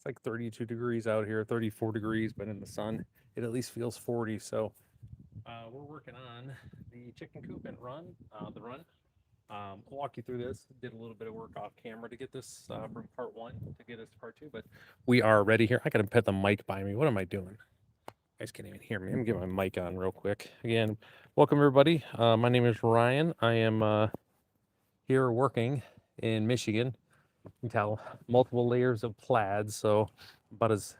It's like 32 degrees out here, 34 degrees, but in the sun, it at least feels 40. So we're working on the chicken coop and the run. I'll walk you through this. Did a little bit of work off camera to get this from part one to get us to part two, but we are ready here. I gotta put the mic by me. What am I doing? You guys can't even hear me. I'm gonna get my mic on real quick. Again, welcome everybody. My name is Ryan. I am here working in Michigan. You can tell multiple layers of plaid, so about as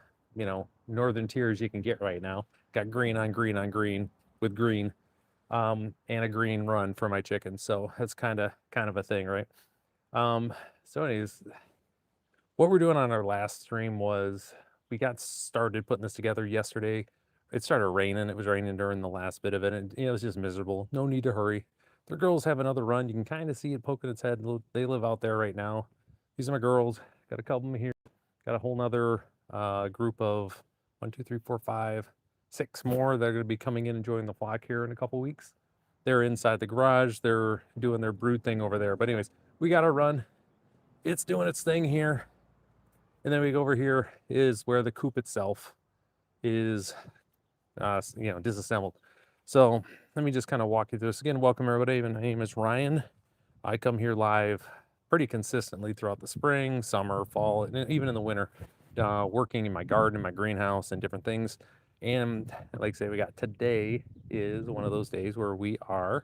northern tier as you can get right now. Got green on green on green with green, and a green run for my chickens. So that's kind of a thing, right? So anyways, what we're doing on our last stream was we got started putting this together yesterday. It started raining. It was raining during the last bit of it, and it was just miserable. No need to hurry. The girls have another run. You can kind of see it poking its head. They live out there right now. These are my girls. Got a couple of them here. Got a whole nother group of 6 more that are going to be coming in and joining the flock here in a couple weeks. They're inside the garage. They're doing their brood thing over there. But anyways, we got our run. It's doing its thing here. And then we go over here is where the coop itself is, disassembled. So let me just kind of walk you through this again. Welcome everybody. My name is Ryan. I come here live pretty consistently throughout the spring, summer, fall, and even in the winter, working in my garden, my greenhouse, and different things. And like I say, we got today is one of those days where we are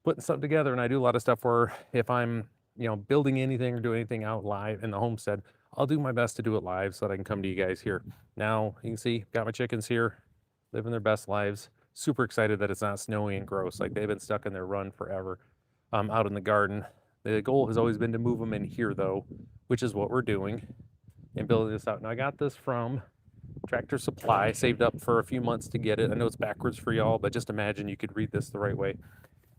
putting something together, and I do a lot of stuff where if I'm building anything or doing anything out live in the homestead, I'll do my best to do it live so that I can come to you guys here. Now you can see got my chickens here living their best lives. Super excited that it's not snowy and gross. Like they've been stuck in their run forever, out in the garden. The goal has always been to move them in here though, which is what we're doing and building this out. Now I got this from Tractor Supply, saved up for a few months to get it. I know it's backwards for y'all, but just imagine you could read this the right way.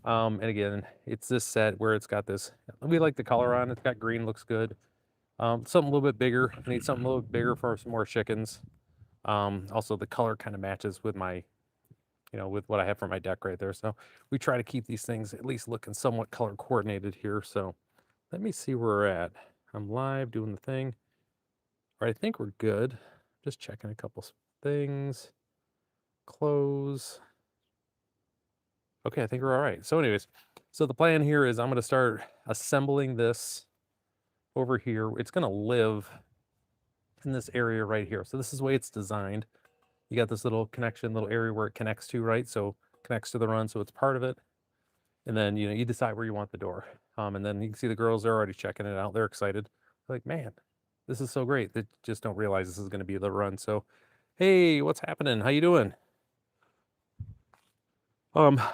And again, it's this set where it's got this, we like the color on it. It's got green, looks good. Something a little bit bigger. I need something a little bit bigger for some more chickens. Also the color kind of matches with my, with what I have for my deck right there. So we try to keep these things at least looking somewhat color coordinated here. So let me see where we're at. I'm live doing the thing. All right, I think we're good. Just checking a couple things. Close. Okay, I think we're all right. So anyways, so the plan here is I'm going to start assembling this over here. It's going to live in this area right here. So this is the way it's designed. You got this little connection, little area where it connects to, right? So connects to the run, so it's part of it. And then, you decide where you want the door. And then you can see the girls are already checking it out. They're excited. They're like, man, this is so great. They just don't realize this is going to be the run. So, hey, what's happening? How you doing?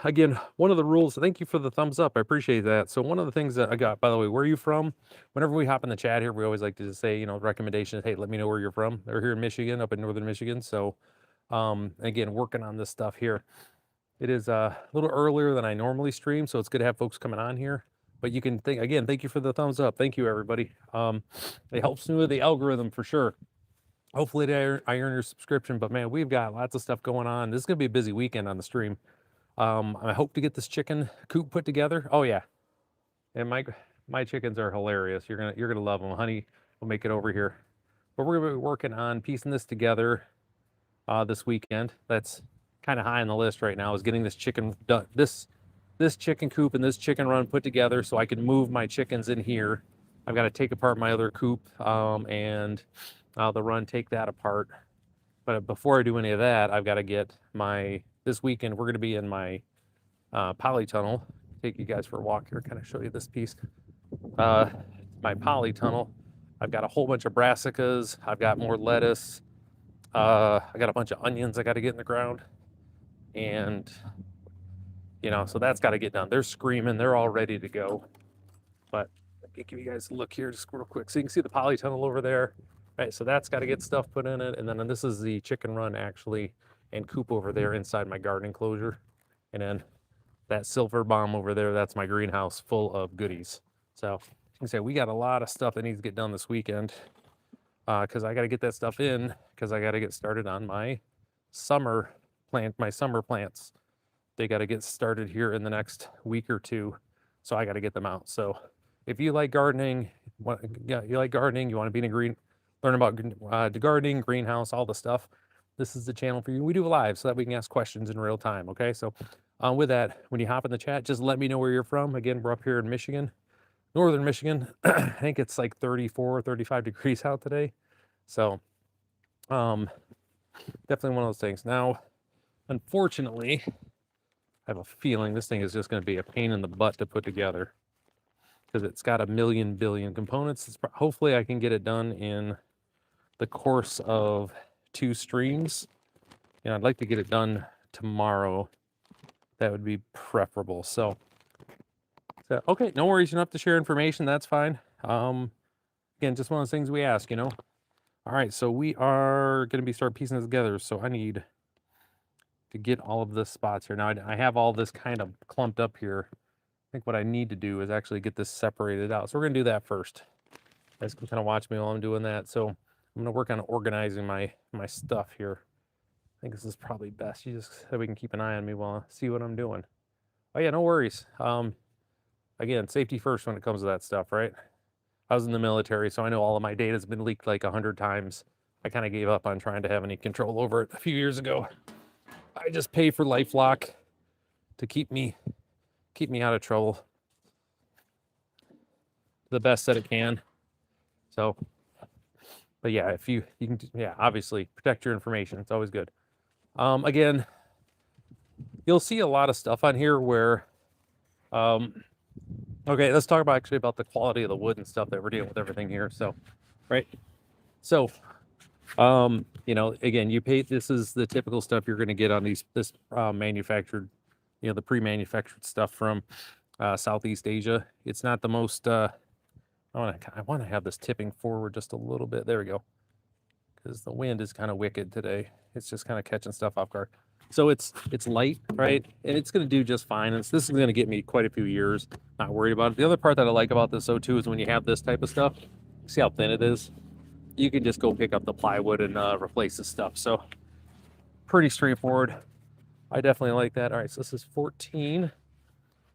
Again, one of the rules, thank you for the thumbs up. I appreciate that. So one of the things that I got, by the way, where are you from? Whenever we hop in the chat here, we always like to just say, recommendations. Hey, let me know where you're from. They're here in Michigan, up in northern Michigan. So, again, working on this stuff here. It is a little earlier than I normally stream, so it's good to have folks coming on here. But you can think, again, thank you for the thumbs up. Thank you, everybody. It helps me with the algorithm for sure. Hopefully I earn your subscription, but man, we've got lots of stuff going on. This is gonna be a busy weekend on the stream. I hope to get this chicken coop put together. Oh yeah, and my chickens are hilarious. You're gonna love them. Honey will make it over here. But we're gonna be working on piecing this together this weekend. That's kind of high on the list right now. Is getting this chicken done. This chicken coop and this chicken run put together so I can move my chickens in here. I've got to take apart my other coop and the run, take that apart. But before I do any of that, I've got to get this weekend, we're going to be in my polytunnel. Take you guys for a walk here, kind of show you this piece. My polytunnel. I've got a whole bunch of brassicas. I've got more lettuce. I got a bunch of onions I got to get in the ground. And, so that's got to get done. They're screaming. They're all ready to go. But let me give you guys a look here just real quick. So you can see the polytunnel over there. Right, so that's got to get stuff put in it. And then this is the chicken run actually and coop over there inside my garden enclosure. And then that silver bomb over there, that's my greenhouse full of goodies. So you can say we got a lot of stuff that needs to get done this weekend because I got to get that stuff in because I got to get started on my summer plants. They got to get started here in the next week or two. So I got to get them out. So if you like gardening, you want to be in a green, learn about gardening, greenhouse, all the stuff, this is the channel for you. We do live so that we can ask questions in real time. Okay, so with that, when you hop in the chat, just let me know where you're from. Again, we're up here in Michigan, northern Michigan. I think it's like 34 or 35 degrees out today. So definitely one of those things. Now, unfortunately, I have a feeling this thing is just going to be a pain in the butt to put together because it's got a million billion components. Hopefully I can get it done in the course of 2 streams. I'd like to get it done tomorrow. That would be preferable. So okay, no worries. You don't have to share information. That's fine. Again, just one of those things we ask, All right, so we are going to start piecing it together. So I need to get all of the spots here. Now I have all this kind of clumped up here. I think what I need to do is actually get this separated out. So we're going to do that first. You guys can kind of watch me while I'm doing that. So I'm going to work on organizing my stuff here. I think this is probably best. You just so we can keep an eye on me while I see what I'm doing. Oh yeah, no worries. Again, safety first when it comes to that stuff, right? I was in the military, so I know all of my data has been leaked like 100 times. I kind of gave up on trying to have any control over it a few years ago. I just pay for LifeLock to keep me out of trouble the best that it can. So, but yeah, if you can, yeah, obviously protect your information. It's always good. Again, you'll see a lot of stuff on here where, okay, let's talk about the quality of the wood and stuff that we're dealing with everything here. So, right. So, again, you pay, this is the typical stuff you're going to get on this manufactured, the pre-manufactured stuff from Southeast Asia. It's not the most, I want to have this tipping forward just a little bit. There we go. Because the wind is kind of wicked today. It's just kind of catching stuff off guard. So it's light, right? And it's going to do just fine. And this is going to get me quite a few years. Not worried about it. The other part that I like about this, though, too, is when you have this type of stuff, see how thin it is? You can just go pick up the plywood and replace this stuff. So pretty straightforward. I definitely like that. All right, so this is 14.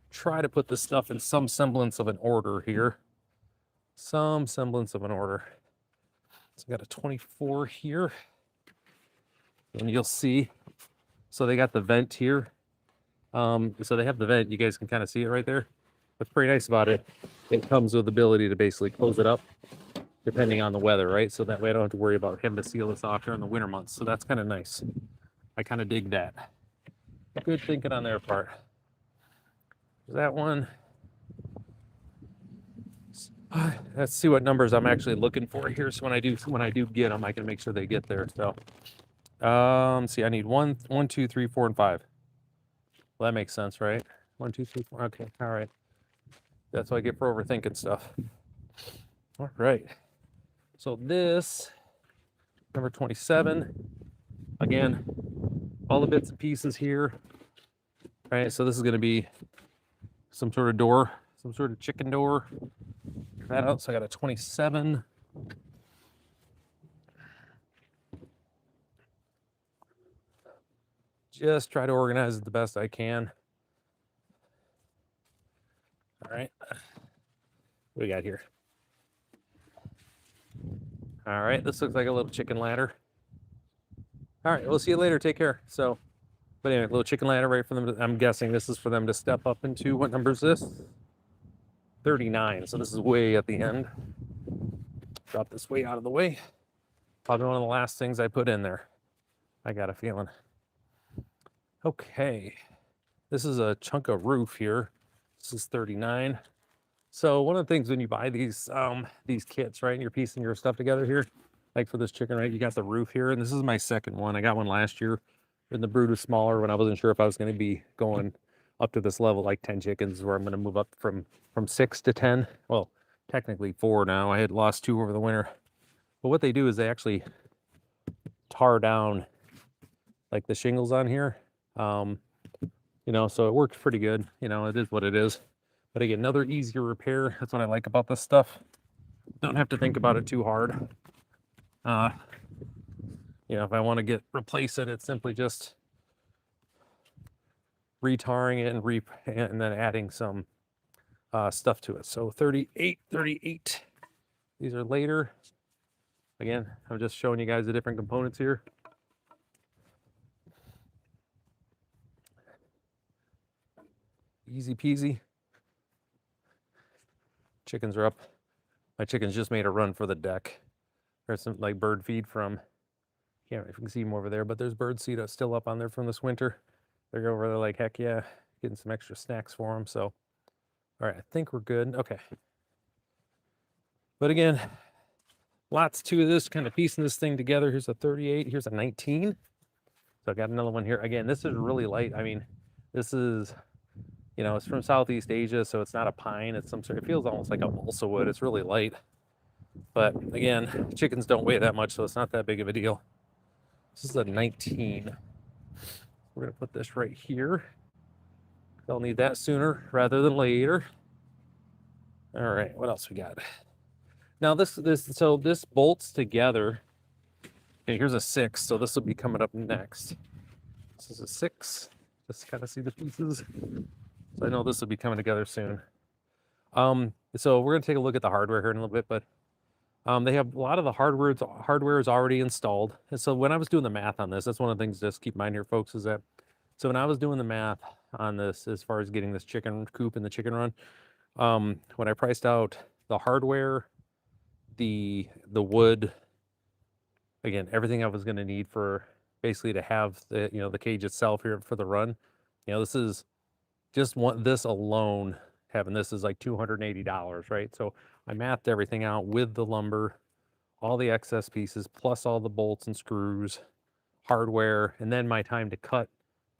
Try to put this stuff in some semblance of an order here. Some semblance of an order. So I got a 24 here. And you'll see. So they got the vent here. So they have the vent. You guys can kind of see it right there. What's pretty nice about it, it comes with the ability to basically close it up depending on the weather, right? So that way I don't have to worry about having to seal this off during the winter months. So that's kind of nice. I kind of dig that. Good thinking on their part. That one. Let's see what numbers I'm actually looking for here. So when I do get them, I can make sure they get there. So see, I need 1, 2, 3, 4, and 5. Well, that makes sense, right? 1, 2, 3, 4. Okay, all right. That's what I get for overthinking stuff. All right. So this number 27. Again, all the bits and pieces here. All right. So this is going to be some sort of door, some sort of chicken door. That out. So I got a 27. Just try to organize it the best I can. All right. What do we got here? All right. This looks like a little chicken ladder. All right. We'll see you later. Take care. So, but anyway, little chicken ladder right for them. I'm guessing this is for them to step up into. What number is this? 39. So this is way at the end. Drop this way out of the way. Probably one of the last things I put in there. I got a feeling. Okay. This is a chunk of roof here. This is 39. So one of the things when you buy these kits, right, and you're piecing your stuff together here, like for this chicken, right, you got the roof here, and this is my second one. I got one last year, and the brood was smaller when I wasn't sure if I was going to be going up to this level, like 10 chickens, where I'm going to move up from 6 to 10. Well, technically 4 now. I had lost 2 over the winter. But what they do is they actually tar down like the shingles on here. So it works pretty good. It is what it is. But again, another easier repair. That's what I like about this stuff. Don't have to think about it too hard. If I want to replace it, it's simply just retarring it and then adding some stuff to it. So 38. These are later. Again, I'm just showing you guys the different components here. Easy peasy. Chickens are up. My chickens just made a run for the deck. There's some like bird feed from, can't know if you can see them over there, but there's bird seed still up on there from this winter. They're over there like, heck yeah, getting some extra snacks for them. So, all right, I think we're good. Okay. But again, lots to this, kind of piecing this thing together. Here's a 38, here's a 19. So I got another one here. Again, this is really light. I mean, this is, you know, it's from Southeast Asia, so it's not a pine. It's some sort, it feels almost like a balsa wood. It's really light. But again, chickens don't weigh that much, so it's not that big of a deal. This is a 19. We're gonna put this right here. They'll need that sooner rather than later. All right, what else we got? Now this bolts together. Okay, here's a 6, so this will be coming up next. This is a 6. Just kind of see the pieces. So I know this will be coming together soon. So we're gonna take a look at the hardware here in a little bit, but they have a lot of the hardware is already installed. And so when I was doing the math on this, that's one of the things to just keep in mind here, folks, is that so when I was doing the math on this, as far as getting this chicken coop and the chicken run, when I priced out the hardware, the wood, again, everything I was going to need for basically to have the, you know, the cage itself here for the run, you know, this is just this alone, having this is like $280, right? So I mathed everything out with the lumber, all the excess pieces, plus all the bolts and screws, hardware, and then my time to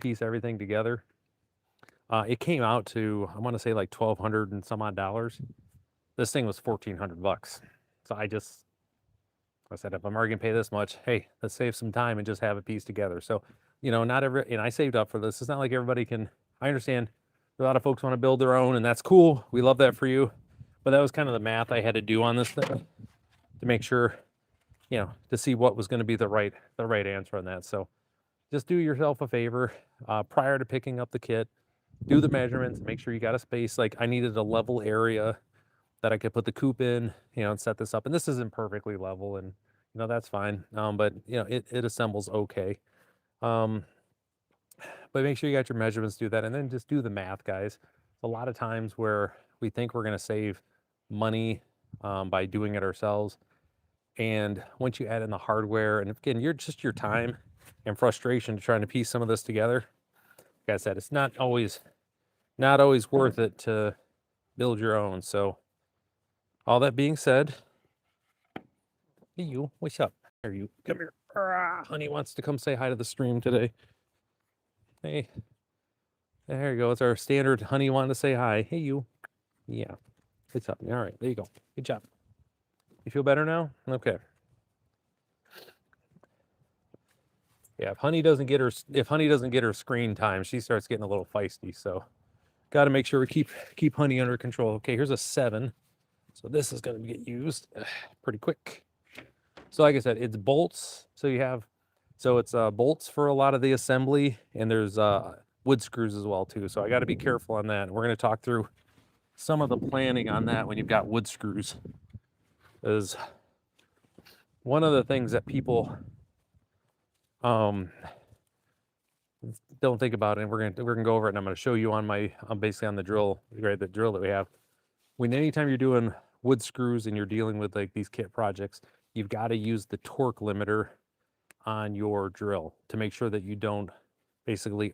piece everything together. It came out to, I want to say like $1,200 and some odd dollars. This thing was $1,400. So I said, if I'm already gonna pay this much, hey, let's save some time and just have it pieced together. So, you know, and I saved up for this. It's not like everybody can, I understand a lot of folks want to build their own, and that's cool. We love that for you. But that was kind of the math I had to do on this thing to make sure, you know, to see what was going to be the right answer on that. So just do yourself a favor prior to picking up the kit, do the measurements, make sure you got a space. Like I needed a level area that I could put the coop in, you know, and set this up. And this isn't perfectly level, and you know, that's fine. But you know, it assembles okay. But make sure you got your measurements, do that, and then just do the math, guys. A lot of times where we think we're going to save money by doing it ourselves, and once you add in the hardware, and again, your time and frustration to trying to piece some of this together, like I said, it's not always worth it to build your own. So all that being said, hey you, what's up? Here you, come here. Honey wants to come say hi to the stream today. Hey, there you go. It's our standard honey wanting to say hi. Hey you. Yeah, what's up? All right, there you go. Good job. You feel better now? Okay. Yeah, if honey doesn't get her screen time, she starts getting a little feisty. So got to make sure we keep honey under control. Okay, here's a 7. So this is going to get used pretty quick. So like I said, it's bolts. So it's bolts for a lot of the assembly, and there's wood screws as well too. So I got to be careful on that. And we're going to talk through some of the planning on that when you've got wood screws. Is one of the things that people don't think about, and we're gonna go over it, and I'm gonna show you on basically on the drill, right, the drill that we have. Anytime you're doing wood screws and you're dealing with like these kit projects, you've got to use the torque limiter on your drill to make sure that you don't basically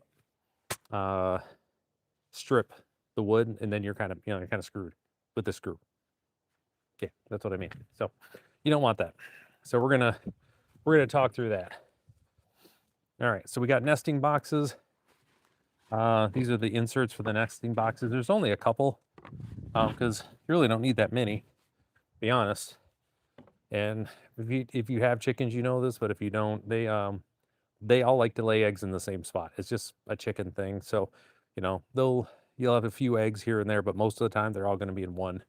strip the wood, and then you're kind of screwed with the screw. Okay, that's what I mean. So you don't want that. So we're gonna talk through that. All right, so we got nesting boxes. These are the inserts for the nesting boxes. There's only a couple because you really don't need that many, to be honest. And if you have chickens, you know this, but if you don't, they all like to lay eggs in the same spot. It's just a chicken thing. So, you know, you'll have a few eggs here and there, but most of the time they're all going to be in one.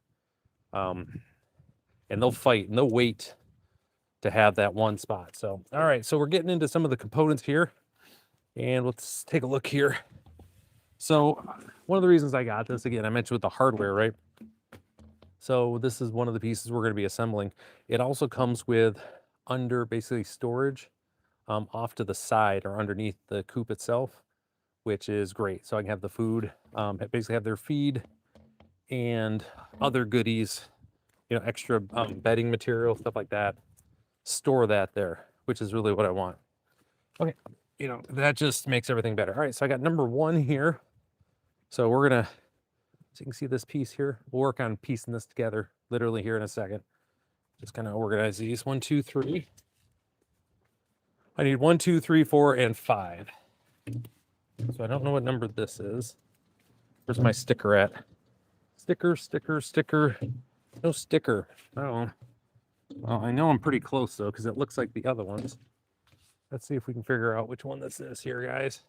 And they'll fight and they'll wait to have that one spot. So, all right, so we're getting into some of the components here, and let's take a look here. So one of the reasons I got this, again, I mentioned with the hardware, right? So this is one of the pieces we're going to be assembling. It also comes with under basically storage off to the side or underneath the coop itself, which is great. So I can have the food, basically have their feed and other goodies, you know, extra bedding material, stuff like that. Store that there, which is really what I want. Okay, you know, that just makes everything better. All right, so I got number 1 here. So we're gonna, so you can see this piece here. We'll work on piecing this together literally here in a second. Just kind of organize these. 1, 2, 3. I need 1, 2, 3, 4, and 5. So I don't know what number this is. Where's my sticker at? Sticker, sticker, sticker. No sticker. Oh. Well, I know I'm pretty close though, because it looks like the other ones. Let's see if we can figure out which one this is here, guys.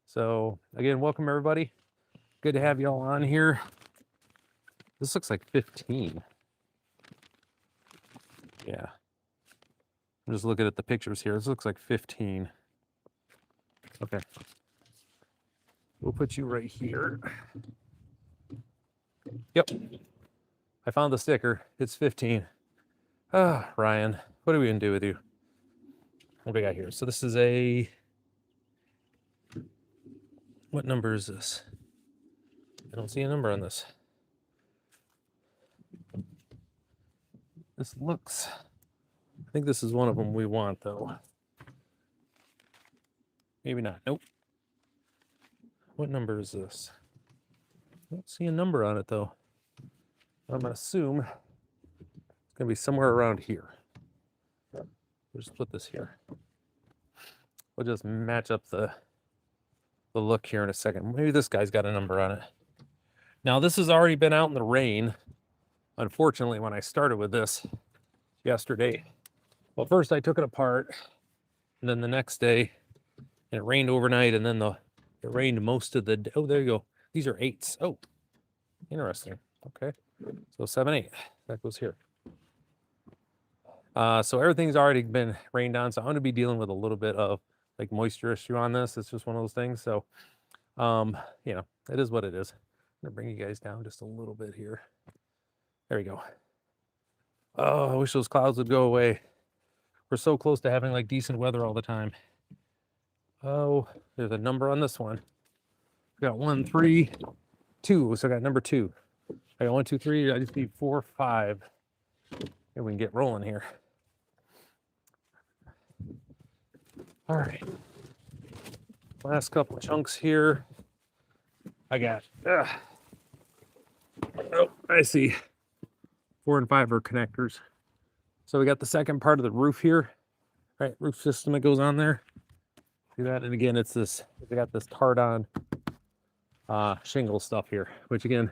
So again, welcome everybody. Good to have you all on here. This looks like 15. Yeah. I'm just looking at the pictures here. This looks like 15. Okay. We'll put you right here. Yep. I found the sticker. It's 15. Ah, Ryan, what are we gonna do with you? What do we got here? So this is a, what number is this? I don't see a number on this. This looks, I think this is one of them we want though. Maybe not. Nope. What number is this? I don't see a number on it though. I'm gonna assume it's gonna be somewhere around here. We'll just put this here. We'll just match up the look here in a second. Maybe this guy's got a number on it. Now this has already been out in the rain. Unfortunately, when I started with this yesterday, well, first I took it apart, and then the next day, and it rained overnight, and then it rained most of the day. Oh, there you go. These are 8s. Oh, interesting. Okay, so 7, 8. That goes here. So everything's already been rained on, so I'm going to be dealing with a little bit of like moisture issue on this. It's just one of those things. So, you know, it is what it is. I'm gonna bring you guys down just a little bit here. There we go. Oh, I wish those clouds would go away. We're so close to having like decent weather all the time. Oh, there's a number on this one. We got 1, 3, 2. So I got number 2. I got 1, 2, 3. I just need 4, 5. And we can get rolling here. All right. Last couple of chunks here. I got, oh, I see. 4 and 5 are connectors. So we got the second part of the roof here, right? Roof system that goes on there. See that? And again, it's this, we got this tard-on shingle stuff here, which again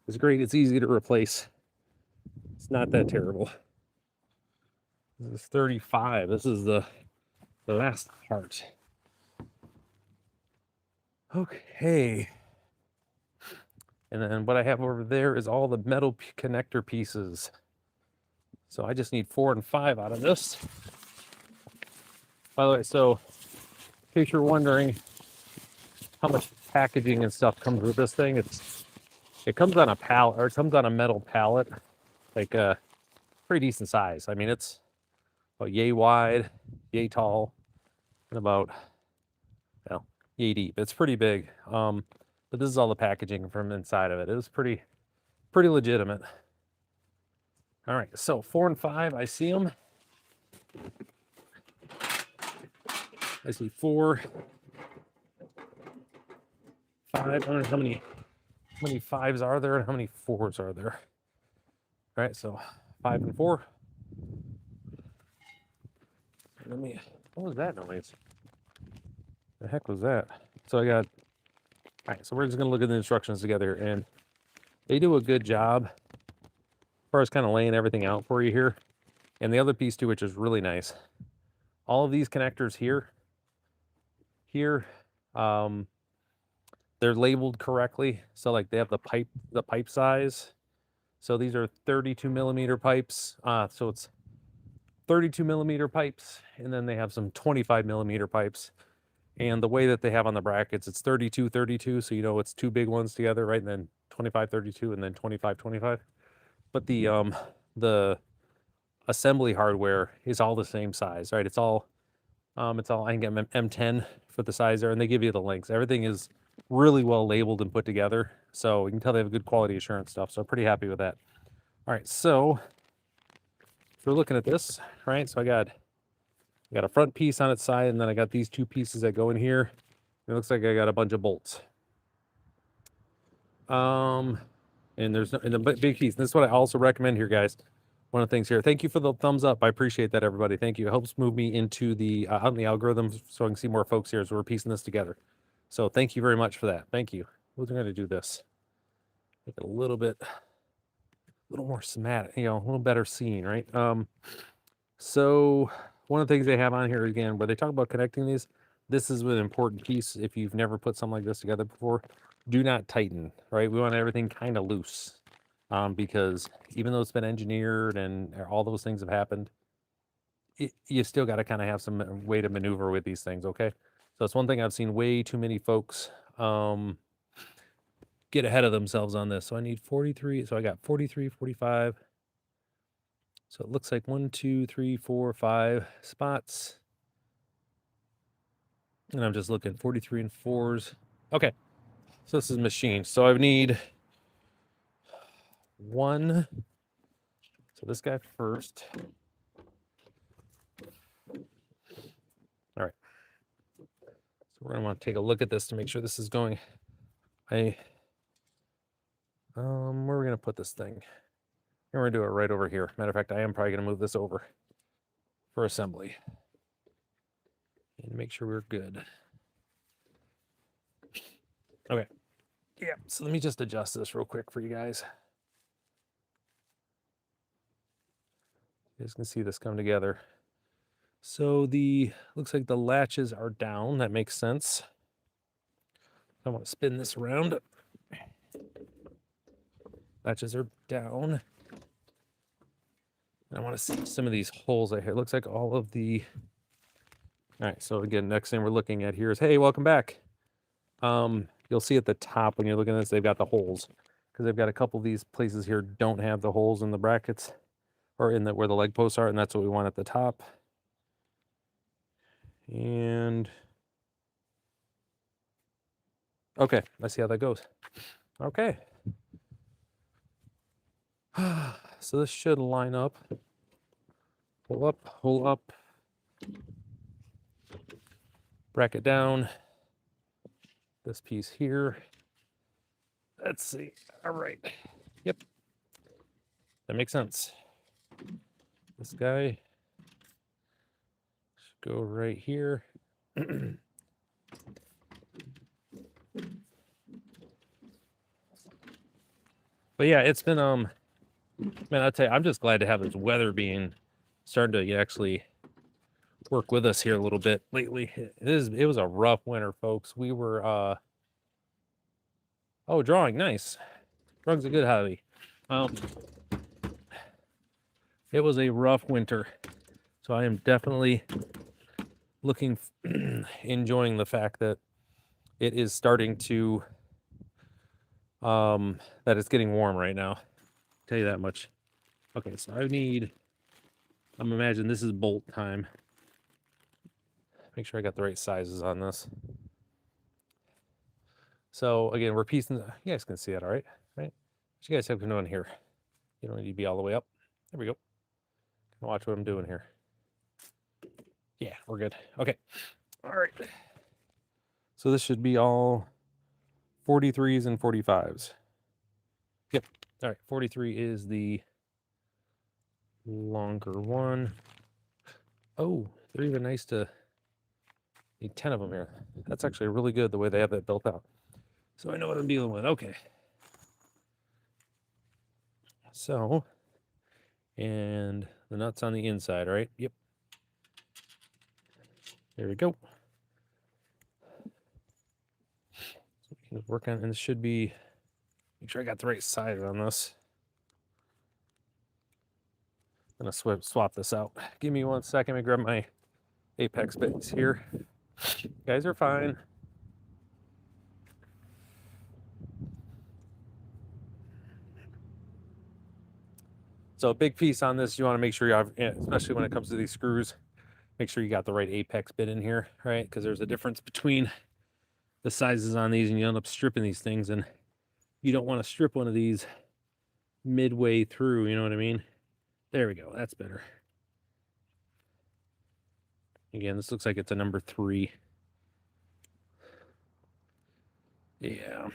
is great. It's easy to replace. It's not that terrible. This is 35. This is the last part. Okay. And then what I have over there is all the metal connector pieces. So I just need 4 and 5 out of this. By the way, so in case you're wondering how much packaging and stuff comes with this thing, it comes on a pallet, or it comes on a metal pallet, like a pretty decent size. I mean, it's about yay wide, yay tall, and about, well, yay deep. It's pretty big. But this is all the packaging from inside of it. It was pretty legitimate. All right, so 4 and 5, I see them. I see 4, 5. I don't know how many 5s are there and how many 4s are there. All right, so 5 and 4. Let me, what was that noise? The heck was that? So I got, all right, so we're just gonna look at the instructions together, and they do a good job as far as kind of laying everything out for you here. And the other piece too, which is really nice, all of these connectors here, they're labeled correctly. So like they have the pipe size. So these are 32 millimeter pipes. So it's 32 millimeter pipes, and then they have some 25 millimeter pipes. And the way that they have on the brackets, it's 32, 32. So, you know, it's 2 big ones together, right? And then 25, 32, and then 25, 25. But the assembly hardware is all the same size, right? It's all I can get M10 for the size there, and they give you the links. Everything is really well labeled and put together, so you can tell they have good quality assurance stuff. So I'm pretty happy with that. All right, so if we're looking at this, right? So I got a front piece on its side, and then I got these two pieces that go in here. It looks like I got a bunch of bolts. And there's no, and the big piece. This is what I also recommend here, guys. One of the things here. Thank you for the thumbs up. I appreciate that, everybody. Thank you. It helps move me into the out in the algorithm, so I can see more folks here as we're piecing this together. So thank you very much for that. Thank you. We're going to do this. Make it a little more somatic, a little better scene, right? So one of the things they have on here again, where they talk about connecting these, this is an important piece. If you've never put something like this together before, do not tighten, right? We want everything kind of loose, because even though it's been engineered and all those things have happened, you still got to kind of have some way to maneuver with these things, okay? So it's one thing I've seen way too many folks get ahead of themselves on this. So I need 43. So I got 43, 45. So it looks like 1, 2, 3, 4, 5 spots. And I'm just looking 43 and 4s. Okay. So this is machined. So I need 1. So this guy first. All right. So we're going to want to take a look at this to make sure this is going. Where are we going to put this thing? We're going to do it right over here. Matter of fact, I am probably going to move this over for assembly. And make sure we're good. Okay. Yeah, so let me just adjust this real quick for you guys. You guys can see this come together. So looks like the latches are down. That makes sense. I want to spin this around. Latches are down. I want to see some of these holes right here. It looks like all of the... All right, so again, next thing we're looking at here is, hey, welcome back. You'll see at the top when you're looking at this, they've got the holes, because they've got a couple of these places here don't have the holes in the brackets or in where the leg posts are, and that's what we want at the top. And okay, let's see how that goes. Okay. So this should line up. Pull up, bracket down. This piece here. Let's see. All right. Yep. That makes sense. This guy should go right here. But yeah, it's been man, I'll tell you, I'm just glad to have this weather starting to actually work with us here a little bit lately. It was a rough winter, folks. We were drawing, nice. Drawing's a good hobby. It was a rough winter, so I am definitely enjoying the fact that it is starting to that it's getting warm right now. I'll tell you that much. Okay, so I'm imagining this is bolt time. Make sure I got the right sizes on this. So again, we're piecing. You guys can see that, all right? Right? What you guys have been doing here? You don't need to be all the way up. There we go. Watch what I'm doing here. Yeah, we're good. Okay. All right. So this should be all 43s and 45s. Yep. All right. 43 is the longer one. Oh, they're even nice to need 10 of them here. That's actually really good the way they have that built out. So I know what I'm dealing with. Okay. So, and the nuts on the inside, right? Yep. There we go. So we can work on, and this should be, make sure I got the right size on this. I'm gonna swap this out. Give me 1 second. Let me grab my Apex bits here. You guys are fine. So a big piece on this, you want to make sure you have, especially when it comes to these screws, make sure you got the right apex bit in here, right? Because there's a difference between the sizes on these, and you end up stripping these things, and you don't want to strip one of these midway through, you know what I mean? There we go, that's better. Again, this looks like it's a number 3. Yeah.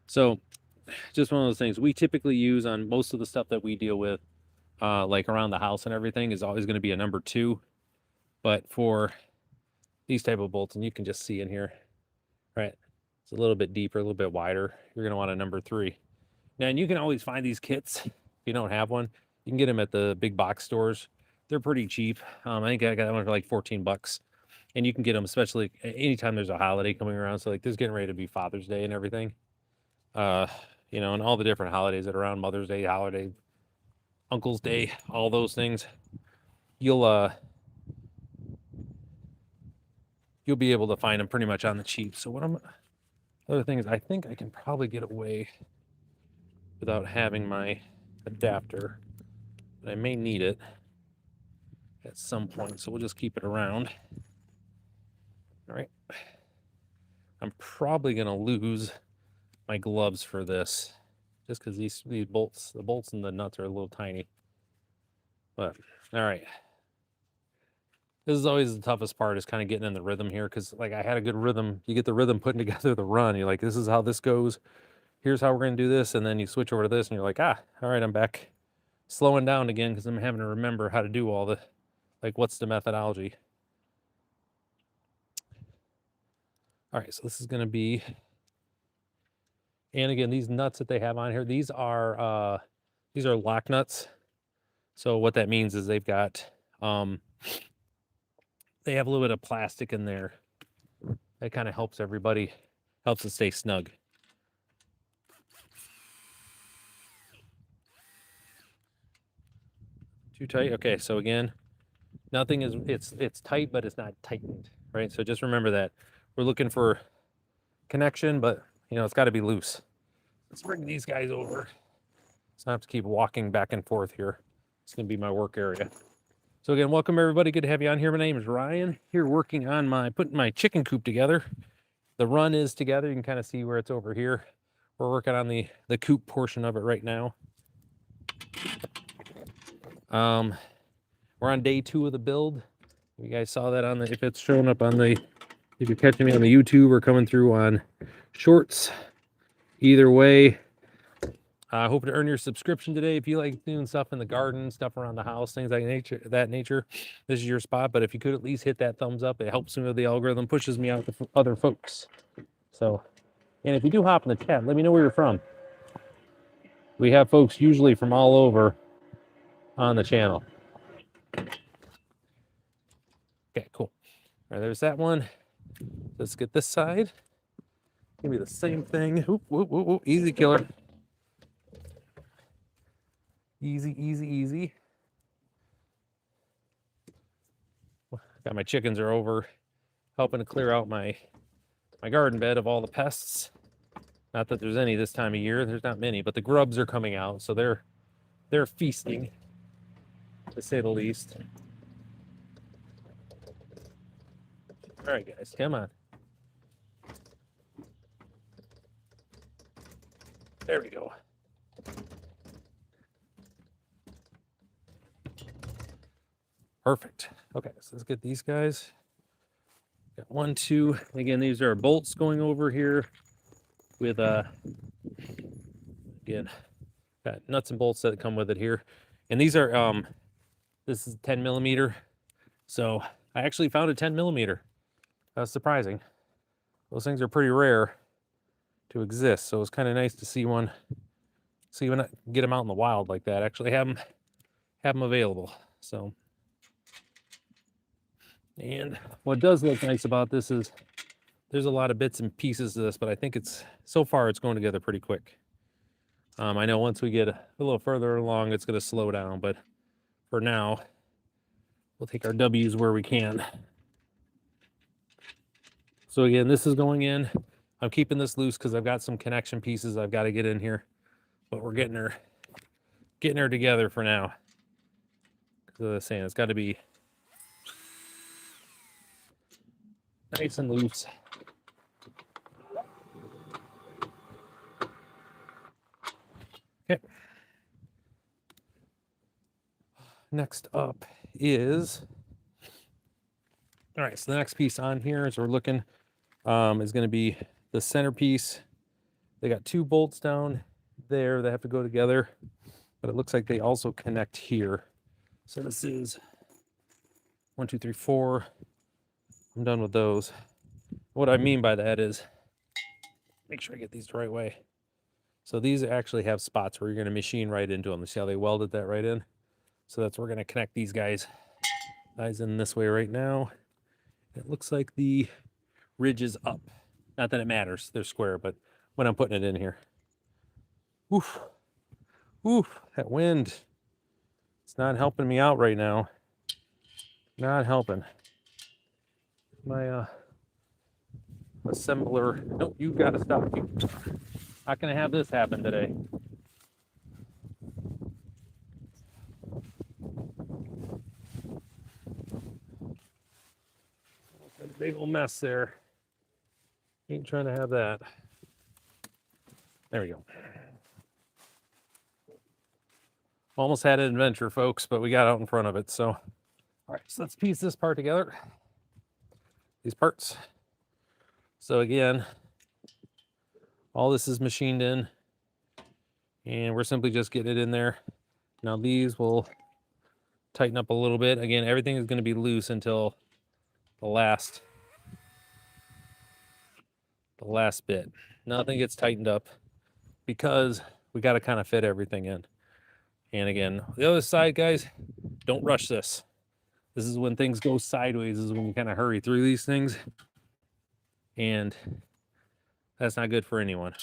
So just one of those things we typically use on most of the stuff that we deal with, like around the house and everything, is always going to be a number 2. But for these type of bolts, and you can just see in here, right? It's a little bit deeper, a little bit wider. You're going to want a number 3. Now, and you can always find these kits. If you don't have one, you can get them at the big box stores. They're pretty cheap. I think I got one for like 14 bucks. And you can get them, especially anytime there's a holiday coming around. So like, there's getting ready to be Father's Day and everything. You know, and all the different holidays that are around, Mother's Day, holiday, Uncle's Day, all those things. You'll be able to find them pretty much on the cheap. So what other thing is, I think I can probably get away without having my adapter, but I may need it at some point, so we'll just keep it around. All right. I'm probably gonna lose my gloves for this, just because these bolts, the bolts and the nuts are a little tiny. But all right. This is always the toughest part, is kind of getting in the rhythm here, because like I had a good rhythm. You get the rhythm putting together the run. You're like, this is how this goes. Here's how we're going to do this. And then you switch over to this and you're like, all right, I'm back slowing down again, because I'm having to remember how to do all the, like, what's the methodology. All right, so this is going to be, and again, these nuts that they have on here, these are lock nuts. So what that means is they've got, they have a little bit of plastic in there. That kind of helps everybody, helps it stay snug. Too tight? Okay, so again, nothing is, it's tight, but it's not tightened, right? So just remember that. We're looking for connection, but you know, it's got to be loose. Let's bring these guys over, so I have to keep walking back and forth here. It's going to be my work area. So again, welcome everybody. Good to have you on here. My name is Ryan, here working on putting my chicken coop together. The run is together. You can kind of see where it's over here. We're working on the coop portion of it right now. We're on day 2 of the build. You guys saw that on the, if it's showing up on the, if you're catching me on the YouTube or coming through on shorts, either way, I hope to earn your subscription today. If you like doing stuff in the garden, stuff around the house, things like that nature, this is your spot. But if you could at least hit that thumbs up, it helps me with the algorithm, pushes me out to other folks. So, and if you do hop in the chat, let me know where you're from. We have folks usually from all over on the channel. Okay, cool. All right, there's that one. Let's get this side. Give me the same thing. Oop, whoop, whoop, whoop. Easy killer. Easy, easy, easy. Got my chickens are over, helping to clear out my garden bed of all the pests. Not that there's any this time of year. There's not many, but the grubs are coming out, so they're feasting, to say the least. All right, guys, come on. There we go. Perfect. Okay, so let's get these guys. Got 1, 2. Again, these are bolts going over here with again, got nuts and bolts that come with it here. And these are this is 10 millimeter. So I actually found a 10 millimeter. That's surprising. Those things are pretty rare to exist, so it's kind of nice to see one, get them out in the wild like that. Actually have them available. So, and what does look nice about this is there's a lot of bits and pieces to this, but I think so far it's going together pretty quick. I know once we get a little further along, it's going to slow down, but for now, we'll take our W's where we can. So again, this is going in. I'm keeping this loose because I've got some connection pieces I've got to get in here, but we're getting her getting her together for now. Because I was saying, it's got to be nice and loose. Okay. Next up is, all right, so the next piece on here as we're looking is going to be the centerpiece. They got 2 bolts down there that have to go together, but it looks like they also connect here. So this is 1, 2, 3, 4. I'm done with those. What I mean by that is, make sure I get these the right way. So these actually have spots where you're going to machine right into them. See how they welded that right in? So that's where we're going to connect these guys in this way right now. It looks like the ridge is up. Not that it matters, they're square, but when I'm putting it in here. Oof. Oof, that wind. It's not helping me out right now. Not helping. My assembler. Nope, you've got to stop. Not going to have this happen today. Got a big old mess there. Ain't trying to have that. There we go. Almost had an adventure, folks, but we got out in front of it. So, all right, so let's piece this part together. These parts. So again, all this is machined in, and we're simply just getting it in there. Now these will tighten up a little bit. Again, everything is going to be loose until the last bit. Nothing gets tightened up because we got to kind of fit everything in. And again, the other side, guys, don't rush this. This is when things go sideways. This is when you kind of hurry through these things. And that's not good for anyone.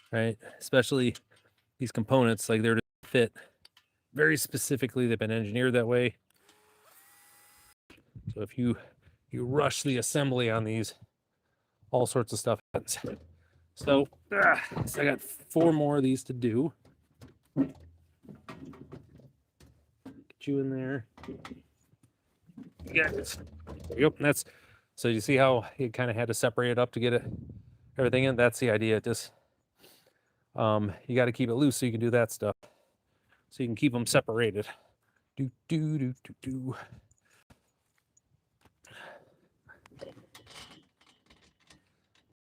Right? Especially these components, like they're to fit very specifically. They've been engineered that way. So if you rush the assembly on these, all sorts of stuff happens. So I got 4 more of these to do. Get you in there. Yes. There you go. That's so you see how it kind of had to separate it up to get everything in. That's the idea. Just you got to keep it loose so you can do that stuff. So you can keep them separated. Do do do do do.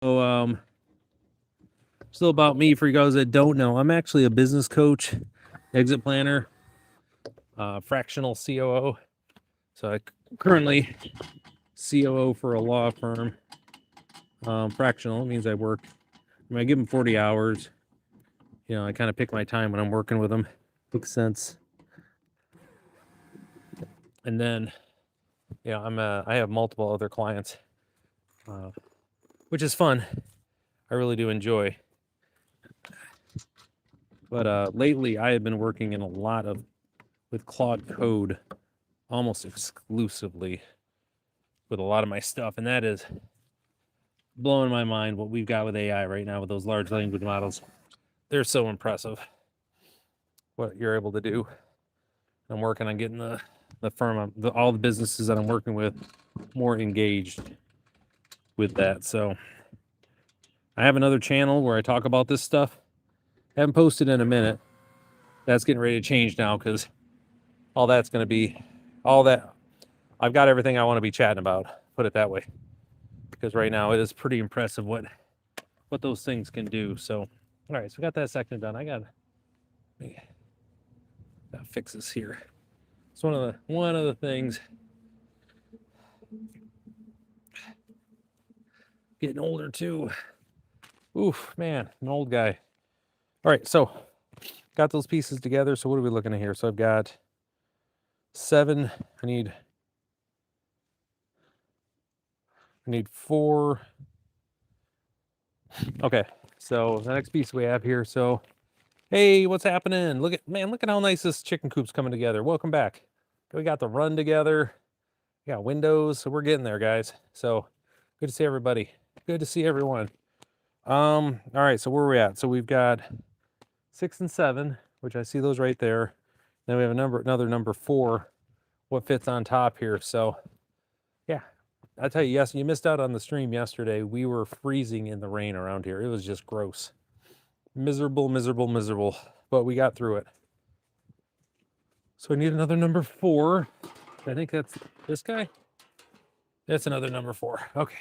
So still about me for you guys that don't know, I'm actually a business coach, exit planner, fractional COO. So I currently COO for a law firm. Fractional means I give them 40 hours. You know, I kind of pick my time when I'm working with them. Makes sense. And then, I have multiple other clients, which is fun. I really do enjoy. But lately, I have been working in a lot with Claude Code, almost exclusively with a lot of my stuff, and that is blowing my mind what we've got with AI right now with those large language models. They're so impressive what you're able to do. I'm working on getting the firm, all the businesses that I'm working with more engaged with that. So I have another channel where I talk about this stuff. Haven't posted in a minute. That's getting ready to change now because all that's going to be I've got everything I want to be chatting about, put it that way. Because right now it is pretty impressive what those things can do. So, all right, so we got that section done. I got to fix this here. It's one of the things. Getting older too. Oof, man, an old guy. All right, so got those pieces together. So what are we looking at here? So I've got 7. I need 4. Okay, so the next piece we have here. So, hey, what's happening? Look at how nice this chicken coop's coming together. Welcome back. We got the run together. We got windows, so we're getting there, guys. So good to see everybody. Good to see everyone. All right, so where are we at? So we've got 6 and 7, which I see those right there. Then we have another number 4, what fits on top here. So yeah, I tell you, yes, you missed out on the stream yesterday. We were freezing in the rain around here. It was just gross. Miserable, miserable, miserable. But we got through it. So I need another number 4. I think that's this guy. That's another number 4. Okay.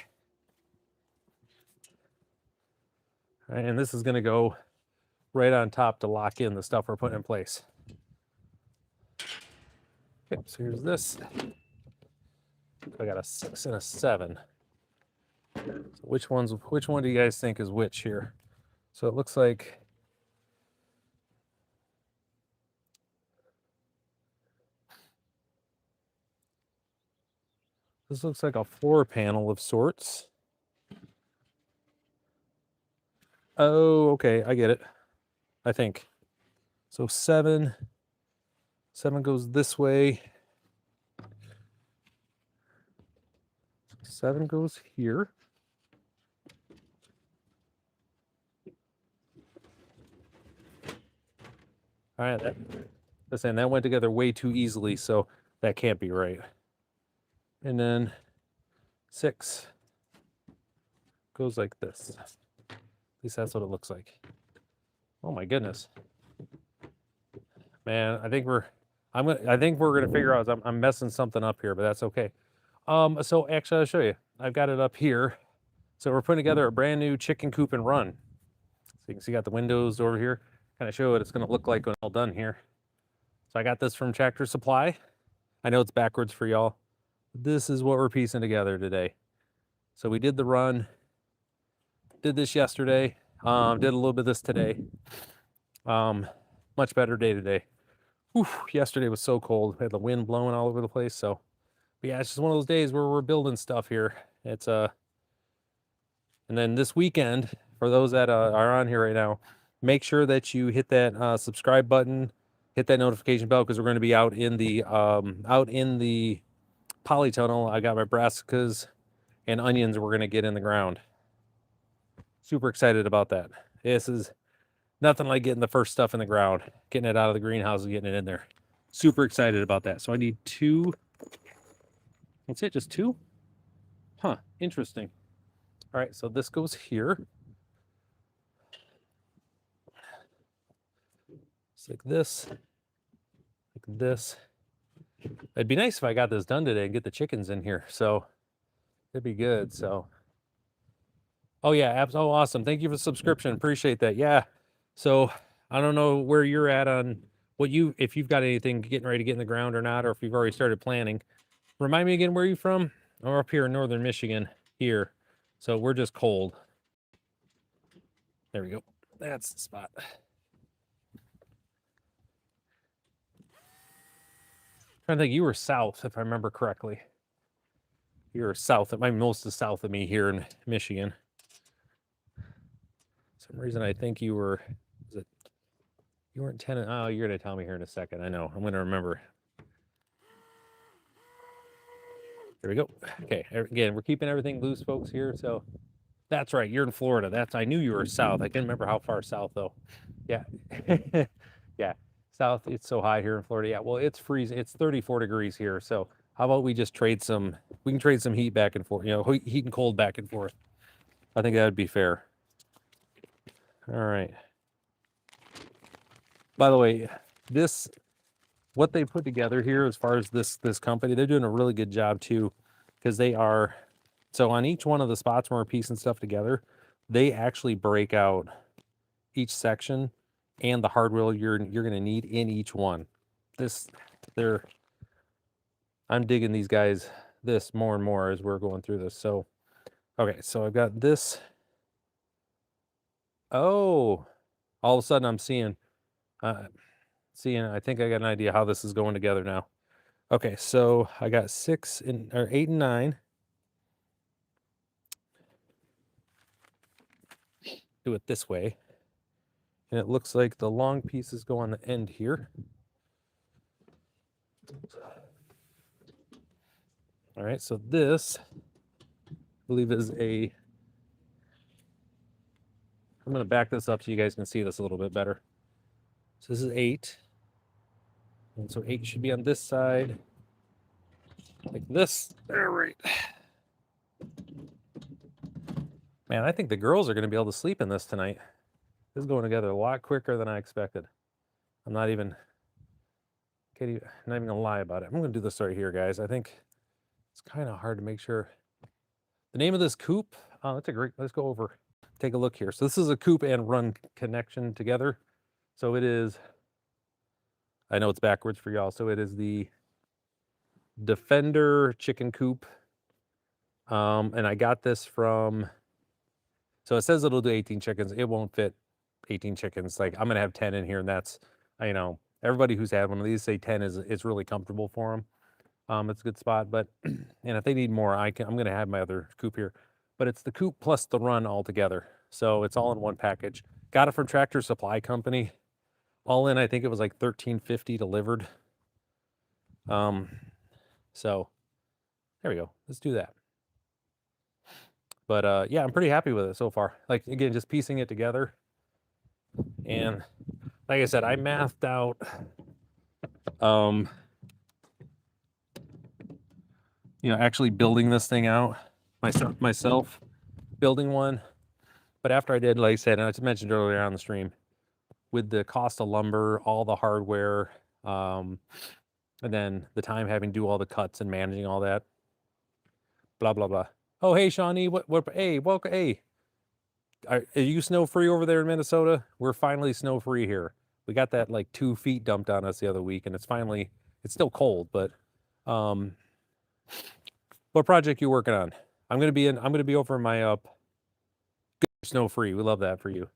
And this is going to go right on top to lock in the stuff we're putting in place. Okay, so here's this. I got a 6 and a 7. So which one do you guys think is which here? So it looks like this looks like a floor panel of sorts. Oh, okay, I get it. I think. So 7 goes this way. 7 goes here. All right, listen, that went together way too easily, so that can't be right. And then 6 goes like this. At least that's what it looks like. Oh my goodness, man! I think we're gonna figure out. I'm messing something up here, but that's okay. So actually, I'll show you. I've got it up here. So we're putting together a brand new chicken coop and run. So you can see, got the windows over here. Kind of show what it's going to look like when all done here. So I got this from Tractor Supply. I know it's backwards for y'all. This is what we're piecing together today. So we did the run. Did this yesterday. Did a little bit of this today. Much better day today. Whew, yesterday was so cold. We had the wind blowing all over the place. So, but yeah, it's just one of those days where we're building stuff here. It's and then this weekend, for those that are on here right now, make sure that you hit that subscribe button, hit that notification bell, because we're going to be out in the polytunnel. I got my brassicas and onions we're going to get in the ground. Super excited about that. This is nothing like getting the first stuff in the ground, getting it out of the greenhouse and getting it in there. Super excited about that. So I need 2. That's it, just 2? Huh, interesting. All right, so this goes here. It's like this. Like this. It'd be nice if I got this done today and get the chickens in here. So it'd be good. So, oh yeah, oh awesome. Thank you for the subscription. Appreciate that. Yeah. So I don't know where you're at on if you've got anything getting ready to get in the ground or not, or if you've already started planning. Remind me again, where are you from? We're up here in northern Michigan here. So we're just cold. There we go. That's the spot. I think you were south, if I remember correctly. You're south. Most is south of me here in Michigan. For some reason, I think you were. You weren't Tennessee. Oh, you're gonna tell me here in a second. I know. I'm gonna remember. There we go. Okay. Again, we're keeping everything loose, folks, here. So that's right. You're in Florida. I knew you were south. I can't remember how far south though. Yeah. Yeah. South. It's so high here in Florida. Yeah. Well, it's freezing. It's 34 degrees here. So how about we just trade some? We can trade some heat back and forth. Heat and cold back and forth. I think that would be fair. All right. By the way, what they put together here as far as this company, they're doing a really good job too, because they are. So on each one of the spots where we're piecing stuff together, they actually break out each section and the hardware you're going to need in each one. I'm digging these guys this more and more as we're going through this. So, okay, so I've got this. Oh, all of a sudden I'm seeing, I think I got an idea how this is going together now. Okay, so I got 8 and 9. Do it this way. And it looks like the long pieces go on the end here. All right, so this, I believe, is I'm going to back this up so you guys can see this a little bit better. So this is 8. And so 8 should be on this side. Like this. All right. Man, I think the girls are going to be able to sleep in this tonight. This is going together a lot quicker than I expected. I'm not even gonna lie about it. I'm gonna do this right here, guys. I think it's kind of hard to make sure. The name of this coop, that's a great, let's go over, take a look here. So this is a coop and run connection together. So it is, I know it's backwards for y'all. So it is the Defender chicken coop. And I got this from, so it says it'll do 18 chickens. It won't fit 18 chickens. Like I'm gonna have 10 in here, and that's, you know, everybody who's had one of these say 10 is really comfortable for them. It's a good spot, but and if they need more, I'm gonna have my other coop here. But it's the coop plus the run all together. So it's all in one package. Got it from Tractor Supply Company. All in, I think it was like $13.50 delivered. So there we go. Let's do that. But yeah, I'm pretty happy with it so far. Like again, just piecing it together. And like I said, I mathed out you know, actually building this thing out myself building one. But after I did, like I said, and I just mentioned earlier on the stream, with the cost of lumber, all the hardware, and then the time having to do all the cuts and managing all that, blah blah blah. Oh hey Shawnee, what hey, welcome, hey, are you snow free over there in Minnesota? We're finally snow free here. We got that like 2 feet dumped on us the other week, and it's still cold, but what project you working on? I'm gonna be over in my snow free. We love that for you.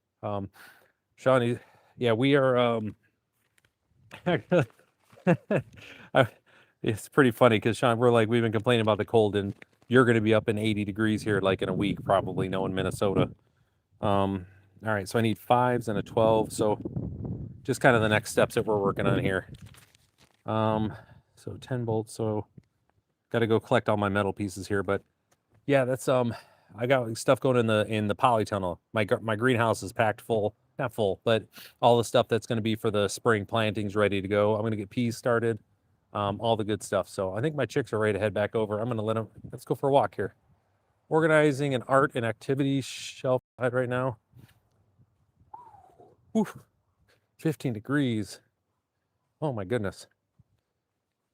Shawnee, yeah, we are it's pretty funny because Sean, we've been complaining about the cold, and you're gonna be up in 80 degrees here like in a week, probably, knowing Minnesota. All right, so I need 5s and a 12. So just kind of the next steps that we're working on here. So 10 bolts, so gotta go collect all my metal pieces here, but yeah, that's I got stuff going in the polytunnel. My greenhouse is packed full, not full, but all the stuff that's going to be for the spring plantings ready to go. I'm going to get peas started, all the good stuff. So I think my chicks are ready to head back over. I'm going to let them. Let's go for a walk here. Organizing an art and activity shelf right now. Whew, 15 degrees. Oh my goodness.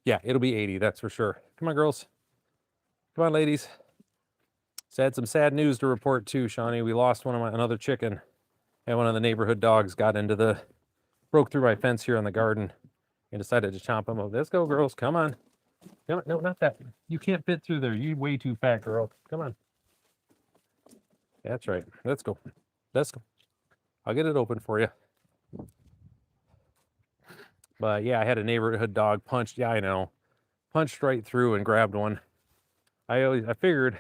Yeah, it'll be 80. That's for sure. Come on, girls. Come on, ladies. So I had some sad news to report too, Shawnee. We lost another chicken, and one of the neighborhood dogs broke through my fence here in the garden and decided to chomp him up. Let's go, girls. Come on. Come on. No, not that. You can't fit through there. You're way too fat, girl. Come on. That's right. Let's go. Let's go. I'll get it open for you. But yeah, I had a neighborhood dog punched. Yeah, I know. Punched right through and grabbed one. I figured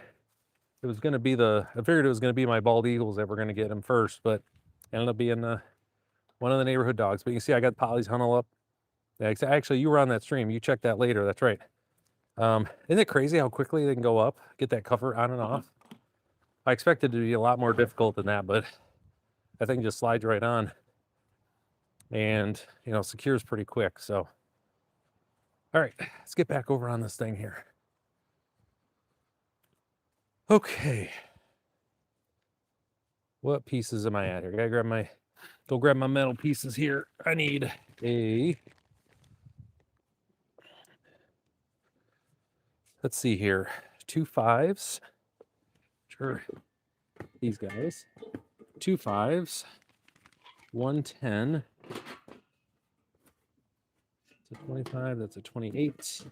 it was going to be my bald eagles that were going to get him first, but it ended up being one of the neighborhood dogs. But you can see I got Polly's tunnel up. Yeah, actually, you were on that stream. You checked that later. That's right. Isn't it crazy how quickly they can go up, get that cover on and off? I expected it to be a lot more difficult than that, but that thing just slides right on and, you know, secures pretty quick. So, all right, let's get back over on this thing here. Okay. What pieces am I at here? Gotta go grab my metal pieces here. I need let's see here, 2 5s. Sure. These guys. 2 5s. 1 10. That's a 25. That's a 28.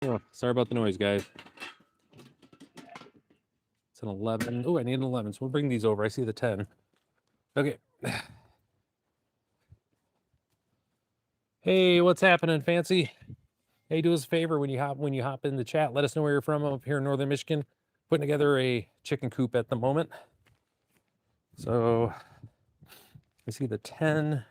Oh, sorry about the noise, guys. It's an 11. Oh, I need an 11. So we'll bring these over. I see the 10. Okay. Hey, what's happening, Fancy? Hey, do us a favor when you hop in the chat. Let us know where you're from. I'm up here in northern Michigan, putting together a chicken coop at the moment. So I see the 10.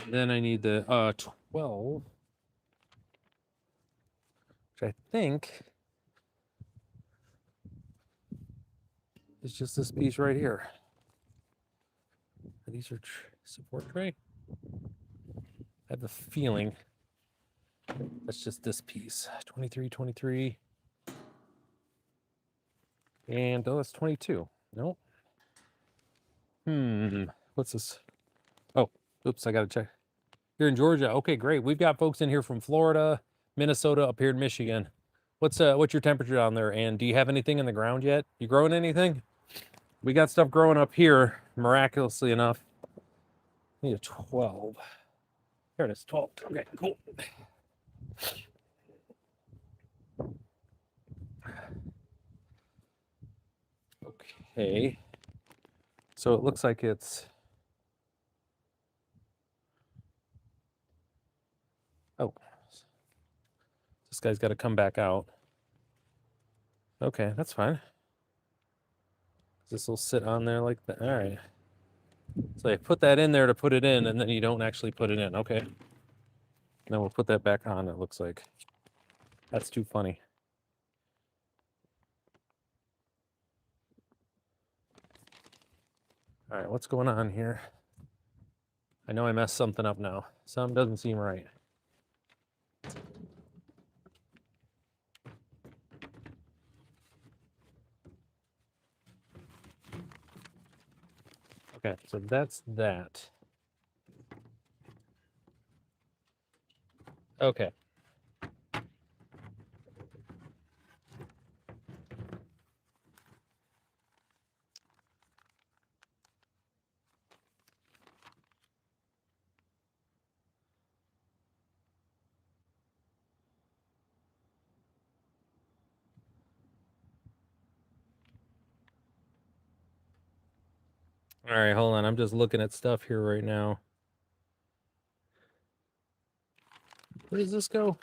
Then I need the 12, which I think is just this piece right here. These are support tray. I have a feeling that's just this piece. 23, 23. And oh, that's 22. Nope. What's this? Oh, oops, I gotta check. You're in Georgia. Okay, great. We've got folks in here from Florida, Minnesota, up here in Michigan. What's your temperature down there? And do you have anything in the ground yet? You growing anything? We got stuff growing up here, miraculously enough. I need a 12. There it is, 12. Okay, cool. Okay. So it looks like it's... Oh. This guy's got to come back out. Okay, that's fine. This will sit on there like that. All right. So you put that in there to put it in, and then you don't actually put it in. Okay. Then we'll put that back on, it looks like. That's too funny. All right, what's going on here? I know I messed something up now. Something doesn't seem right. Okay, so that's that. Okay. All right, hold on. I'm just looking at stuff here right now. Where does this go?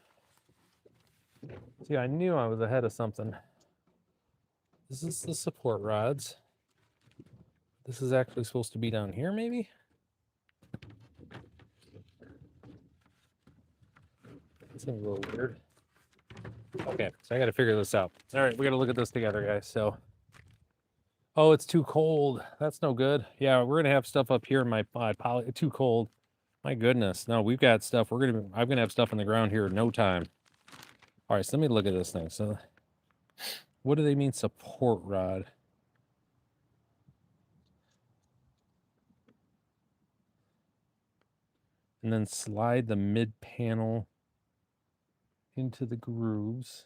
See, I knew I was ahead of something. This is the support rods. This is actually supposed to be down here, maybe? That seems a little weird. Okay, so I got to figure this out. All right, we got to look at this together, guys. So, oh, it's too cold. That's no good. Yeah, we're gonna have stuff up here in my poly. Too cold. My goodness. No, we've got stuff. I'm gonna have stuff on the ground here in no time. All right, so let me look at this thing. So, what do they mean support rod? And then slide the mid panel into the grooves.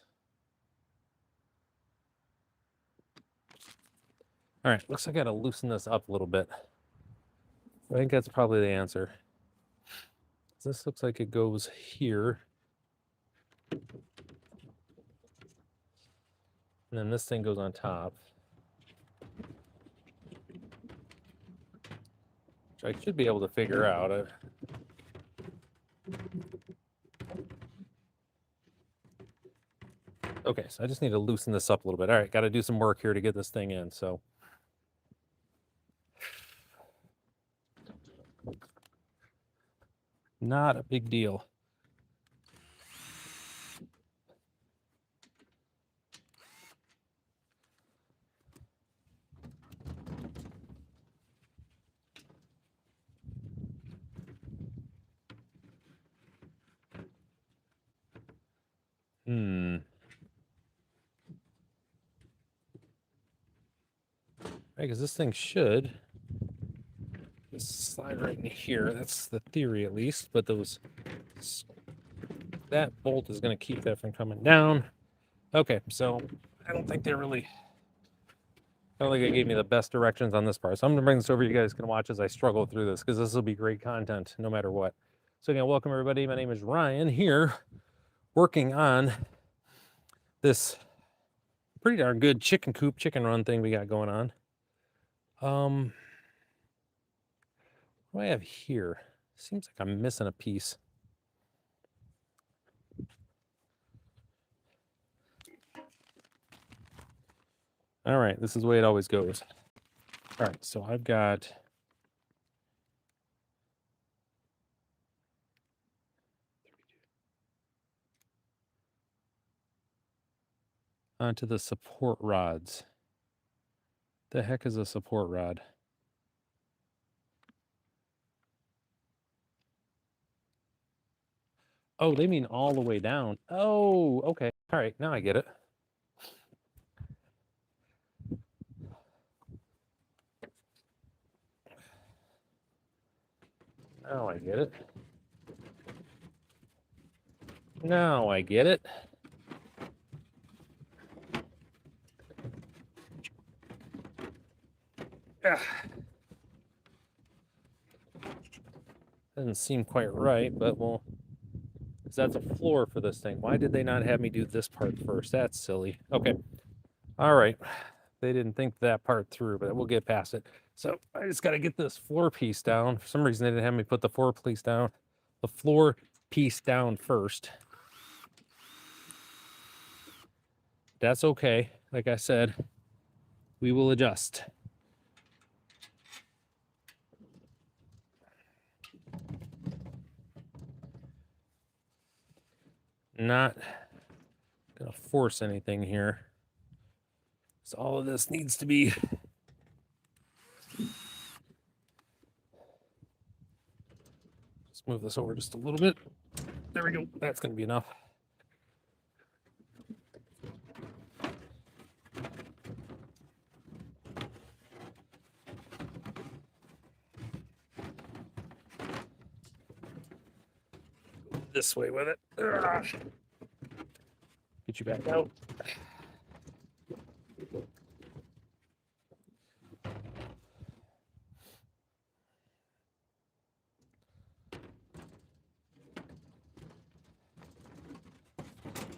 All right, looks like I gotta loosen this up a little bit. I think that's probably the answer. This looks like it goes here. And then this thing goes on top. Which I should be able to figure out. Okay, so I just need to loosen this up a little bit. All right, got to do some work here to get this thing in, so. Not a big deal. Because this thing should just slide right in here. That's the theory, at least. But that bolt is going to keep that from coming down. Okay, so I don't think they gave me the best directions on this part. So I'm going to bring this over. You guys can watch as I struggle through this, because this will be great content no matter what. So again, welcome everybody. My name is Ryan, here working on this pretty darn good chicken coop, chicken run thing we got going on. What do I have here? Seems like I'm missing a piece. All right, this is the way it always goes. All right, so I've got onto the support rods. The heck is a support rod? Oh, they mean all the way down. Oh, okay. All right, now I get it. Now I get it. Now I get it. Ah. Doesn't seem quite right, but well, that's a floor for this thing. Why did they not have me do this part first? That's silly. Okay. All right. They didn't think that part through, but we'll get past it. So I just got to get this floor piece down. For some reason, they didn't have me put the floor piece down first. That's okay. Like I said, we will adjust. Not gonna force anything here. So all of this needs to be move this over just a little bit. There we go. That's going to be enough. This way with it. Get you back out.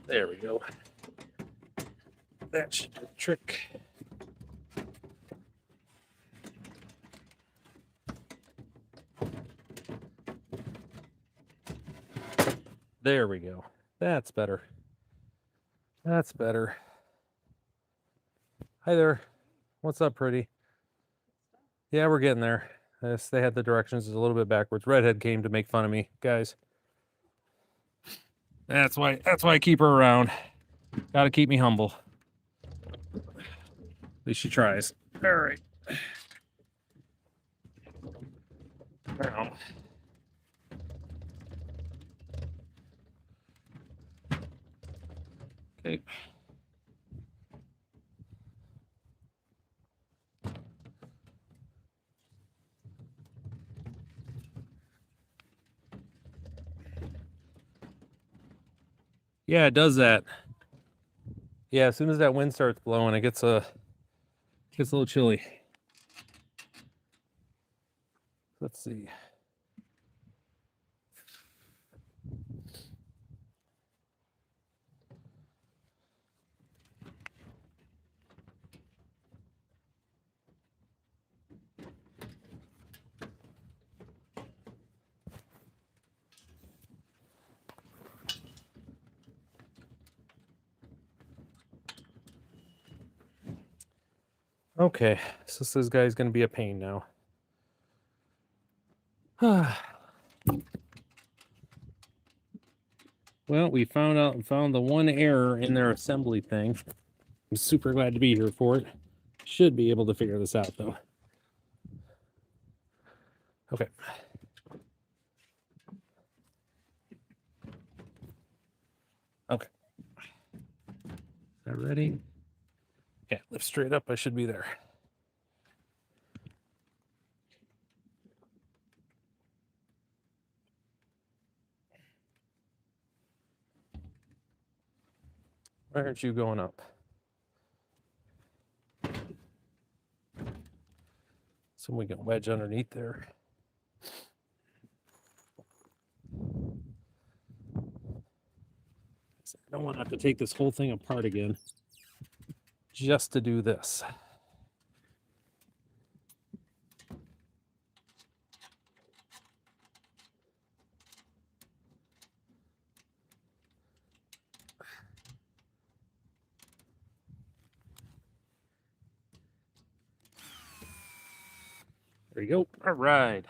There we go. That should do the trick. There we go. That's better. That's better. Hi there. What's up, pretty? Yeah, we're getting there. Yes, they had the directions a little bit backwards. Redhead came to make fun of me, guys. That's why I keep her around. Gotta keep me humble. At least she tries. All right. Now. Okay. Yeah, it does that. Yeah, as soon as that wind starts blowing, it gets a little chilly. Let's see. Okay, so this guy's going to be a pain now. Well, we found the one error in their assembly thing. I'm super glad to be here for it. Should be able to figure this out though. Okay. Okay. Is that ready? Okay, lift straight up. I should be there. Why aren't you going up? So we can wedge underneath there. I don't want to have to take this whole thing apart again just to do this. There you go. All right.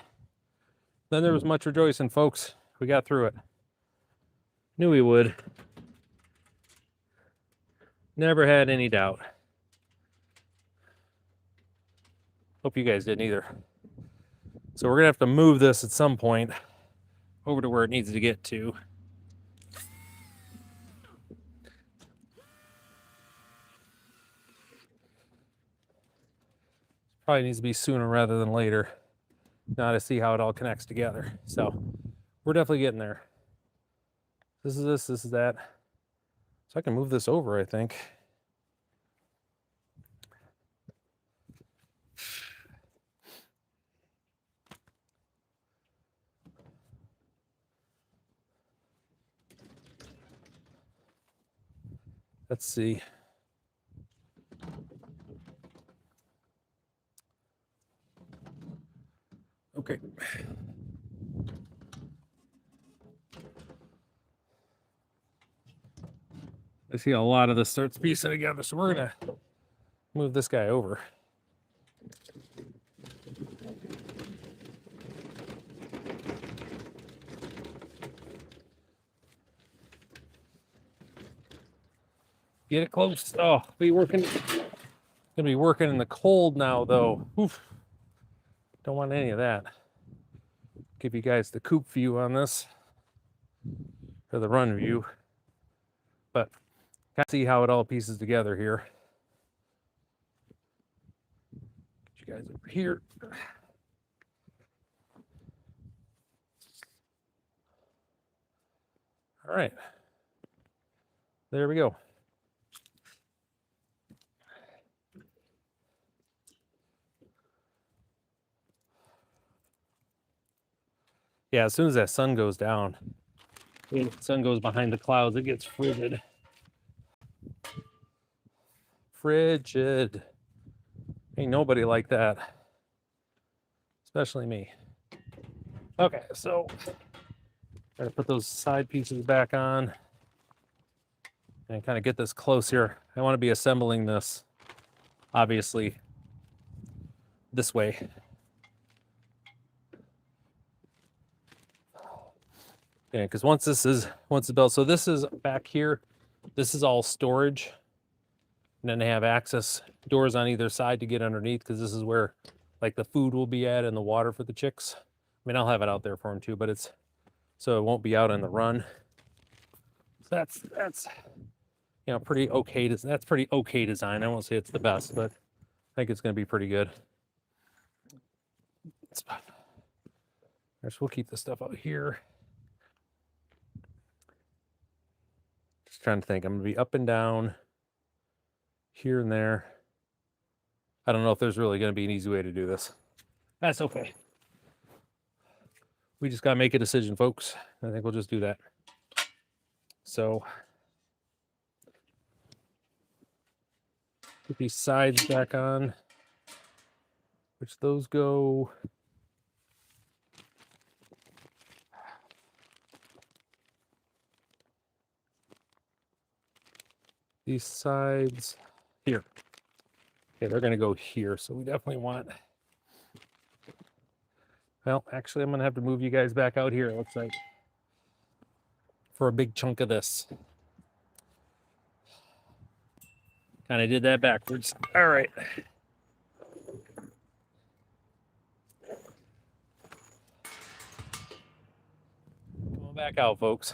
Then there was much rejoicing, folks. We got through it. Knew we would. Never had any doubt. Hope you guys didn't either. So we're gonna have to move this at some point over to where it needs to get to. Probably needs to be sooner rather than later. Now to see how it all connects together. So we're definitely getting there. This is this is that. So I can move this over, I think. Let's see. Okay. I see a lot of this starts piecing together, so we're gonna move this guy over. Get it close. Oh, gonna be working in the cold now though. Oof. Don't want any of that. Give you guys the coop view on this, or the run view. But kind of see how it all pieces together here. Get you guys over here. All right. There we go. Yeah, as soon as that sun goes down, when the sun goes behind the clouds, it gets frigid. Frigid. Ain't nobody like that. Especially me. Okay, so gotta put those side pieces back on and kind of get this close here. I want to be assembling this, obviously, this way. Yeah, because once it's built, so this is back here, this is all storage. And then they have access doors on either side to get underneath, because this is where like the food will be at and the water for the chicks. I mean, I'll have it out there for them too, but it's so it won't be out on the run. So that's you know, pretty okay. That's pretty okay design. I won't say it's the best, but I think it's going to be pretty good. So we'll keep this stuff out here. Just trying to think. I'm going to be up and down, here and there. I don't know if there's really going to be an easy way to do this. That's okay. We just got to make a decision, folks. I think we'll just do that. So put these sides back on, which those go. These sides here. Okay, they're going to go here. So we definitely want. Well, actually, I'm going to have to move you guys back out here, it looks like, for a big chunk of this. Kind of did that backwards. All right. Going back out, folks.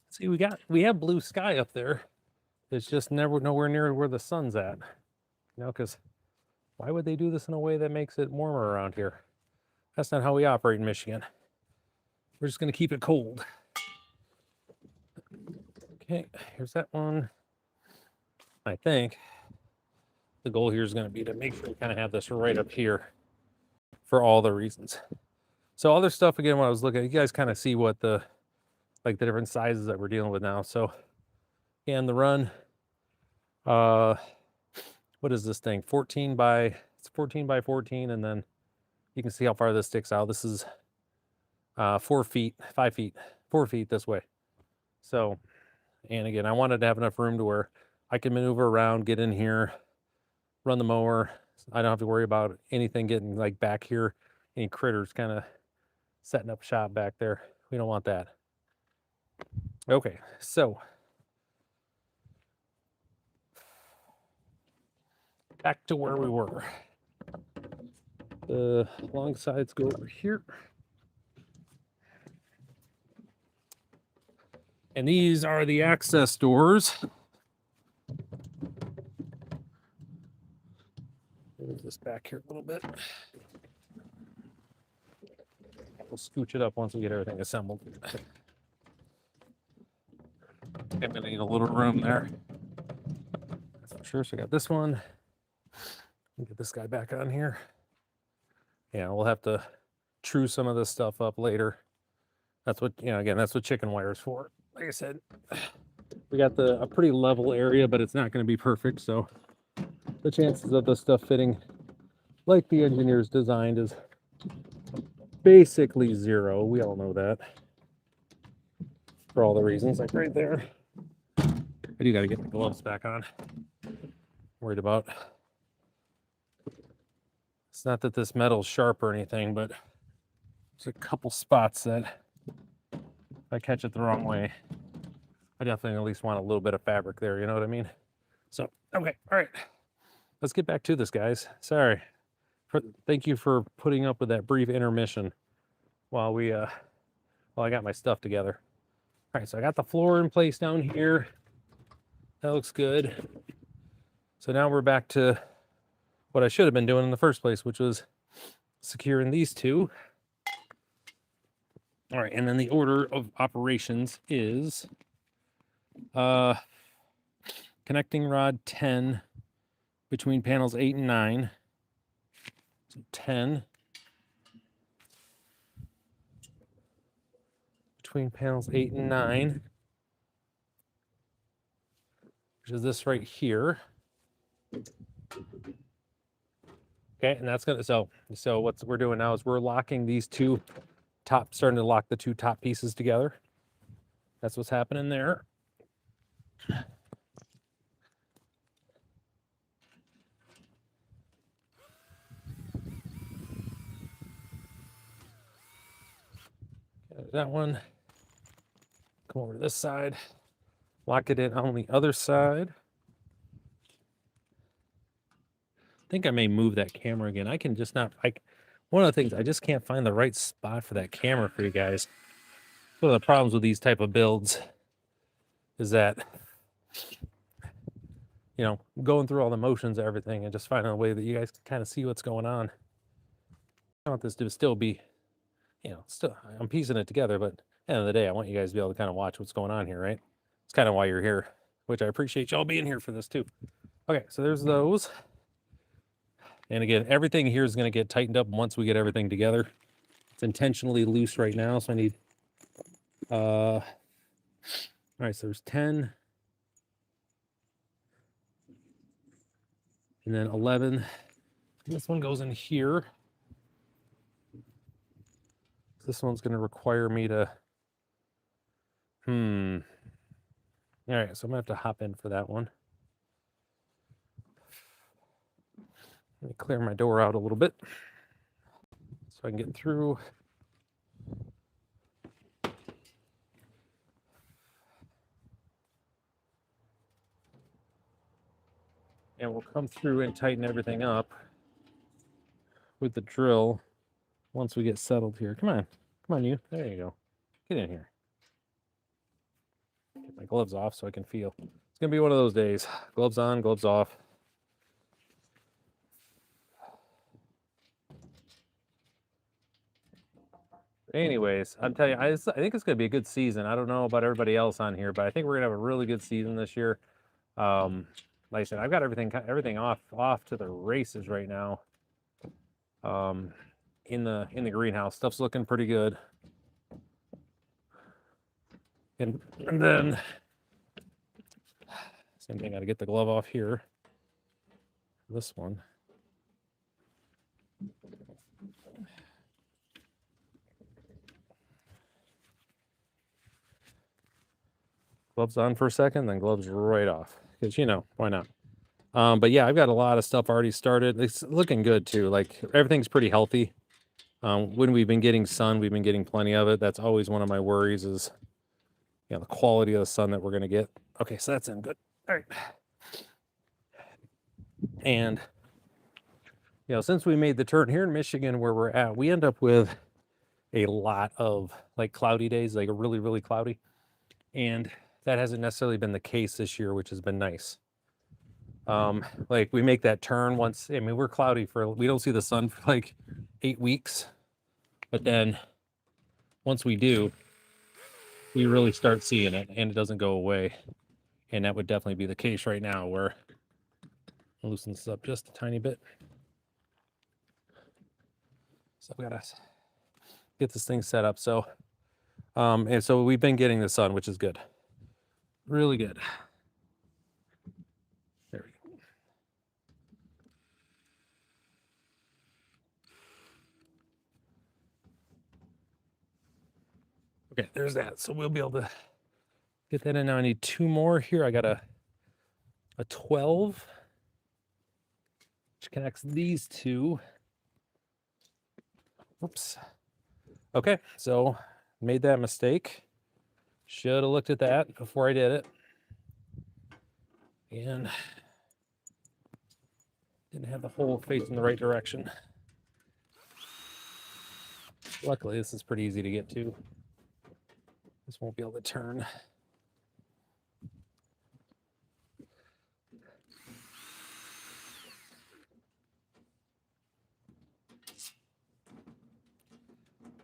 See, we have blue sky up there. It's just nowhere near where the sun's at. You know, because why would they do this in a way that makes it warmer around here? That's not how we operate in Michigan. We're just going to keep it cold. Okay, here's that one. I think the goal here is going to be to make sure we kind of have this right up here for all the reasons. So other stuff, again, when I was looking at, you guys kind of see what the different sizes that we're dealing with now. So, and the run, what is this thing? 14 by 14, and then you can see how far this sticks out. This is 4 feet, 5 feet, 4 feet this way. So, and again, I wanted to have enough room to where I can maneuver around, get in here, run the mower. I don't have to worry about anything getting like back here, any critters kind of setting up shop back there. We don't want that. Okay, so back to where we were. The long sides go over here. And these are the access doors. Move this back here a little bit. We'll scooch it up once we get everything assembled. I'm gonna need a little room there. That's for sure. So I got this one. Get this guy back on here. Yeah, we'll have to true some of this stuff up later. That's what, you know, again, that's what chicken wire is for. Like I said, we got a pretty level area, but it's not going to be perfect. So the chances of this stuff fitting like the engineers designed is basically zero. We all know that for all the reasons, like right there. I do got to get my gloves back on. Worried about. It's not that this metal's sharp or anything, but there's a couple spots that if I catch it the wrong way, I definitely at least want a little bit of fabric there, you know what I mean? So, okay, all right. Let's get back to this, guys. Sorry. Thank you for putting up with that brief intermission while I got my stuff together. All right, so I got the floor in place down here. That looks good. So now we're back to what I should have been doing in the first place, which was securing these two. All right, and then the order of operations is connecting rod 10 between panels 8 and 9. So 10 between panels 8 and 9, which is this right here. Okay, and that's gonna, so what we're doing now is we're locking these two starting to lock the two top pieces together. That's what's happening there. That one. Come over to this side. Lock it in on the other side. I think I may move that camera again. I can just not, one of the things, I just can't find the right spot for that camera for you guys. One of the problems with these type of builds is that, you know, going through all the motions of everything and just finding a way that you guys can kind of see what's going on. I want this to still be, you know, still, I'm piecing it together, but at the end of the day, I want you guys to be able to kind of watch what's going on here, right? It's kind of why you're here, which I appreciate y'all being here for this too. Okay, so there's those. And again, everything here is going to get tightened up once we get everything together. It's intentionally loose right now, so I need, all right, so there's 10. And then 11. This one goes in here. This one's going to require me to, all right, so I'm going to have to hop in for that one. Let me clear my door out a little bit so I can get through. And we'll come through and tighten everything up with the drill once we get settled here. Come on, you. There you go. Get in here. Get my gloves off so I can feel. It's gonna be one of those days. Gloves on, gloves off. Anyways, I'm telling you, I think it's gonna be a good season. I don't know about everybody else on here, but I think we're gonna have a really good season this year. Like I said, I've got everything off to the races right now. In the greenhouse, stuff's looking pretty good. And then same thing. Got to get the glove off here. This one. Gloves on for a second, then gloves right off. Because, you know, why not? But yeah, I've got a lot of stuff already started. It's looking good too. Like everything's pretty healthy. When we've been getting sun, we've been getting plenty of it. That's always one of my worries is, you know, the quality of the sun that we're going to get. Okay, so that's in good. All right. And, you know, since we made the turn here in Michigan where we're at, we end up with a lot of like cloudy days, like a really, really cloudy. And that hasn't necessarily been the case this year, which has been nice. Like we make that turn once, I mean, we're cloudy we don't see the sun for like 8 weeks, but then once we do, we really start seeing it and it doesn't go away. And that would definitely be the case right now where I'll loosen this up just a tiny bit. So I've got to get this thing set up. So, and so we've been getting the sun, which is good. Really good. There we go. Okay, there's that. So we'll be able to get that in. Now I need 2 more here. I got a 12, which connects these 2. Oops. Okay, so made that mistake. Should have looked at that before I did it. And didn't have the hole facing the right direction. Luckily, this is pretty easy to get to. This won't be able to turn.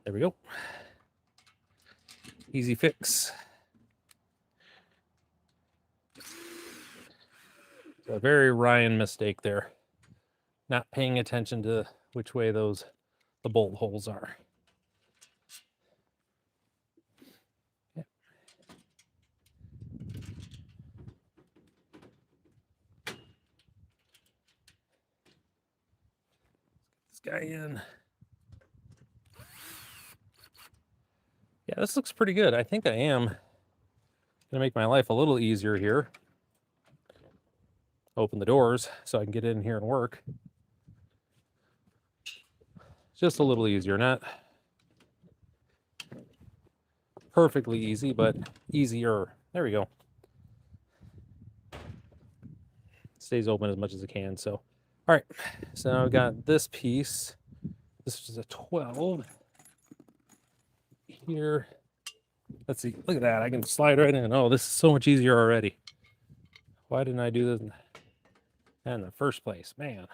There we go. Easy fix. So a very Ryan mistake there. Not paying attention to which way the bolt holes are. Yeah. This guy in. Yeah, this looks pretty good. I think I am going to make my life a little easier here. Open the doors so I can get in here and work. Just a little easier, not perfectly easy, but easier. There we go. Stays open as much as it can. So, all right. So now I've got this piece. This is a 12. Here. Let's see. Look at that. I can slide right in. Oh, this is so much easier already. Why didn't I do this in the first place? Man.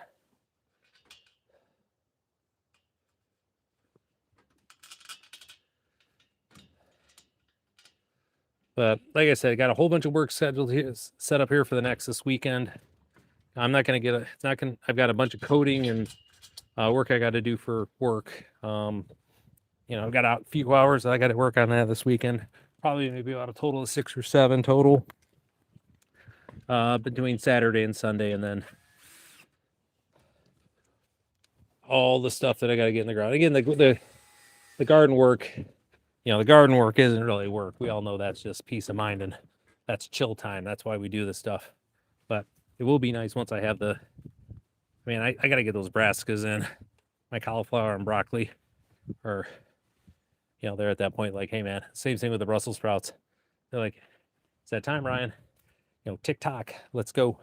But like I said, I got a whole bunch of work scheduled here, set up here for this weekend. I'm not going to get it's not going to, I've got a bunch of coding and work I got to do for work. You know, I've got a few hours that I got to work on that this weekend. Probably maybe about a total of 6 or 7 total. Between Saturday and Sunday, and then all the stuff that I got to get in the ground. Again, the garden work, you know, the garden work isn't really work. We all know that's just peace of mind and that's chill time. That's why we do this stuff. But it will be nice once I have I got to get those brassicas in. My cauliflower and broccoli are, you know, they're at that point like, hey man, same thing with the Brussels sprouts. They're like, it's that time, Ryan. You know, tick-tock, let's go.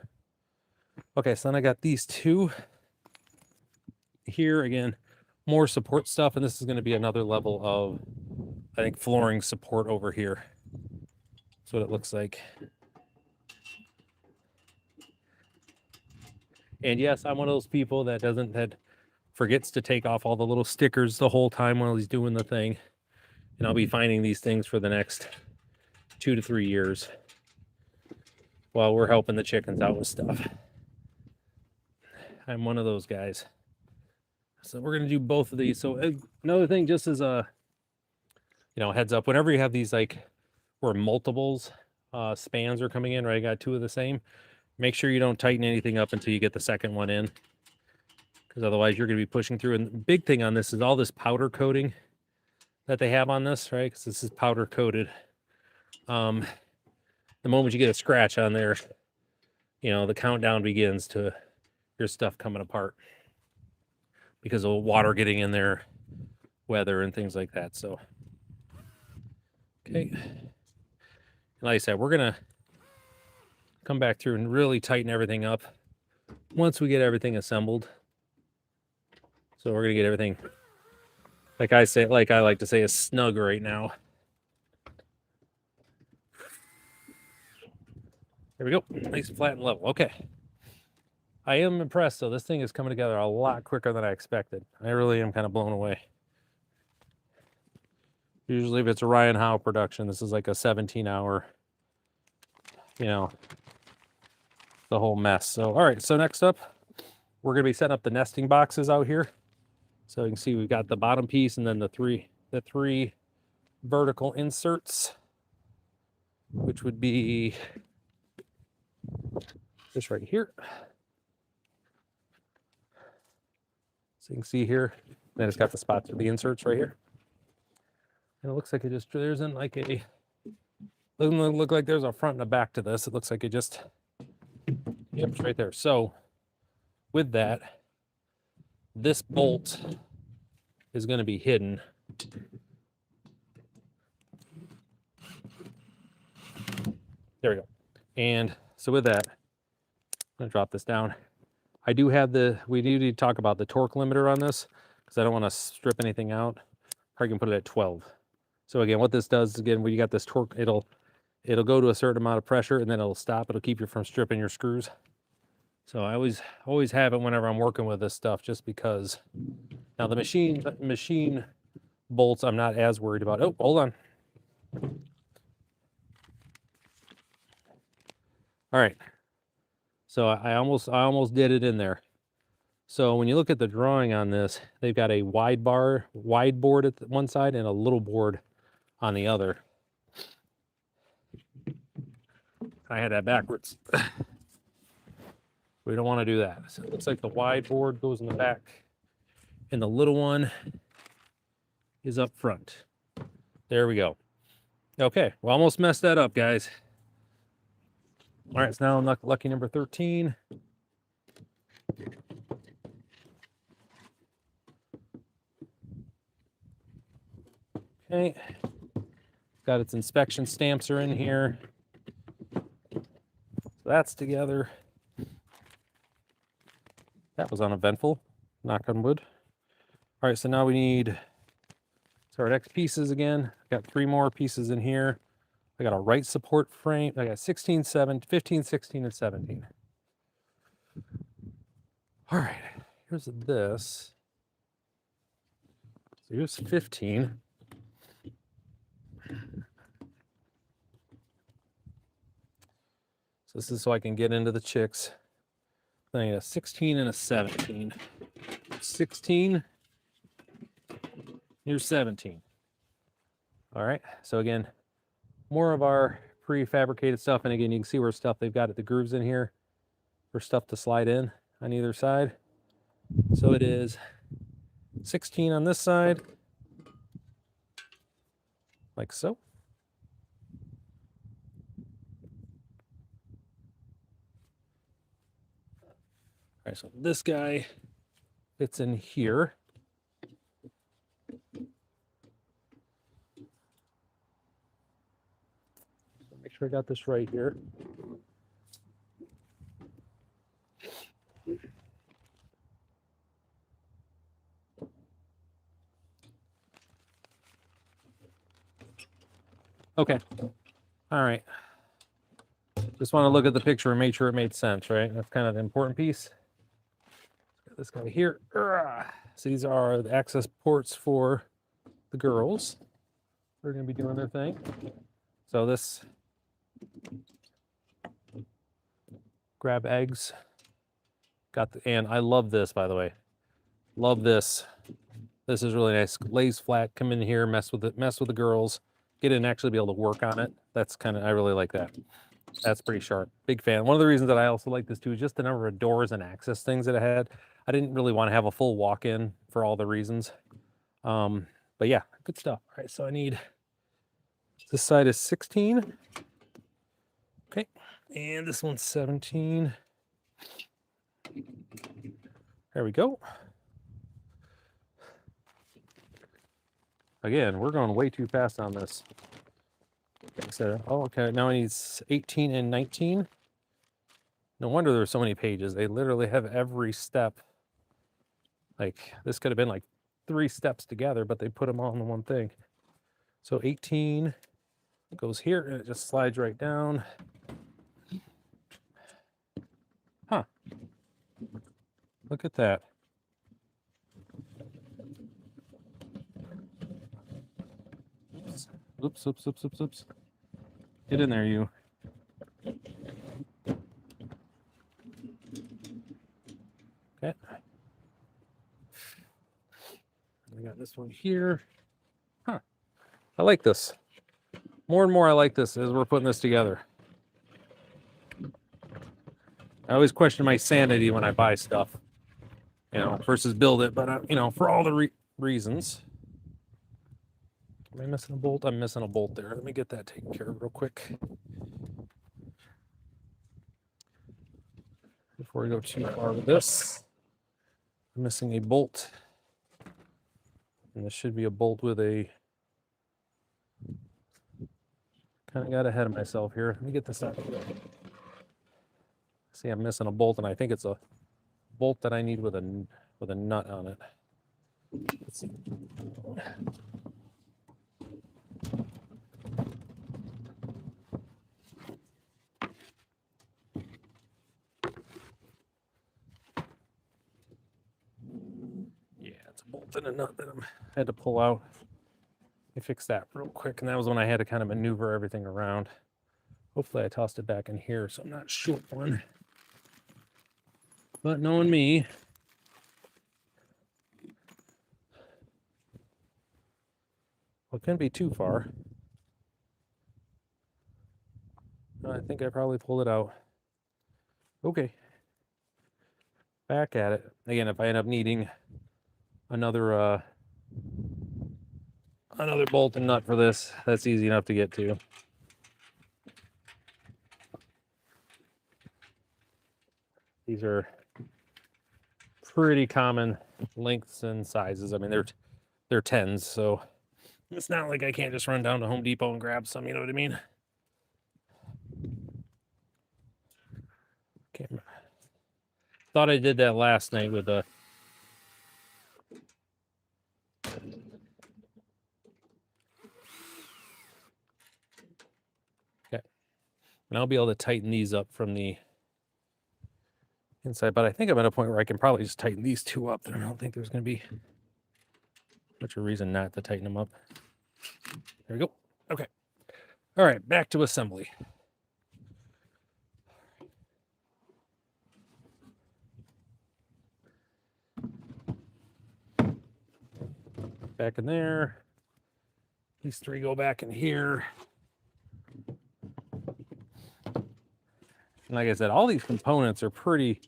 Okay, so then I got these 2 here. Again, more support stuff, and this is going to be another level of, I think, flooring support over here. That's what it looks like. And yes, I'm one of those people that forgets to take off all the little stickers the whole time while he's doing the thing. And I'll be finding these things for the next 2 to 3 years while we're helping the chickens out with stuff. I'm one of those guys. So we're going to do both of these. So another thing, just as a, you know, heads up, whenever you have these like where multiples spans are coming in, right? I got 2 of the same. Make sure you don't tighten anything up until you get the second one in, because otherwise you're going to be pushing through. And the big thing on this is all this powder coating that they have on this, right? Because this is powder coated. The moment you get a scratch on there, you know, the countdown begins to your stuff coming apart because of water getting in there, weather and things like that. So, okay. And like I said, we're going to come back through and really tighten everything up once we get everything assembled. So we're gonna get everything, like I like to say, is snug right now. There we go, nice and flat and level. Okay. I am impressed, though. This thing is coming together a lot quicker than I expected. I really am kind of blown away. Usually if it's a Ryan Howe production, this is like a 17-hour, you know, the whole mess. So, all right, so next up, we're going to be setting up the nesting boxes out here. So you can see we've got the bottom piece and then the three vertical inserts, which would be this right here. So you can see here, then it's got the spots for the inserts right here. And it looks like it just, there isn't like a, doesn't look like there's a front and a back to this. It looks like it just, yep, it's right there. So with that, this bolt is going to be hidden. There we go. And so with that, I'm going to drop this down. I do have we do need to talk about the torque limiter on this because I don't want to strip anything out. I can put it at 12. So again, what this does, again, when you got this torque, it'll go to a certain amount of pressure and then it'll stop. It'll keep you from stripping your screws. So I always have it whenever I'm working with this stuff, just because. Now the machine bolts, I'm not as worried about. Oh, hold on. All right. So I almost did it in there. So when you look at the drawing on this, they've got a wide board at one side and a little board on the other. I had that backwards. We don't want to do that. So it looks like the wide board goes in the back and the little one is up front. There we go. Okay, we almost messed that up, guys. All right, so now lucky number 13. Okay, got its inspection stamps are in here. So that's together. That was uneventful, knock on wood. All right, so now we need, so our next pieces again. Got 3 more pieces in here. I got a right support frame. I got 15, 16, and 17. All right, here's this. So here's 15. So this is so I can get into the chicks. Then I got a 16 and a 17. 16, here's 17. All right, so again, more of our prefabricated stuff. And again, you can see where stuff, they've got the grooves in here for stuff to slide in on either side. So it is 16 on this side, like so. All right, so this guy fits in here. Make sure I got this right here. Okay. All right. Just want to look at the picture and make sure it made sense, right? That's kind of the important piece. Got this guy here. So these are the access ports for the girls. They're going to be doing their thing. So this, grab eggs. Got the, and I love this, by the way. Love this. This is really nice. Lays flat. Come in here, mess with it, mess with the girls. Get in and actually be able to work on it. That's kind of, I really like that. That's pretty sharp. Big fan. One of the reasons that I also like this too is just the number of doors and access things that it had. I didn't really want to have a full walk-in for all the reasons. But yeah, good stuff. All right, so I need, this side is 16. Okay, and this one's 17. There we go. Again, we're going way too fast on this. Okay, so, oh, okay, now I need 18 and 19. No wonder there's so many pages. They literally have every step. Like this could have been like 3 steps together, but they put them all in the one thing. So 18 goes here and it just slides right down. Huh. Look at that. Oops, oops, oops, oops, oops. Get in there, you. Okay. I got this one here. Huh. I like this. More and more I like this as we're putting this together. I always question my sanity when I buy stuff, you know, versus build it, but you know, for all the reasons. Am I missing a bolt? I'm missing a bolt there. Let me get that taken care of real quick before we go too far with this. I'm missing a bolt, and this should be a bolt with a, kind of got ahead of myself here. Let me get this out. See, I'm missing a bolt, and I think it's a bolt that I need with a nut on it. Let's see. Yeah, it's a bolt and a nut that I had to pull out. I fixed that real quick, and that was when I had to kind of maneuver everything around. Hopefully I tossed it back in here, so I'm not short one. But knowing me, well, it couldn't be too far. I think I probably pulled it out. Okay. Back at it. Again, if I end up needing another bolt and nut for this, that's easy enough to get to. These are pretty common lengths and sizes. I mean, they're 10s, so it's not like I can't just run down to Home Depot and grab some, you know what I mean? Camera. Thought I did that last night with the and I'll be able to tighten these up from the inside, but I think I'm at a point where I can probably just tighten these 2 up. I don't think there's going to be much of a reason not to tighten them up. There we go. Okay. All right, back to assembly. Back in there. These 3 go back in here. And like I said, all these components are pretty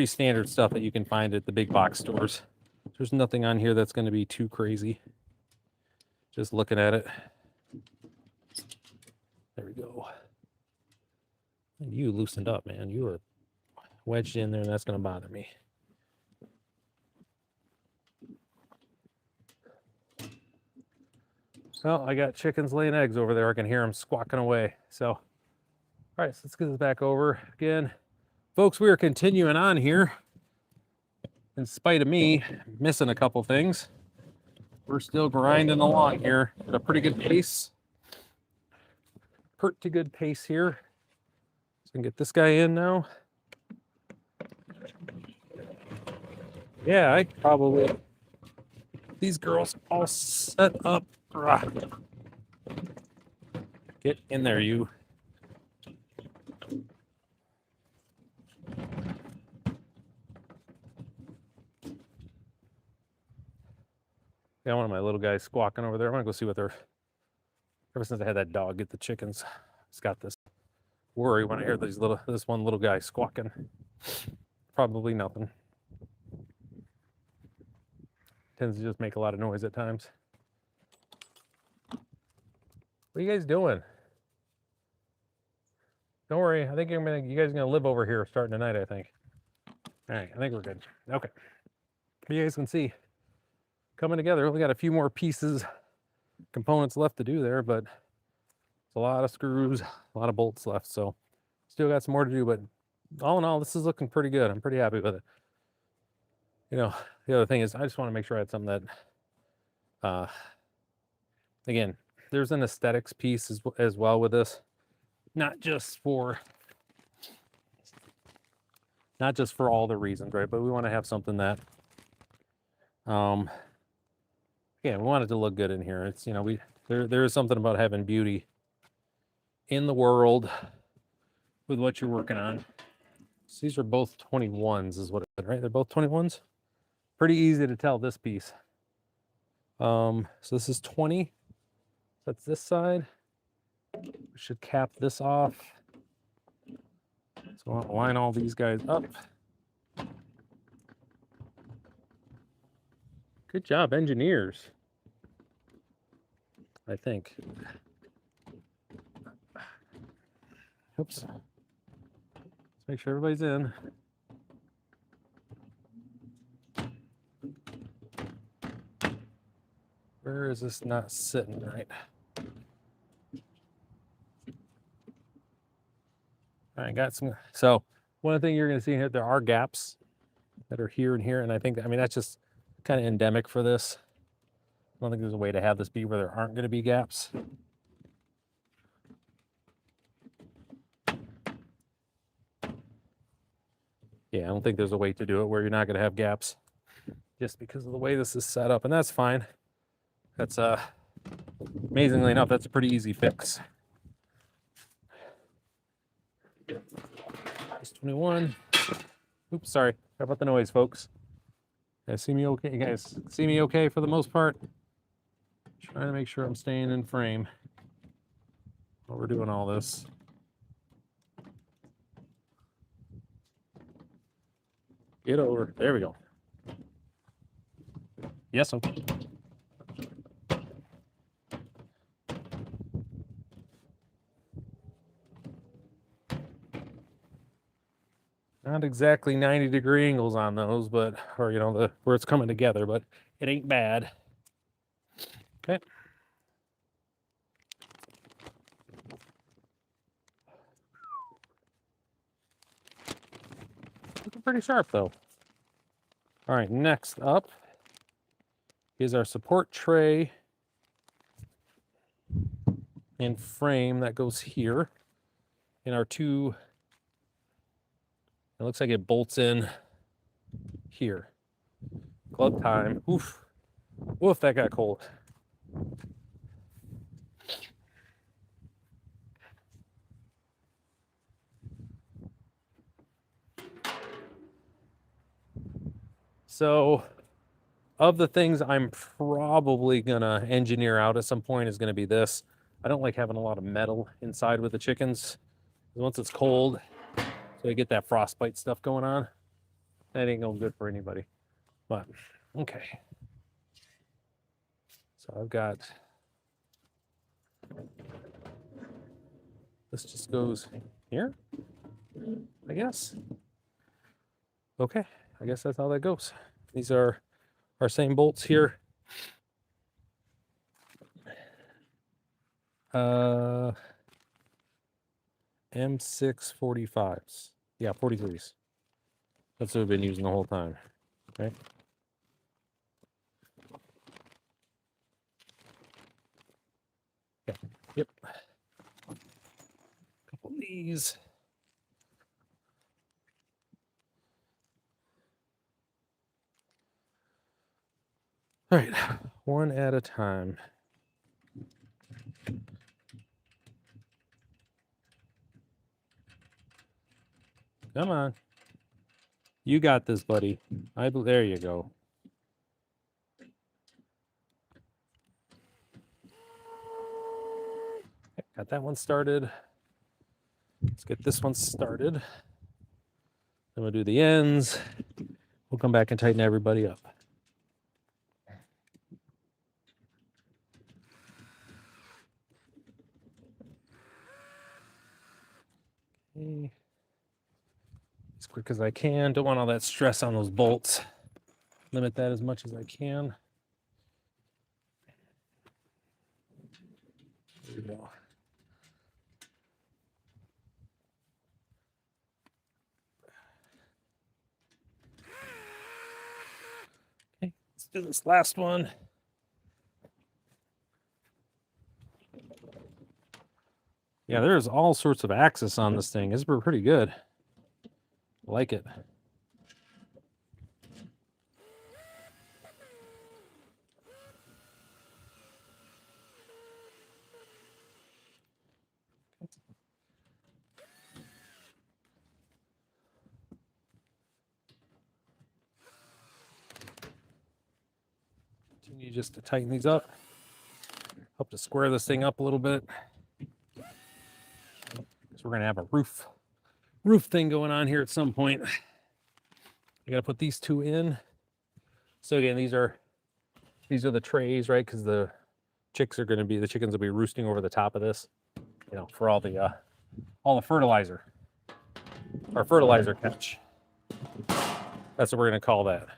standard stuff that you can find at the big box stores. There's nothing on here that's going to be too crazy. Just looking at it. There we go. And you loosened up, man. You were wedged in there, and that's going to bother me. Well, I got chickens laying eggs over there. I can hear them squawking away. So, all right, so let's get this back over again. Folks, we are continuing on here. In spite of me missing a couple things, we're still grinding along here at a pretty good pace. Pretty good pace here. So I can get this guy in now. Yeah, I probably, these girls all set up. Get in there, you. Yeah, one of my little guys squawking over there. I want to go see what they're. Ever since I had that dog get the chickens, it's got this worry when I hear this one little guy squawking. Probably nothing. Tends to just make a lot of noise at times. What are you guys doing? Don't worry. I think you guys are gonna live over here starting tonight, I think. All right, I think we're good. Okay. You guys can see coming together. We got a few more pieces, components left to do there, but it's a lot of screws, a lot of bolts left. So still got some more to do, but all in all, this is looking pretty good. I'm pretty happy with it. You know, the other thing is I just want to make sure I had something that, again, there's an aesthetics piece as well with this, not just for all the reasons, right? But we want to have something that, yeah, we want it to look good in here. It's, you know, there is something about having beauty in the world with what you're working on. So these are both 21s, is what it, right? They're both 21s. Pretty easy to tell this piece. So this is 20. That's this side. We should cap this off. So I'll line all these guys up. Good job, engineers. I think. Oops. Let's make sure everybody's in. Where is this not sitting right? All right, got some. So one thing you're going to see here, there are gaps that are here and here. And I think, I mean, that's just kind of endemic for this. I don't think there's a way to have this be where there aren't going to be gaps. Yeah, I don't think there's a way to do it where you're not going to have gaps just because of the way this is set up. And that's fine. That's, amazingly enough, that's a pretty easy fix. It's 21. Oops, sorry. Sorry about the noise, folks. You guys see me okay? You guys see me okay for the most part? Trying to make sure I'm staying in frame while we're doing all this. Get over. There we go. Yes, okay. Not exactly 90-degree angles on those, but, or, you know, where it's coming together, but it ain't bad. Okay. Looking pretty sharp, though. All right, next up is our support tray and frame that goes here in our two. It looks like it bolts in here. Glove time. Oof. Oof, that got cold. So, of the things I'm probably gonna engineer out at some point is gonna be this. I don't like having a lot of metal inside with the chickens. Once it's cold, so you get that frostbite stuff going on. That ain't going good for anybody. But okay. So I've got, this just goes here, I guess. Okay, I guess that's how that goes. These are our same bolts here. M645s. Yeah, 43s. That's what we've been using the whole time. Okay. Okay. Yep. A couple of these. All right, one at a time. Come on. You got this, buddy. There you go. Okay, got that one started. Let's get this one started. Then we'll do the ends. We'll come back and tighten everybody up. Okay. As quick as I can. Don't want all that stress on those bolts. Limit that as much as I can. There we go. do this last one. Yeah, there's all sorts of axis on this thing. It's pretty good. I like it. Continue just to tighten these up. Help to square this thing up a little bit. So we're gonna have a roof thing going on here at some point. I gotta put these two in. So again, these are the trays, right? Because the chickens will be roosting over the top of this, you know, for all the fertilizer, our fertilizer catch. That's what we're gonna call that.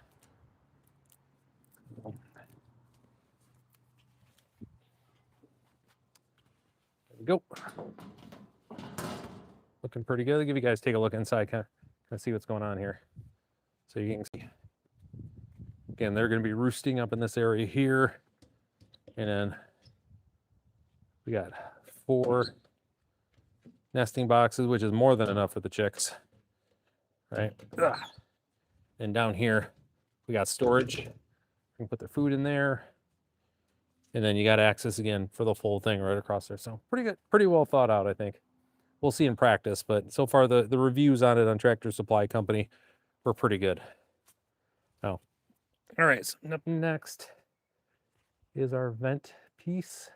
There we go. Looking pretty good. I'll give you guys take a look inside, kind of see what's going on here. So you can see, again, they're going to be roosting up in this area here. And then we got 4 nesting boxes, which is more than enough for the chicks, right? And down here, we got storage. You can put their food in there. And then you got access again for the full thing right across there. So pretty good, pretty well thought out, I think. We'll see in practice, but so far the reviews on it on Tractor Supply Company were pretty good. Oh, all right. So up next is our vent piece.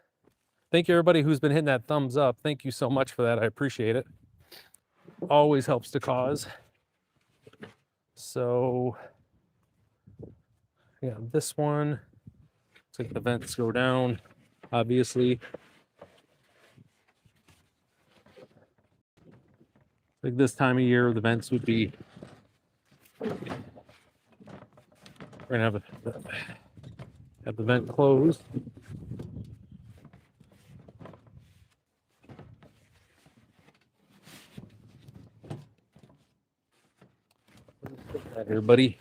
Thank you everybody who's been hitting that thumbs up. Thank you so much for that. I appreciate it. Always helps the cause. So yeah, this one. Looks like the vents go down, obviously. Like this time of year, the vents would be. We're gonna have the vent closed. Put that here, buddy.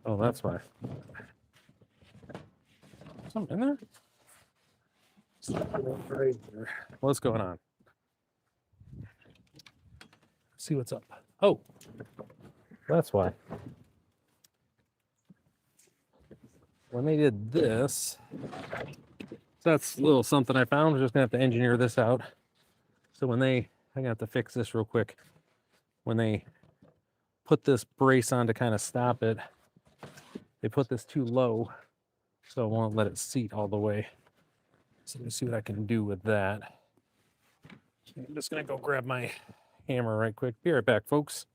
Oh, that's why. Something in there? Right there. What's going on? Let's see what's up. Oh, that's why. When they did this, that's a little something I found. We're just gonna have to engineer this out. So I'm gonna have to fix this real quick. When they put this brace on to kind of stop it, they put this too low, so I won't let it seat all the way. So let me see what I can do with that. I'm just gonna go grab my hammer right quick. Be right back, folks.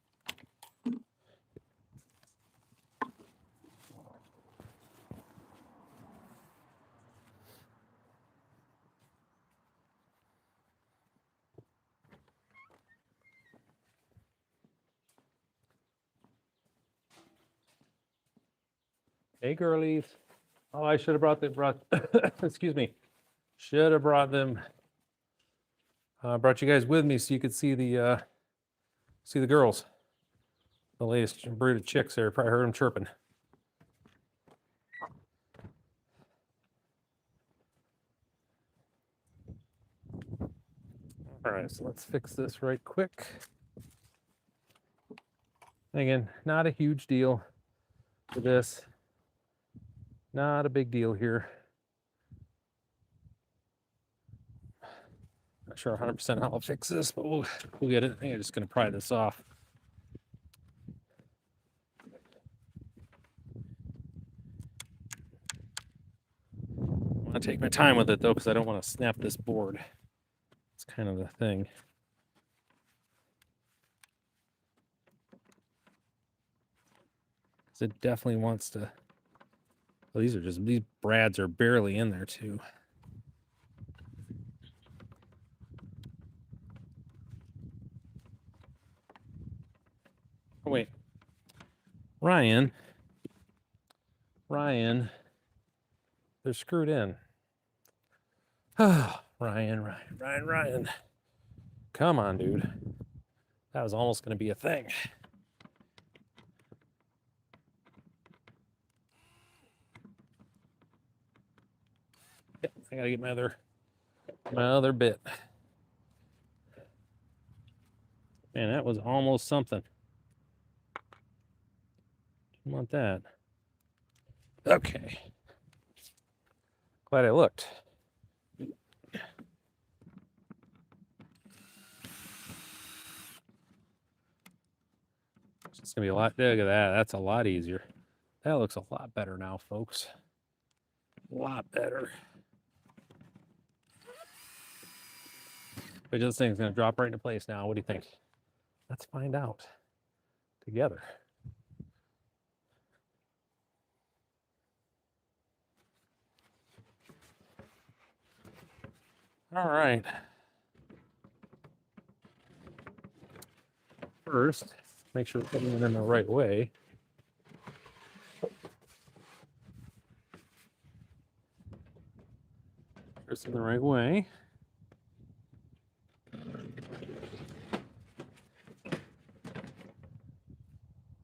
Hey, girlies. Oh, I should have brought excuse me. Should have brought them. Brought you guys with me so you could see the girls. The latest brood of chicks there. Probably heard them chirping. All right, so let's fix this right quick. Again, not a huge deal for this. Not a big deal here. Not sure 100% how I'll fix this, but we'll get it. I think I'm just going to pry this off. I want to take my time with it though, because I don't want to snap this board. It's kind of the thing. It definitely wants to. Well, these brads are barely in there too. Oh, wait. Ryan, they're screwed in. Ryan. Come on, dude. That was almost going to be a thing. Yep, I gotta get my other bit. Man, that was almost something. Didn't want that. Okay. Glad I looked. It's gonna be a lot. Look at that. That's a lot easier. That looks a lot better now, folks. A lot better. But this thing's gonna drop right into place now. What do you think? Let's find out together. All right. First, make sure we're putting it in the right way. First in the right way.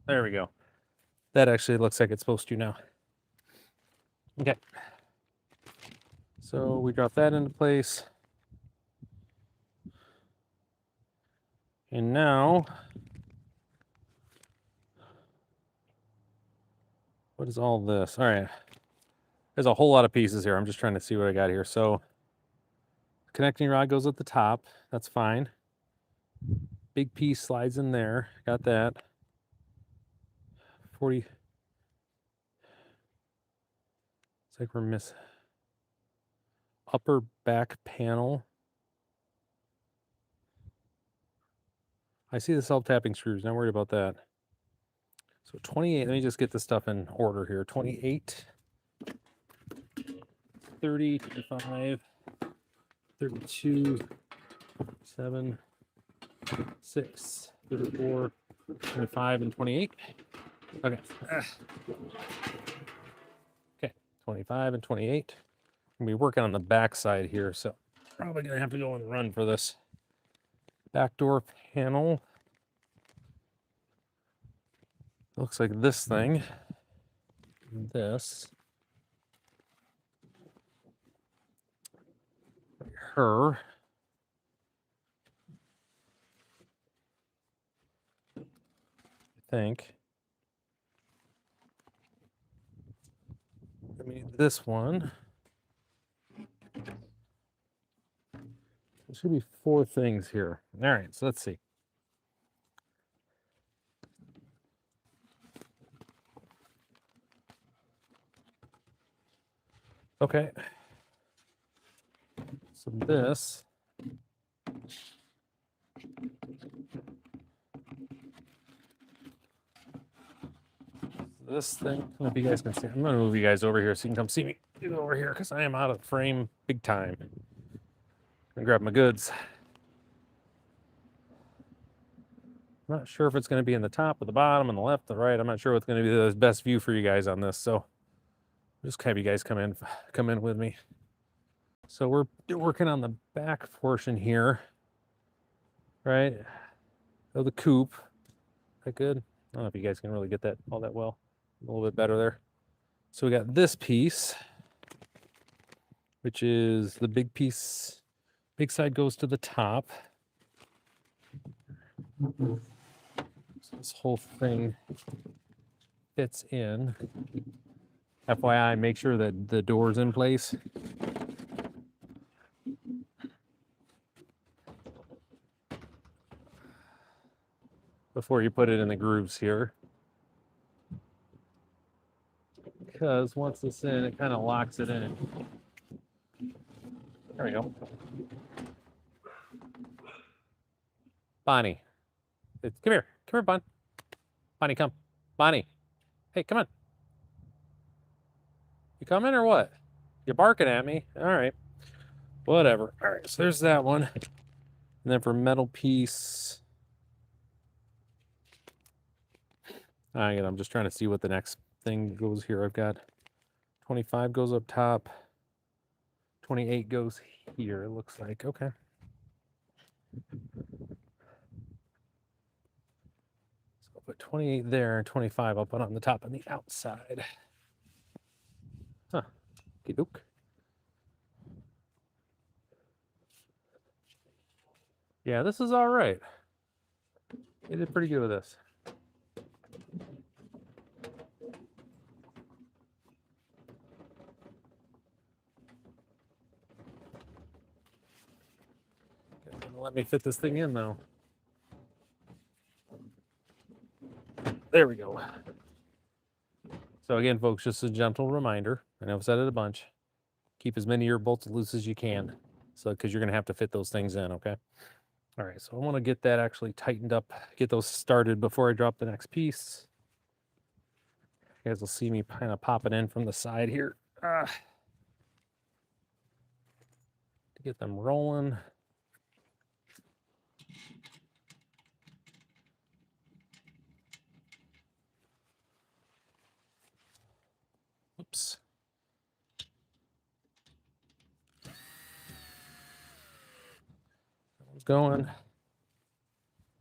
There we go. That actually looks like it's supposed to now. Okay. So we drop that into place. And now, what is all this? All right. There's a whole lot of pieces here. I'm just trying to see what I got here. So connecting rod goes at the top. That's fine. Big piece slides in there. Got that. 40. It's like we're missing. Upper back panel. I see the self-tapping screws. Not worried about that. So 28. Let me just get this stuff in order here. 28, 30, 25, 32, 7, 6, 34, 25, and 28. Okay. Okay, 25 and 28. I'm gonna be working on the back side here, so probably gonna have to go and run for this back door panel. Looks like this thing, this, her. I think. I mean, this one. There should be 4 things here. All right, so let's see. Okay. So this thing, I don't know if you guys can see. I'm gonna move you guys over here so you can come see me. Get over here because I am out of frame big time. I'm gonna grab my goods. I'm not sure if it's gonna be in the top or the bottom, on the left, the right. I'm not sure what's gonna be the best view for you guys on this. So just have you guys come in with me. So we're working on the back portion here, right? Of the coop. Is that good? I don't know if you guys can really get that all that well. A little bit better there. So we got this piece, which is the big piece. Big side goes to the top. So this whole thing fits in. FYI, make sure that the door's in place. Before you put it in the grooves here. Because once it's in, it kind of locks it in. There we go. Bonnie. Come here. Come here, Bon. Bonnie, come. Bonnie. Hey, come on. You coming or what? You're barking at me. All right. Whatever. All right, so there's that one. And then for metal piece, I'm just trying to see what the next thing goes here. I've got 25 goes up top. 28 goes here, it looks like. Okay. So I'll put 28 there and 25 I'll put on the top on the outside. Huh. Okey-doke. Yeah, this is all right. They did pretty good with this. Let me fit this thing in though. There we go. So again, folks, just a gentle reminder, and I've said it a bunch, keep as many of your bolts loose as you can. So, because you're going to have to fit those things in, okay? All right, so I want to get that actually tightened up, get those started before I drop the next piece. You guys will see me kind of popping in from the side here to get them rolling. Oops. That one's going.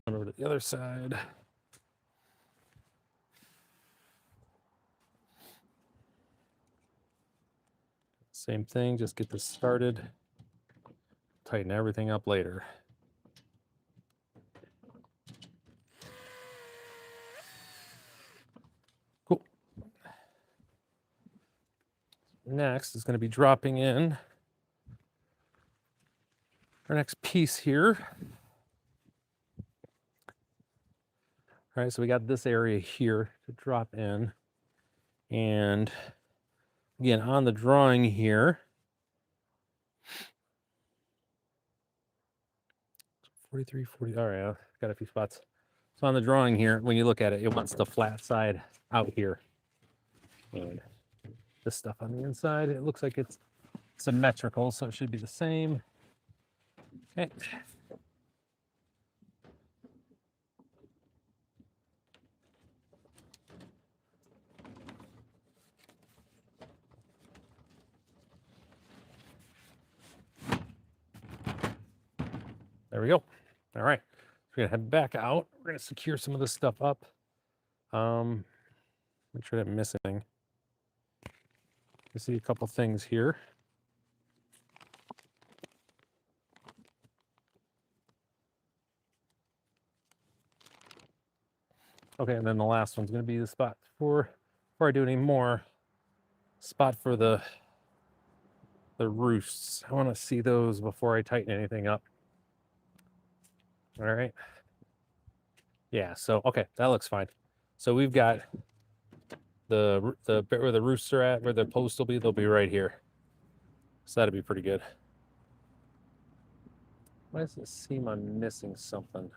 Over to the other side. Same thing, just get this started. Tighten everything up later. Cool. Next is going to be dropping in our next piece here. All right, so we got this area here to drop in. And again, on the drawing here, 43, 40, all right, I've got a few spots. So on the drawing here, when you look at it, it wants the flat side out here. And this stuff on the inside, it looks like it's symmetrical, so it should be the same. Okay. There we go. All right. We're going to head back out. We're going to secure some of this stuff up. Make sure that I'm missing. You see a couple things here. Okay, and then the last one's going to be the spot for, before I do any more, spot for the roosts. I want to see those before I tighten anything up. All right. Yeah, so, okay, that looks fine. So we've got the where the roosts are at, where the posts will be, they'll be right here. So that'll be pretty good. Why does it seem I'm missing something?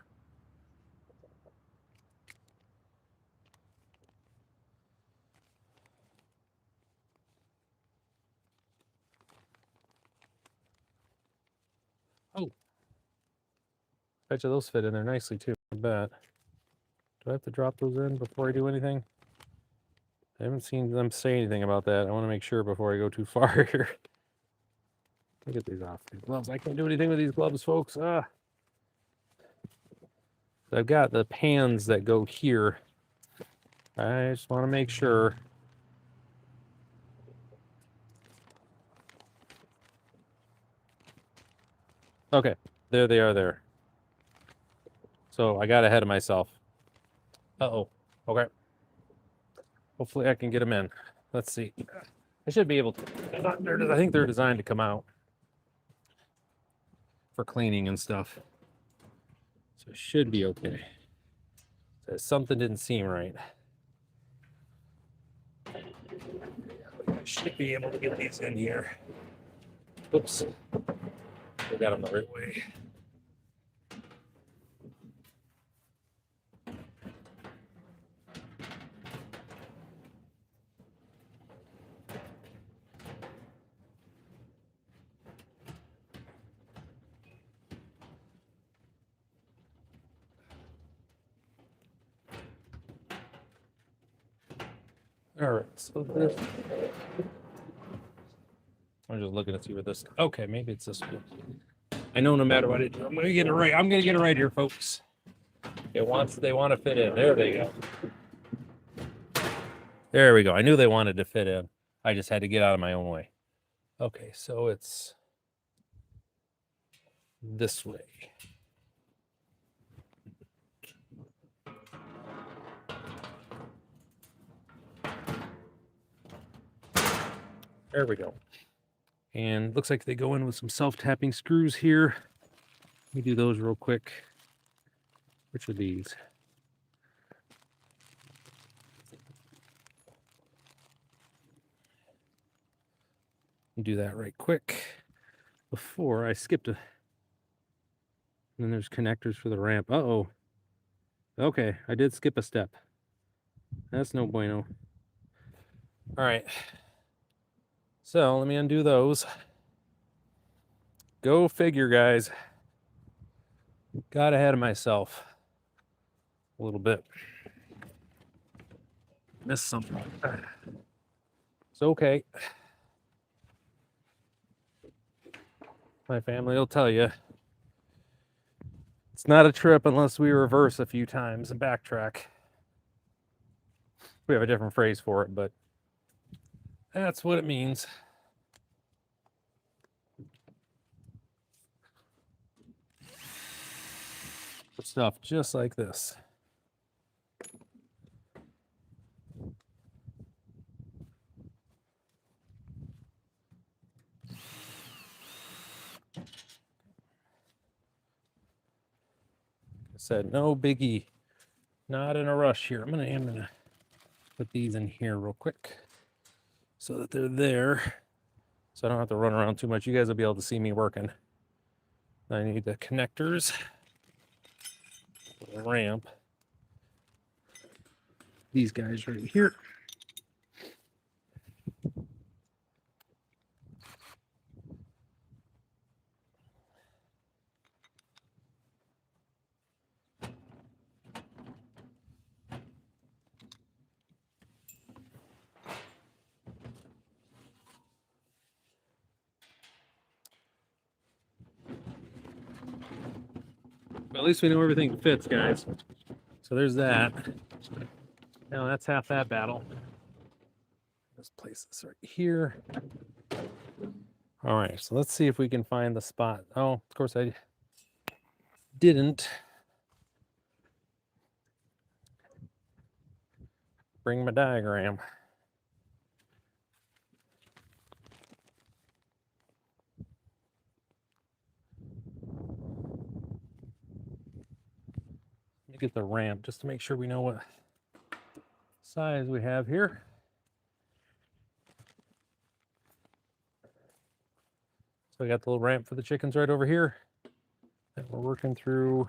Oh. Bet you those fit in there nicely too, I bet. Do I have to drop those in before I do anything? I haven't seen them say anything about that. I want to make sure before I go too far here. Let me get these off. These gloves. I can't do anything with these gloves, folks. I've got the pans that go here. I just want to make sure. Okay, there they are there. So I got ahead of myself. Uh-oh. Okay. Hopefully I can get them in. Let's see. I should be able to. I think they're designed to come out for cleaning and stuff. So it should be okay. So something didn't seem right. I should be able to get these in here. Oops. We got them the right way. All right, so this, I'm just looking to see where this, okay, maybe it's this one. I know no matter what I do, I'm gonna get it right. I'm gonna get it right here, folks. They want to fit in. There they go. There we go. I knew they wanted to fit in. I just had to get out of my own way. Okay, so it's this way. There we go. And looks like they go in with some self-tapping screws here. Let me do those real quick. Which are these? Do that right quick before I skipped a. And then there's connectors for the ramp. Uh-oh. Okay, I did skip a step. That's no bueno. All right. So let me undo those. Go figure, guys. Got ahead of myself a little bit. Missed something. It's okay. My family will tell you. It's not a trip unless we reverse a few times and backtrack. We have a different phrase for it, but that's what it means. Stuff just like this. Said no biggie, not in a rush here. I'm gonna put these in here real quick so that they're there, so I don't have to run around too much. You guys will be able to see me working. I need the connectors for the ramp. These guys right here. But at least we know everything fits, guys. So there's that. Now that's half that battle. Let's place this right here. All right, so let's see if we can find the spot. Oh, of course I didn't bring my diagram. Let me get the ramp just to make sure we know what size we have here. So I got the little ramp for the chickens right over here that we're working through.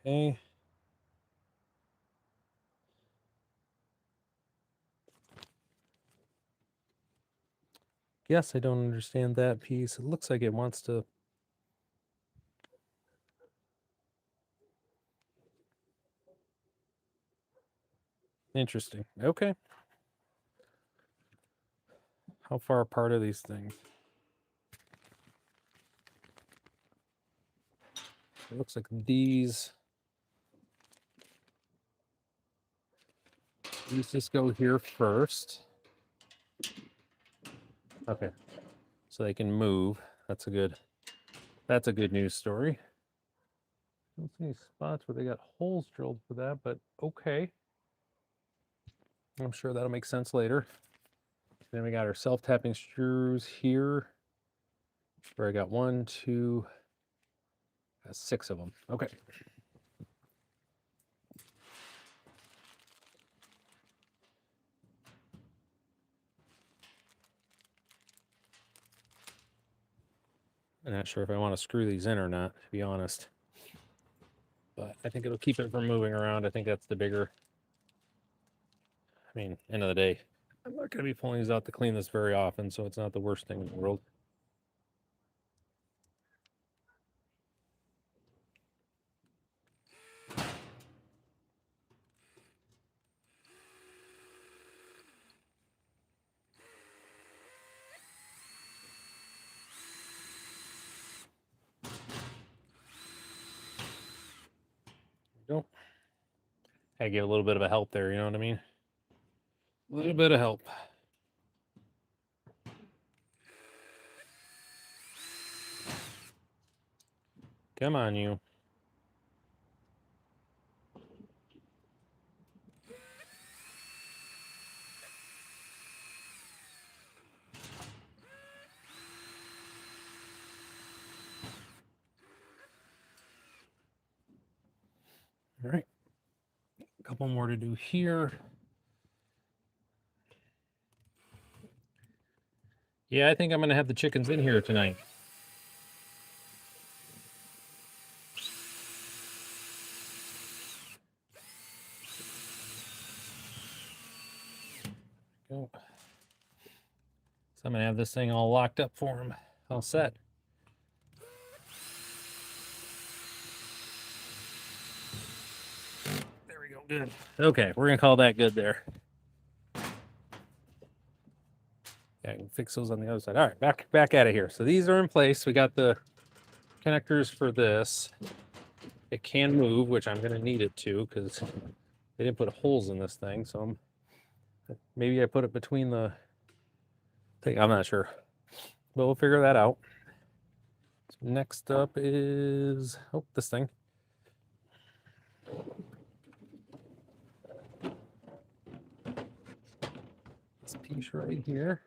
Okay. Guess I don't understand that piece. It looks like it wants to. Interesting. Okay. How far apart are these things? It looks like these just go here first. Okay. So they can move. That's a good news story. I don't see any spots where they got holes drilled for that, but okay. I'm sure that'll make sense later. Then we got our self-tapping screws here, where I got 1, 2, 6 of them. Okay. I'm not sure if I want to screw these in or not, to be honest. But I think it'll keep it from moving around. I think that's the bigger. I mean, end of the day, I'm not going to be pulling these out to clean this very often, so it's not the worst thing in the world. Don't. I give a little bit of a help there, you know what I mean? A little bit of help. Come on, you. All right. A couple more to do here. Yeah, I think I'm going to have the chickens in here tonight. Go. So I'm going to have this thing all locked up for them, all set. There we go, good. Okay, we're going to call that good there. Yeah, I can fix those on the other side. All right, back out of here. So these are in place. We got the connectors for this. It can move, which I'm going to need it to because they didn't put holes in this thing. So maybe I put it between the thing. I'm not sure, but we'll figure that out. So next up is this thing. This piece right here.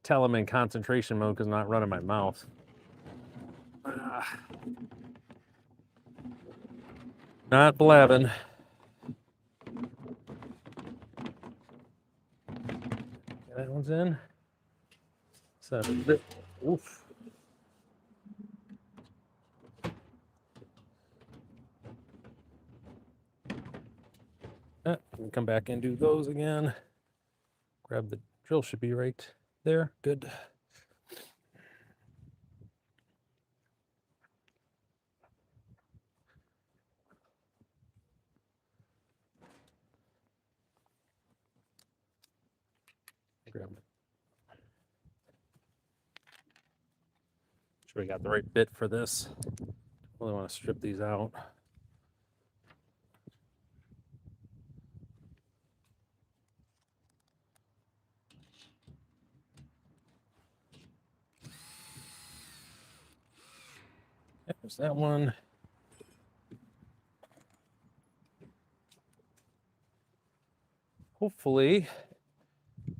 Tell I'm in concentration mode because I'm not running my mouth. Not blabbing. That one's in. So, oof. Come back and do those again. Grab the drill, should be right there. Good. Grab it. Sure we got the right bit for this. Really want to strip these out. There's that one. Hopefully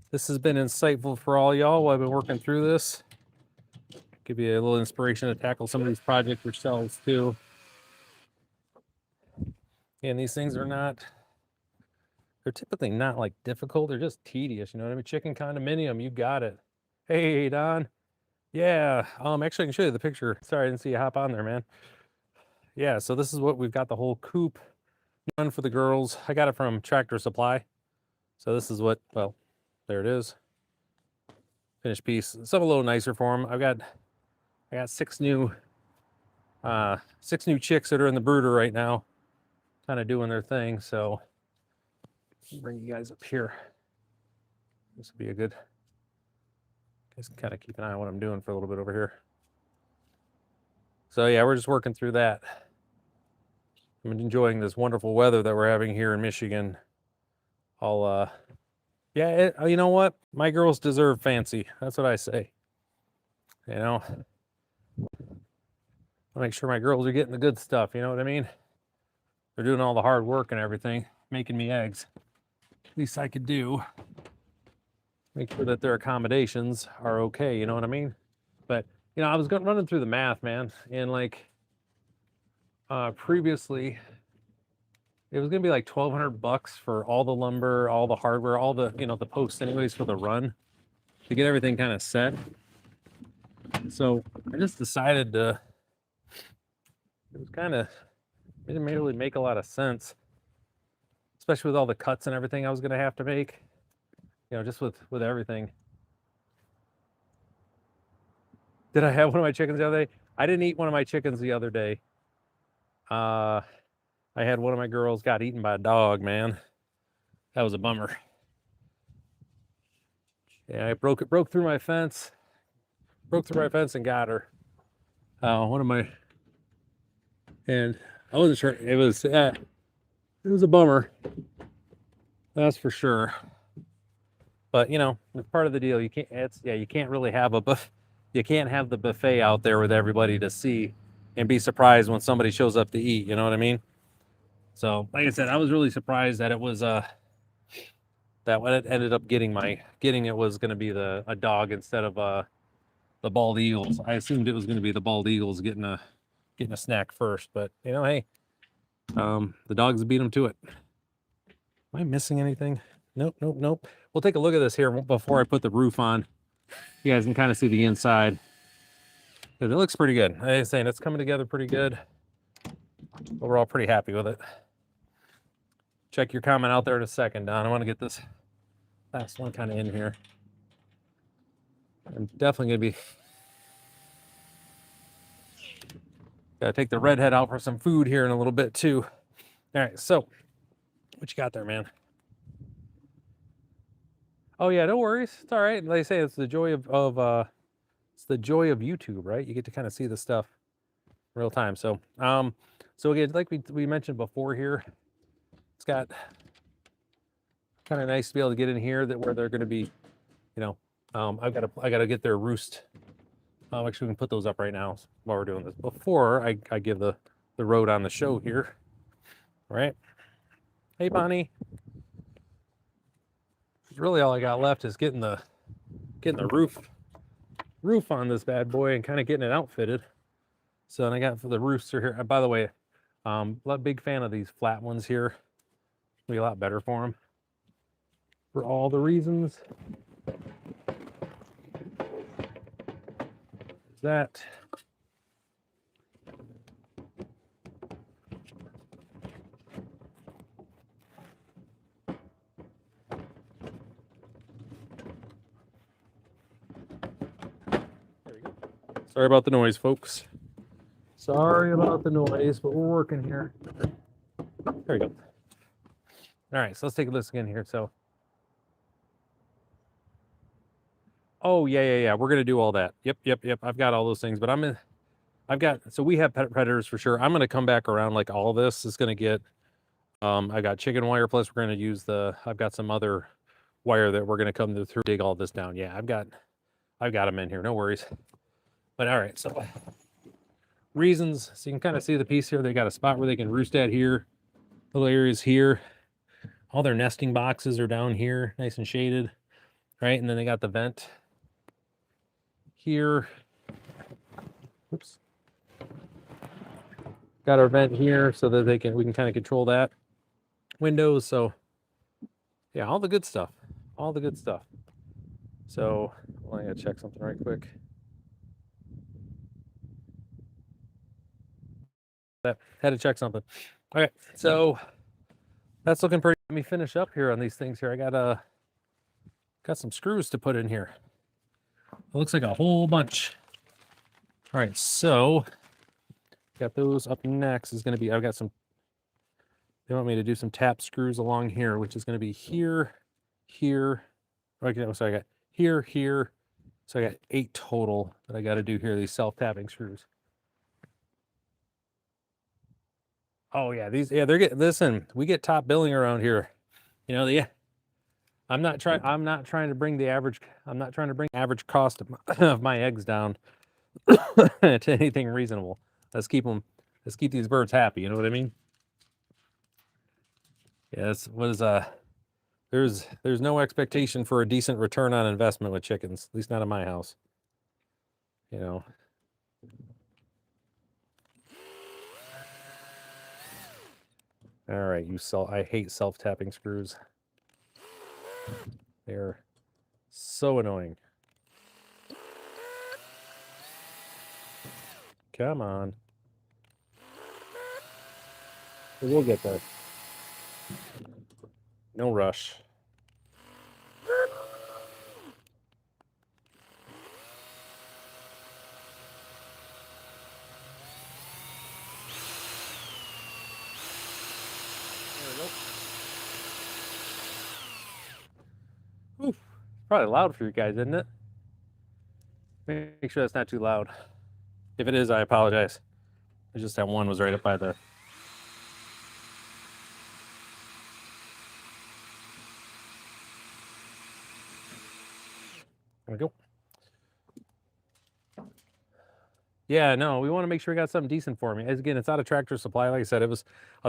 this has been insightful for all y'all while I've been working through this. Give you a little inspiration to tackle some of these projects yourselves too. And these things are they're typically not like difficult. They're just tedious. You know what I mean? Chicken condominium, you got it. Hey, Don. Yeah. Actually, I can show you the picture. Sorry, I didn't see you hop on there, man. Yeah, so this is what we've got, the whole coop done for the girls. I got it from Tractor Supply. So this is what, well, there it is. Finished piece. Something a little nicer for them. I got six new chicks that are in the brooder right now, kind of doing their thing. So bring you guys up here. This will be a good. You guys can kind of keep an eye on what I'm doing for a little bit over here. So yeah, we're just working through that. I'm enjoying this wonderful weather that we're having here in Michigan. You know what? My girls deserve fancy. That's what I say. You know, I make sure my girls are getting the good stuff. You know what I mean? They're doing all the hard work and everything, making me eggs. At least I could do. Make sure that their accommodations are okay. You know what I mean? But you know, I was running through the math, man, and like previously, it was gonna be like $1,200 for all the lumber, all the hardware, all the the posts, anyways, for the run to get everything kind of set. So I just decided to. It didn't really make a lot of sense, especially with all the cuts and everything I was gonna have to make. You know, just with everything. Did I have one of my chickens the other day? I didn't eat one of my chickens the other day. I had one of my girls got eaten by a dog, man. That was a bummer. Yeah, I broke through my fence. Broke through my fence and got her. And I wasn't sure. It was a bummer. That's for sure. But you know, it's part of the deal. You can't really have a you can't have the buffet out there with everybody to see and be surprised when somebody shows up to eat. You know what I mean? So, like I said, I was really surprised that it was that what it ended up getting it was going to be a dog instead of the bald eagles. I assumed it was going to be the bald eagles getting a snack first, but you know, hey, the dogs beat them to it. Am I missing anything? Nope, nope, nope. We'll take a look at this here before I put the roof on. You guys can kind of see the inside. It looks pretty good. I was saying it's coming together pretty good. Overall, pretty happy with it. Check your comment out there in a second, Don. I want to get this last one kind of in here. I'm definitely going to be... Gotta take the redhead out for some food here in a little bit, too. All right, so what you got there, man? Oh, yeah, no worries. It's all right. Like I say, it's the joy of it's the joy of YouTube, right? You get to kind of see the stuff in real time. So, so again, like we mentioned before here, it's got kind of nice to be able to get in here where they're going to be, you know, I gotta get their roost. Actually, we can put those up right now while we're doing this. Before I give the road on the show here, right? Hey, Bonnie. Really, all I got left is getting the roof on this bad boy and kind of getting it outfitted. So, and I got for the roofs are here. By the way, big fan of these flat ones here. Be a lot better for them for all the reasons. That. There we go. Sorry about the noise, folks. Sorry about the noise, but we're working here. There we go. All right, so let's take a listen again here. So, oh yeah. We're gonna do all that. Yep. I've got all those things, but so we have predators for sure. I'm gonna come back around like all this is gonna get. I got chicken wire, plus we're gonna use I've got some other wire that we're gonna come through, dig all this down. Yeah, I've got them in here, no worries. But all right, so reasons, so you can kind of see the piece here. They got a spot where they can roost at here. Little areas here. All their nesting boxes are down here, nice and shaded, right? And then they got the vent here. Oops. Got our vent here so that we can kind of control that. Windows, so yeah, all the good stuff. All the good stuff. So I gotta check something right quick. Had to check something. All right, so that's looking pretty. Let me finish up here on these things here. I got some screws to put in here. It looks like a whole bunch. All right, so got those up next. Is going to be, I've got some, they want me to do some tap screws along here, which is going to be here. Okay, so I got here. So I got 8 total that I got to do here, these self-tapping screws. Oh yeah, they're getting, listen, we get top billing around here. You know, I'm not trying to bring average cost of my eggs down to anything reasonable. Let's keep these birds happy, you know what I mean? Yes, there's no expectation for a decent return on investment with chickens, at least not in my house. You know. All right, I hate self-tapping screws. They're so annoying. Come on. We'll get there. No rush. Oof, probably loud for you guys, isn't it? Make sure that's not too loud. If it is, I apologize. It's just that one was right up by the... There we go. Yeah, no, we want to make sure we got something decent for me. As again, it's out of Tractor Supply. Like I said, I was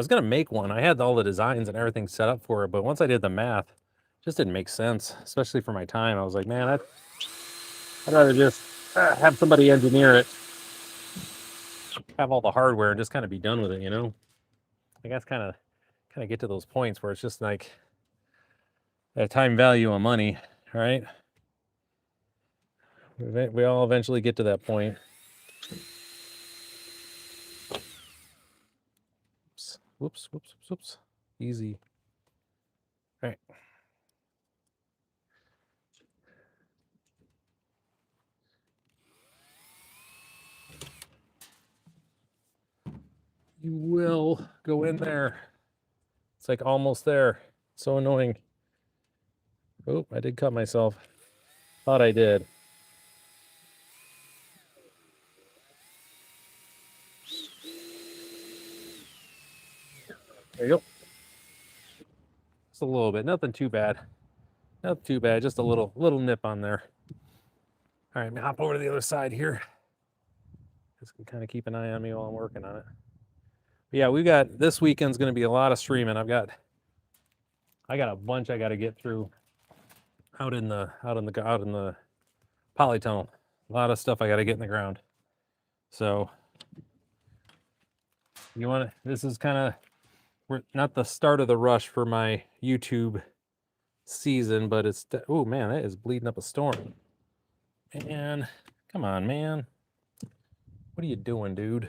gonna make one. I had all the designs and everything set up for it, but once I did the math, it just didn't make sense, especially for my time. I was like, man, I'd rather just have somebody engineer it, have all the hardware, and just kind of be done with it. You know, I guess kind of get to those points where it's just like a time value of money, right? We all eventually get to that point. Whoops, whoops, whoops, whoops. Easy. All right. You will go in there. It's like almost there. So annoying. Oh, I did cut myself. Thought I did. There you go. Just a little bit. Nothing too bad. Not too bad. Just a little nip on there. All right, I'm gonna hop over to the other side here. Just can kind of keep an eye on me while I'm working on it. But yeah, we got this weekend's gonna be a lot of streaming. I got a bunch I got to get through out in the polytunnel. A lot of stuff I got to get in the ground. So this is kind of, we're not the start of the rush for my YouTube season, but it's, oh man, that is bleeding up a storm. And come on, man. What are you doing, dude?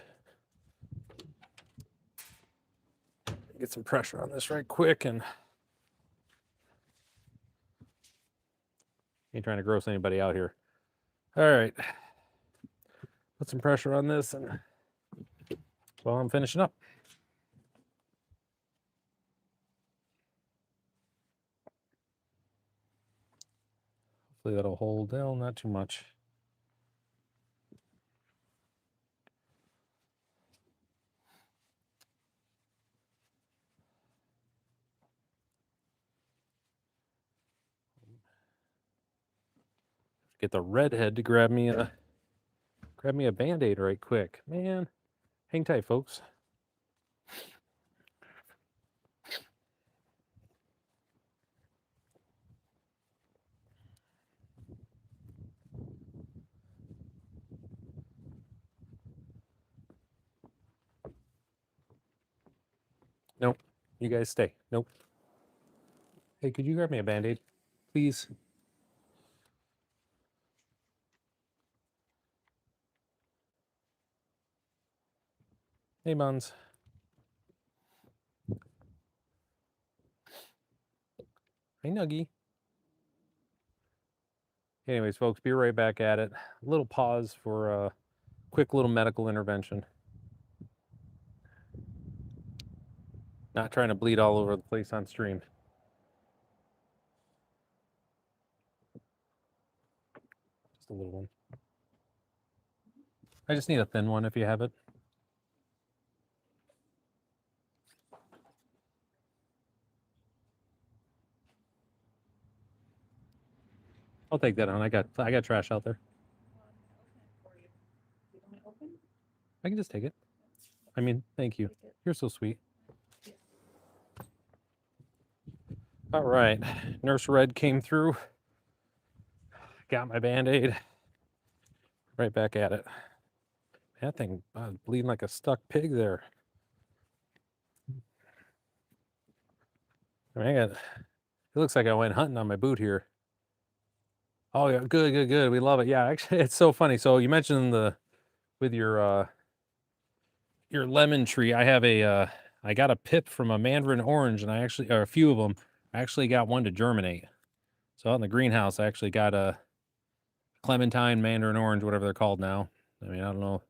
Get some pressure on this right quick, and ain't trying to gross anybody out here. All right. Put some pressure on this, and while I'm finishing up. Hopefully that'll hold down, not too much. Get the redhead to grab me a Band-Aid right quick. Man, hang tight, folks. Nope. You guys stay. Nope. Hey, could you grab me a Band-Aid, please? Hey, Buns. Hey, Nuggy. Anyways, folks, be right back at it. A little pause for a quick little medical intervention. Not trying to bleed all over the place on stream. Just a little one. I just need a thin one if you have it. I'll take that on. I got trash out there. I can just take it. I mean, thank you. You're so sweet. All right. Nurse Red came through. Got my Band-Aid. Right back at it. That thing bleeding like a stuck pig there. I mean, it looks like I went hunting on my boot here. Oh yeah, good. We love it. Yeah, actually, it's so funny. So you mentioned with your lemon tree. I have I got a pip from a mandarin orange, and or a few of them. I actually got one to germinate. So out in the greenhouse, I actually got a clementine, mandarin orange, whatever they're called now. I mean, I don't know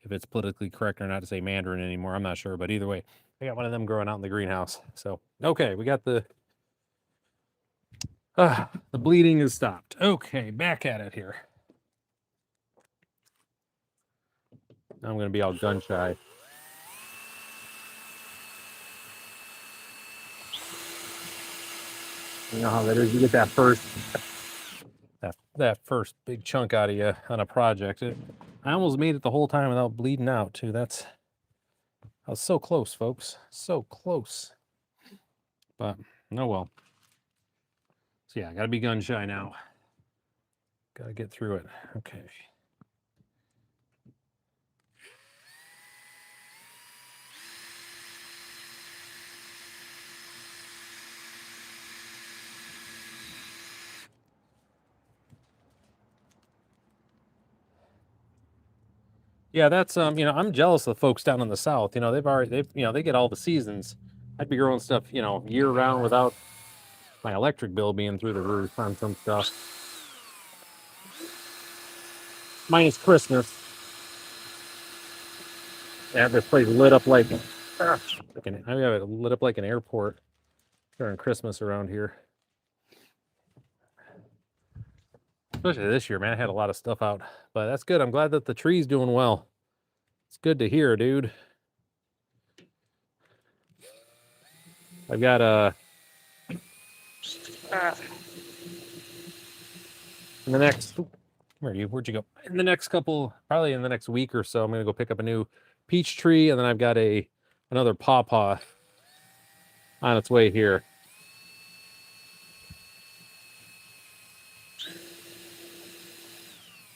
if it's politically correct or not to say mandarin anymore. I'm not sure, but either way, I got one of them growing out in the greenhouse. So okay, we got the bleeding is stopped. Okay, back at it here. Now I'm gonna be all gun shy. You know how that is. You get that that first big chunk out of you on a project. I almost made it the whole time without bleeding out too. I was so close, folks. So close. But no, well. So yeah, gotta be gun shy now. Gotta get through it. Okay. Yeah, that's I'm jealous of the folks down in the south. They get all the seasons. I'd be growing stuff, year round without my electric bill being through the roof on some stuff. Minus Christmas. Yeah, this place lit up like I have it lit up like an airport during Christmas around here. Especially this year, man. I had a lot of stuff out, but that's good. I'm glad that the tree's doing well. It's good to hear, dude. I've got in the next where'd you go? In the next couple, probably in the next week or so, I'm gonna go pick up a new peach tree, and then I've got another pawpaw on its way here.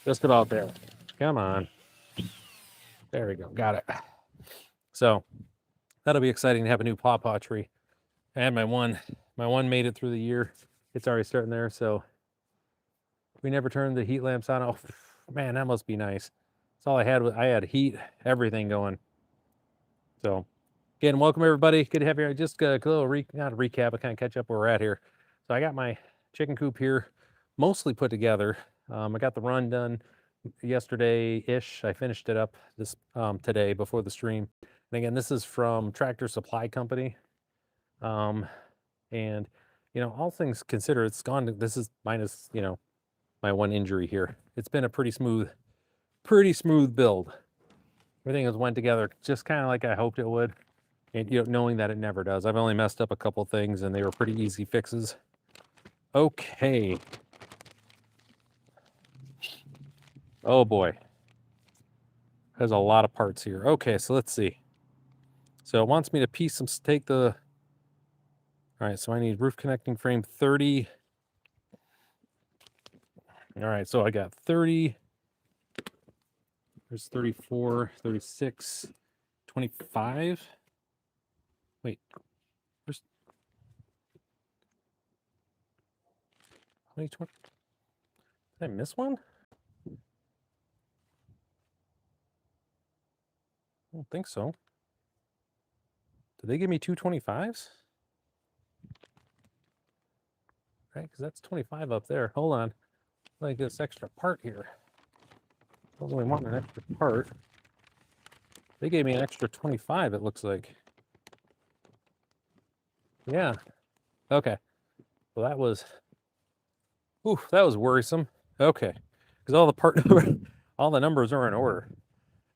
Just about there. Come on. There we go. Got it. So that'll be exciting to have a new pawpaw tree. I had my one made it through the year. It's already starting there, so we never turned the heat lamps on. Oh man, that must be nice. That's all I had. I had heat, everything going. So again, welcome everybody. Good to have you. Just a little not a recap, but kind of catch up where we're at here. So I got my chicken coop here mostly put together. I got the run done yesterday-ish. I finished it up this today before the stream. And again, this is from Tractor Supply Company. And all things considered, it's gone. This is minus, my one injury here. It's been a pretty smooth build. Everything has went together just kind of like I hoped it would. And knowing that it never does. I've only messed up a couple things and they were pretty easy fixes. Okay. Oh boy. There's a lot of parts here. Okay, so let's see. So it wants me to all right, so I need roof connecting frame 30. All right, so I got 30. There's 34, 36, 25. Wait, there's 20. Did I miss one? I don't think so. Did they give me 225s? Right, because that's 25 up there. Hold on. Like this extra part here. I only want an extra part. They gave me an extra 25, it looks like. Yeah. Okay. Well, that was worrisome. Okay. Because all the numbers are in order.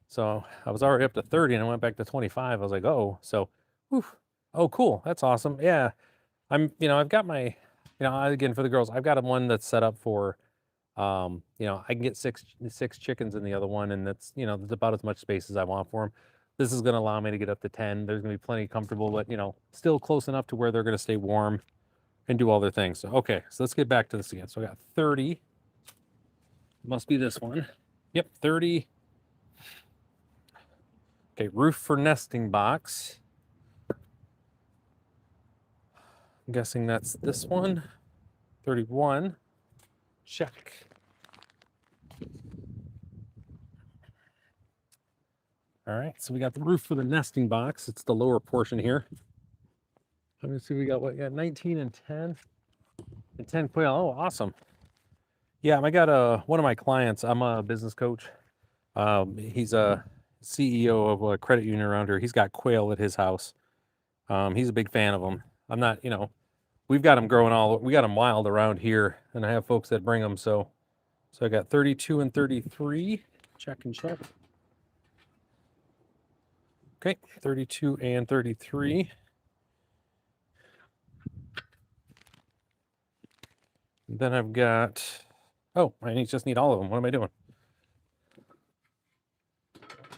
So I was already up to 30 and I went back to 25. I was like, oh, so, oh, cool. That's awesome. Yeah. I've got my, again, for the girls, I've got one that's set up for, I can get six chickens in the other one, and that's, that's about as much space as I want for them. This is going to allow me to get up to 10. There's going to be plenty comfortable, but, still close enough to where they're going to stay warm and do all their things. So, okay, so let's get back to this again. So I got 30. Must be this one. Yep, 30. Okay, roof for nesting box. I'm guessing that's this one. 31. Check. All right, so we got the roof for the nesting box. It's the lower portion here. Let me see, we got 19 and 10. And 10 quail. Oh, awesome. Yeah, I got one of my clients. I'm a business coach. He's a CEO of a credit union around here. He's got quail at his house. He's a big fan of them. I'm not, we've got them growing we got them wild around here, and I have folks that bring them. So I got 32 and 33. Check and check. Okay, 32 and 33. Then I've got Oh, I just need all of them. What am I doing?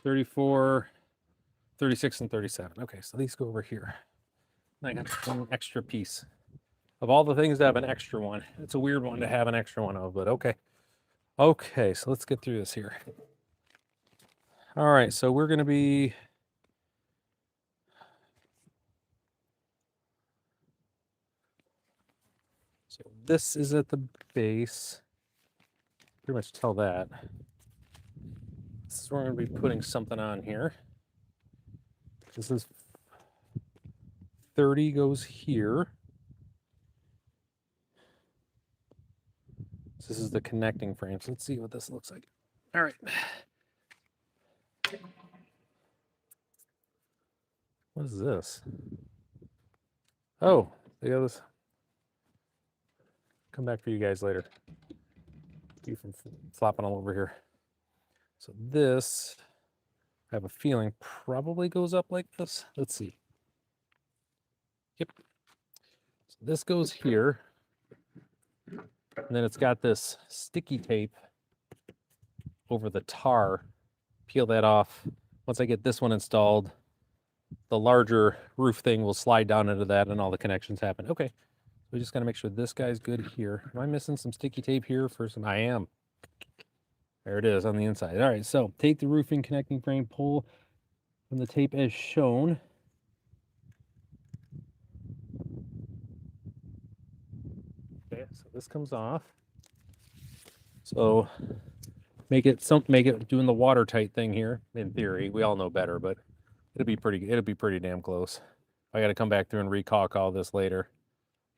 34, 36, and 37. Okay, so these go over here. I got one extra piece. Of all the things to have an extra one, it's a weird one to have an extra one of, but okay. Okay, so let's get through this here. All right, so we're going to be... So this is at the base. Pretty much tell that. This is where I'm going to be putting something on here. This is 30 goes here. This is the connecting frames. Let's see what this looks like. All right. What is this? Oh, they got this. Come back for you guys later. Keep from flopping all over here. So this, I have a feeling, probably goes up like this. Let's see. Yep. So this goes here. And then it's got this sticky tape over the tar. Peel that off. Once I get this one installed, the larger roof thing will slide down into that and all the connections happen. Okay. We just got to make sure this guy's good here. Am I missing some sticky tape here for some? I am. There it is on the inside. All right, so take the roofing connecting frame, pull from the tape as shown. Okay, so this comes off. So make it doing the watertight thing here. In theory, we all know better, but it'll be pretty damn close. I got to come back through and recaulk all this later.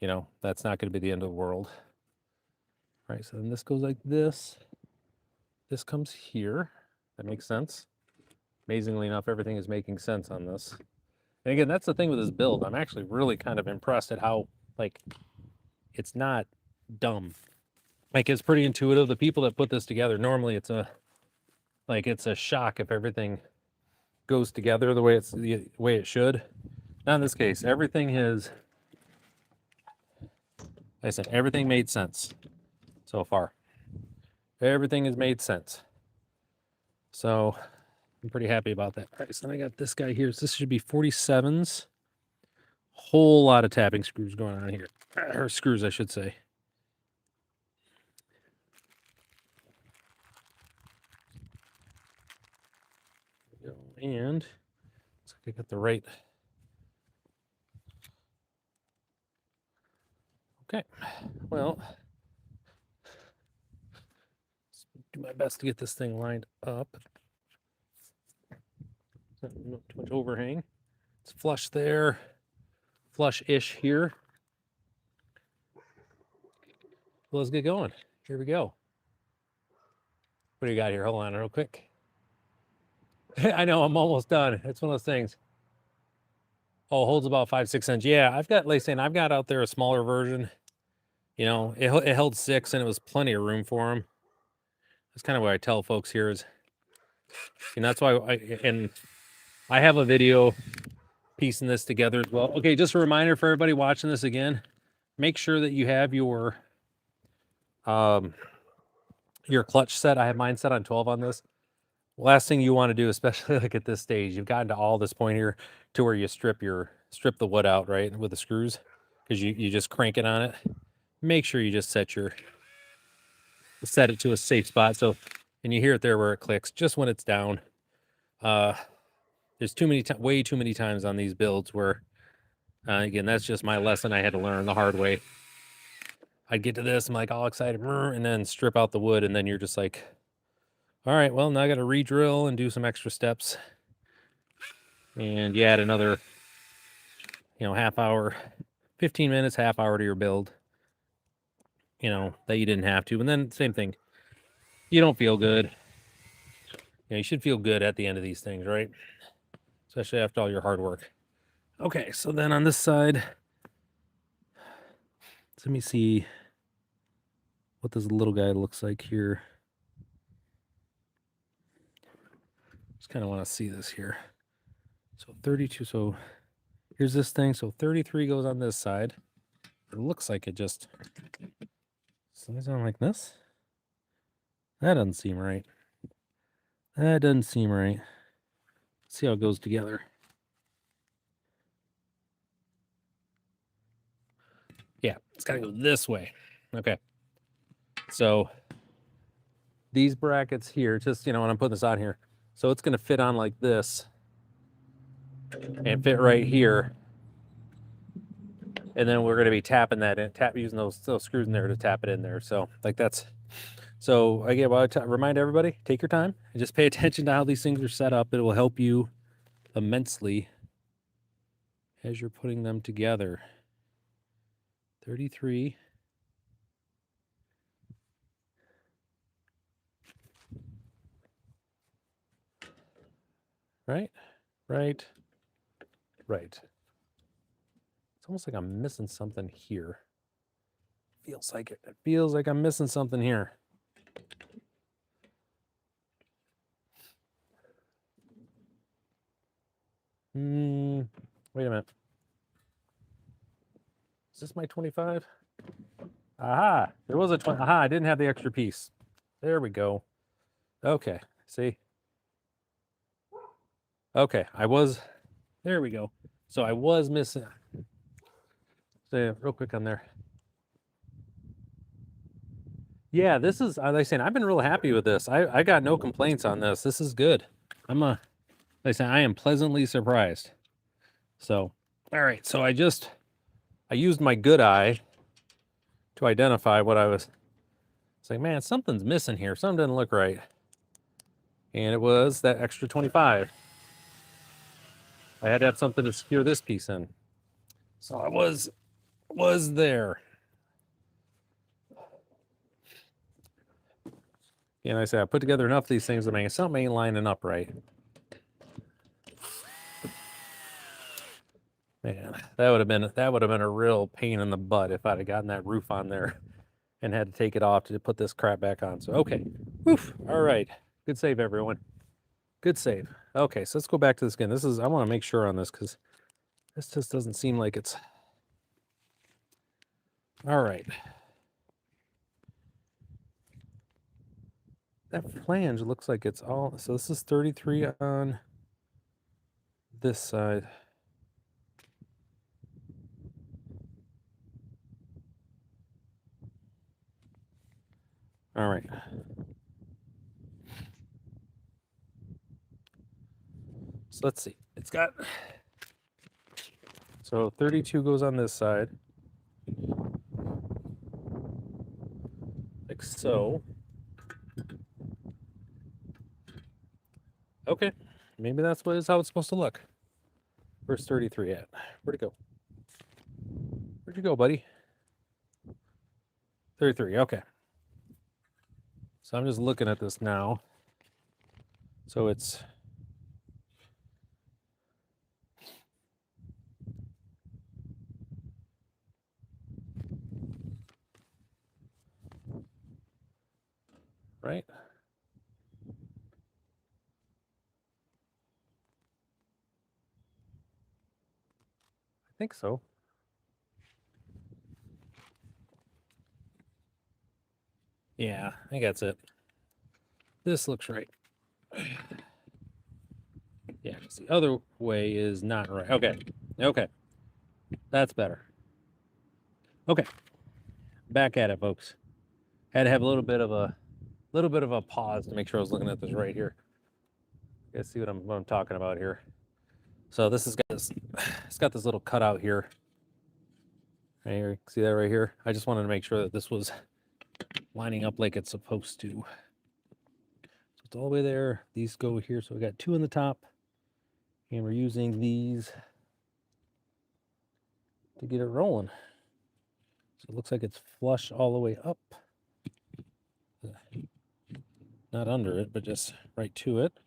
You know, that's not going to be the end of the world. All right, so then this goes like this. This comes here. That makes sense. Amazingly enough, everything is making sense on this. And again, that's the thing with this build. I'm actually really kind of impressed at how, like, it's not dumb. Like, it's pretty intuitive. The people that put this together, normally it's a shock if everything goes together the way it should. Not in this case. Everything is, like I said, everything made sense so far. Everything has made sense. So I'm pretty happy about that. All right, so then I got this guy here. So this should be 47s. Whole lot of tapping screws going on here. Or screws, I should say. And looks like I got the right. Okay, well, let's do my best to get this thing lined up. Not too much overhang. It's flush there, flush-ish here. Well, let's get going. Here we go. What do you got here? Hold on real quick. I know, I'm almost done. It's one of those things. Oh, holds about 5-6 inch. Yeah, I've got out there a smaller version. You know, it held 6 and it was plenty of room for them. That's kind of what I tell folks here is, and that's why I have a video piecing this together as well. Okay, just a reminder for everybody watching this again, make sure that you have your clutch set. I have mine set on 12 on this. Last thing you want to do, especially like at this stage, you've gotten to all this point here to where you strip the wood out, right, with the screws, because you just crank it on it. Make sure you just set it to a safe spot. So, and you hear it there where it clicks just when it's down. There's way too many times on these builds where, again, that's just my lesson I had to learn the hard way. I'd get to this, I'm like all excited, and then strip out the wood, and then you're just like, all right, well, now I got to re-drill and do some extra steps. And you add another, half hour, 15 minutes, half hour to your build, that you didn't have to. And then same thing, you don't feel good. You should feel good at the end of these things, right? Especially after all your hard work. Okay, so then on this side, let me see what this little guy looks like here. Just kind of want to see this here. So 32, so here's this thing. So 33 goes on this side. It looks like it just slides on like this. That doesn't seem right. That doesn't seem right. See how it goes together. Yeah, it's got to go this way. Okay. So these brackets here, just, when I'm putting this on here, so it's going to fit on like this and fit right here. And then we're going to be tapping that in, using those screws in there to tap it in there. So like that's, so again, I remind everybody, take your time and just pay attention to how these things are set up. It will help you immensely as you're putting them together. 33. Right. It's almost like I'm missing something here. Feels like it. It feels like I'm missing something here. Wait a minute. Is this my 25? Aha, there was a 20. Aha, I didn't have the extra piece. There we go. Okay, see? Okay, there we go. So I was missing. Say real quick on there. Yeah, this is, like I say, I've been real happy with this. I got no complaints on this. This is good. Like I say, I am pleasantly surprised. So, all right. So I used my good eye to identify what I was. It's like, man, something's missing here. Something doesn't look right. And it was that extra 25. I had to have something to secure this piece in. So I was there. And I said, I put together enough of these things that make something ain't lining up right. Man, that would have been a real pain in the butt if I'd have gotten that roof on there and had to take it off to put this crap back on. So okay. Woof. All right. Good save, everyone. Good save. Okay, so let's go back to this again. I want to make sure on this because this just doesn't seem like it's all right. That flange looks like it's all, so this is 33 on this side. All right. So let's see. It's got, so 32 goes on this side. Like so. Okay. Maybe that's how it's supposed to look. Where's 33 at? Where'd it go? Where'd you go, buddy? 33. Okay. So I'm just looking at this now. So it's right. I think so. Yeah, I think that's it. This looks right. Yeah, the other way is not right. Okay. That's better. Okay. Back at it, folks. Had to have a little bit of a pause to make sure I was looking at this right here. You guys see what I'm talking about here. So this has got this, it's got this little cutout here. Right here, see that right here? I just wanted to make sure that this was lining up like it's supposed to. So it's all the way there. These go here. So we got 2 on the top. And we're using these to get it rolling. So it looks like it's flush all the way up. Not under it, but just right to it.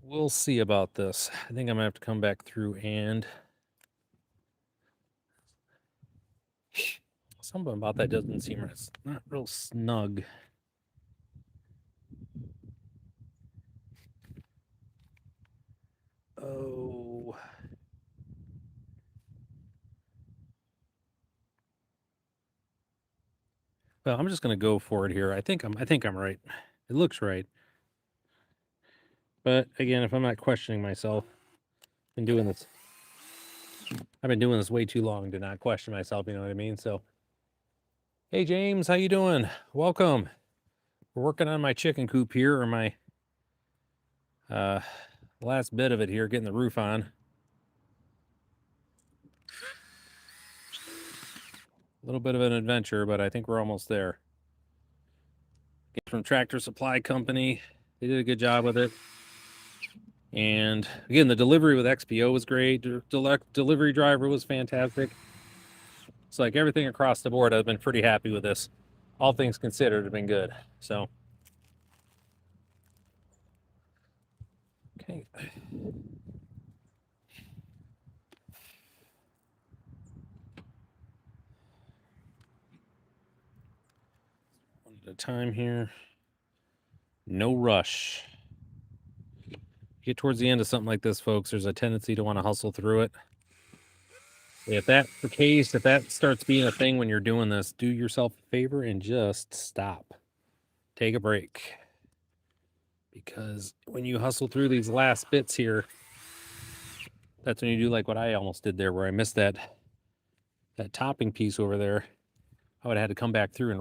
We'll see about this. I think I'm gonna have to come back through and Something about that doesn't seem right. It's not real snug. Oh. Well, I'm just gonna go for it here. I think I'm right. It looks right. But again, if I'm not questioning myself, I've been doing this way too long to not question myself, you know what I mean? So hey James, how you doing? Welcome. We're working on my chicken coop here, or my last bit of it here, getting the roof on. A little bit of an adventure, but I think we're almost there. From Tractor Supply Company, they did a good job with it. And again, the delivery with XPO was great. Delivery driver was fantastic. It's like everything across the board, I've been pretty happy with this. All things considered, have been good. So, okay. One at a time here. No rush. Get towards the end of something like this, folks, there's a tendency to want to hustle through it. If that's the case, if that starts being a thing when you're doing this, do yourself a favor and just stop. Take a break. Because when you hustle through these last bits here, that's when you do like what I almost did there, where I missed that topping piece over there. I would have had to come back through and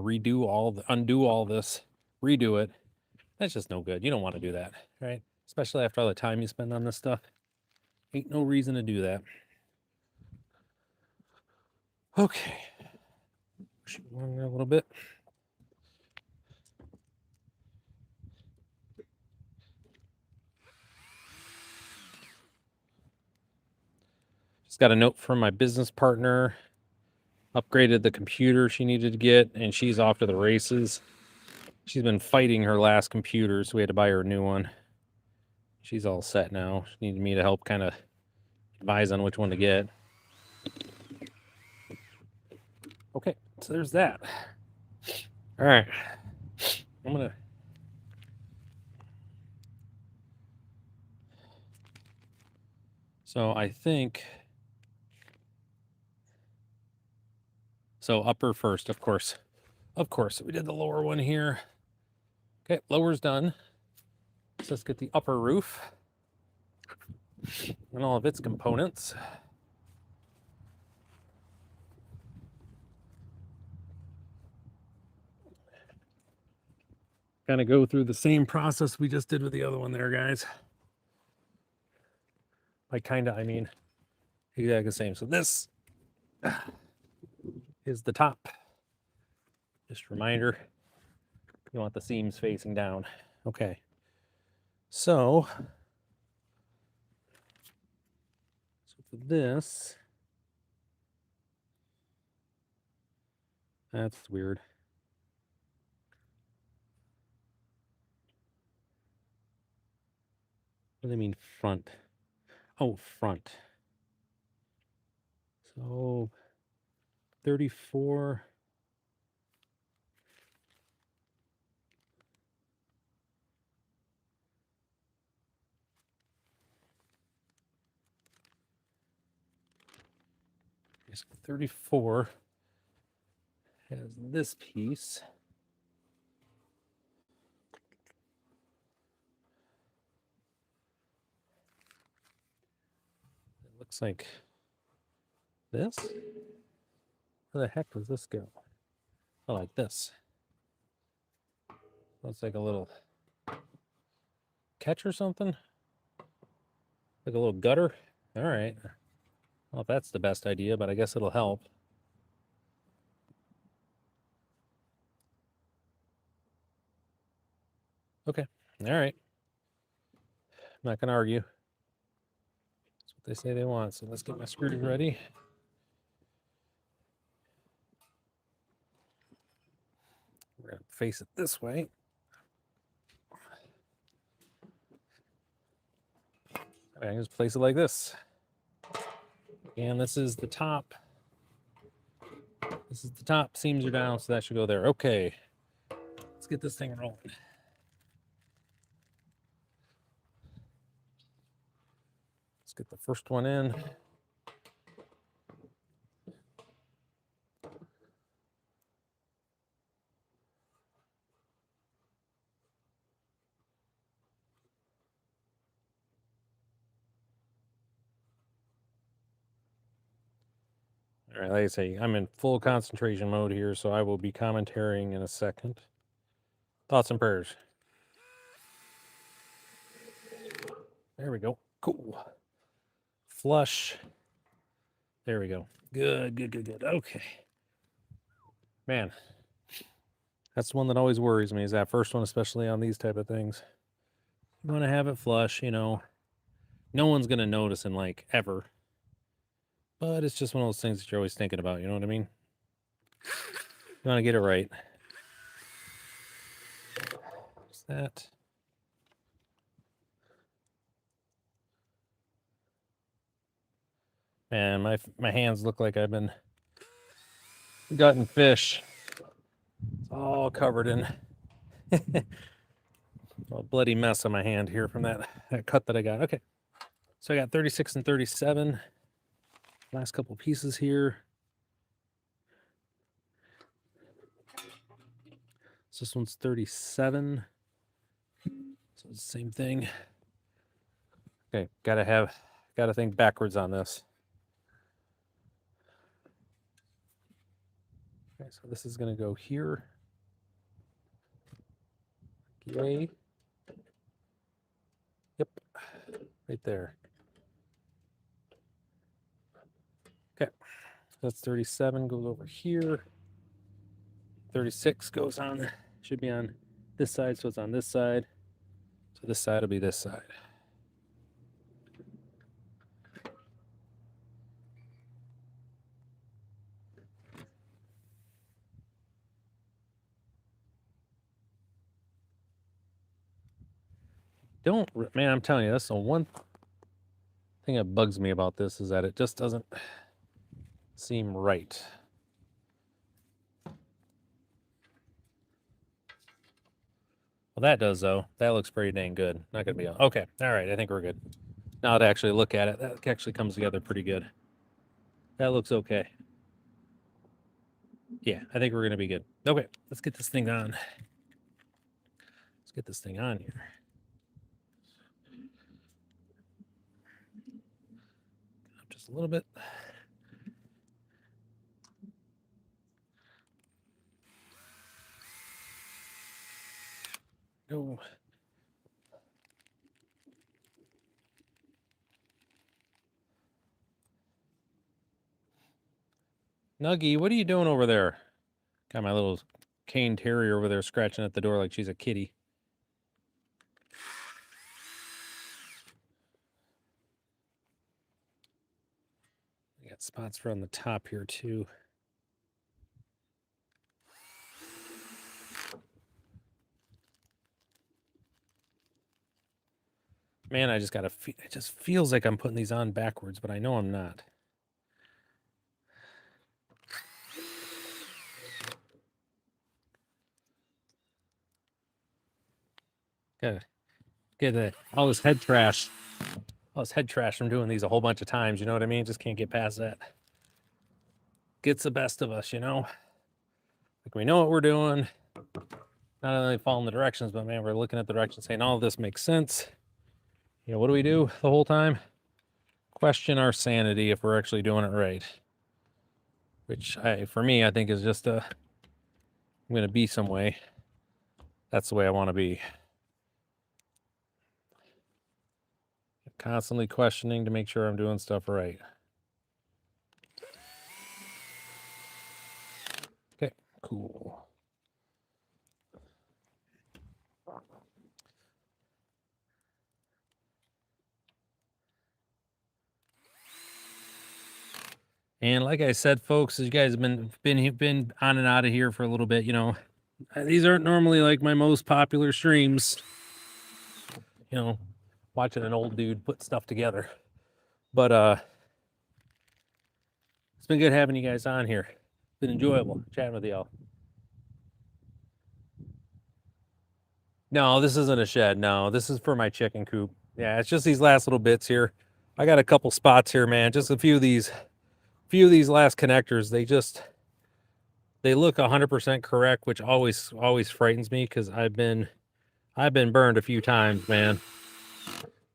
undo all this, redo it. That's just no good. You don't want to do that, right? Especially after all the time you spend on this stuff. Ain't no reason to do that. Okay. Push it along there a little bit. Just got a note from my business partner. Upgraded the computer she needed to get, and she's off to the races. She's been fighting her last computer, so we had to buy her a new one. She's all set now. She needed me to help kind of advise on which one to get. Okay, so there's that. All right. So I think... So upper first, of course. Of course, we did the lower one here. Okay, lower's done. So let's get the upper roof and all of its components. Kind of go through the same process we just did with the other one there, guys. I mean exactly the same. So this is the top. Just a reminder, you want the seams facing down. Okay. So for this, that's weird. What do they mean front? Oh, front. So 34. So 34 has this piece. It looks like this. Where the heck does this go? Oh, like this. Looks like a little catch or something. Like a little gutter. All right. Well, if that's the best idea, but I guess it'll help. Okay. All right. I'm not going to argue. That's what they say they want. So let's get my screws ready. We're going to face it this way. I can just place it like this. And this is the top. This is the top. Seams are down, so that should go there. Okay. Let's get this thing rolling. Let's get the first one in. All right, like I say, I'm in full concentration mode here, so I will be commentating in a second. Thoughts and prayers. There we go. Cool. Flush. There we go. Good, good, good, good. Okay. Man, that's the one that always worries me, is that first one, especially on these type of things. You want to have it flush, you know. No one's going to notice in like ever. But it's just one of those things that you're always thinking about, you know what I mean? You want to get it right. What's that? Man, my hands look like I've been gutting fish. It's all covered in a bloody mess on my hand here from that cut that I got. Okay, so I got 36 and 37. Last couple pieces here. So this one's 37. So it's the same thing. Okay, gotta think backwards on this. Okay, so this is gonna go here. Yay. Yep, right there. Okay, that's 37 goes over here. 36 goes on, should be on this side, so it's on this side. So this side will be this side. Man, I'm telling you, that's the one thing that bugs me about this, is that it just doesn't seem right. Well, that does, though. That looks pretty dang good. Not gonna be okay. All right, I think we're good. Now to actually look at it, that actually comes together pretty good. That looks okay. Yeah, I think we're gonna be good. Okay, let's get this thing on. Let's get this thing on here. Just a little bit. Go. Nuggy, what are you doing over there? Got my little cane terrier over there scratching at the door like she's a kitty. I got spots for on the top here too. Man, I just gotta. It just feels like I'm putting these on backwards, but I know I'm not. Gotta get all this head trash. All this head trash from doing these a whole bunch of times. You know what I mean? Just can't get past that. Gets the best of us, you know. Like, we know what we're doing. Not only following the directions, but man, we're looking at the directions, saying all of this makes sense. You know, what do we do the whole time? Question our sanity if we're actually doing it right. Which, for me, I think is just I'm going to be some way. That's the way I want to be. Constantly questioning to make sure I'm doing stuff right. Okay, cool. And like I said, folks, as you guys have been on and out of here for a little bit, you know, these aren't normally like my most popular streams. You know, watching an old dude put stuff together. But it's been good having you guys on here. been enjoyable chatting with y'all. No, this isn't a shed. No, this is for my chicken coop. Yeah, it's just these last little bits here. I got a couple spots here, man. Just a few of these last connectors. They look 100% correct, which always frightens me because I've been burned a few times, man.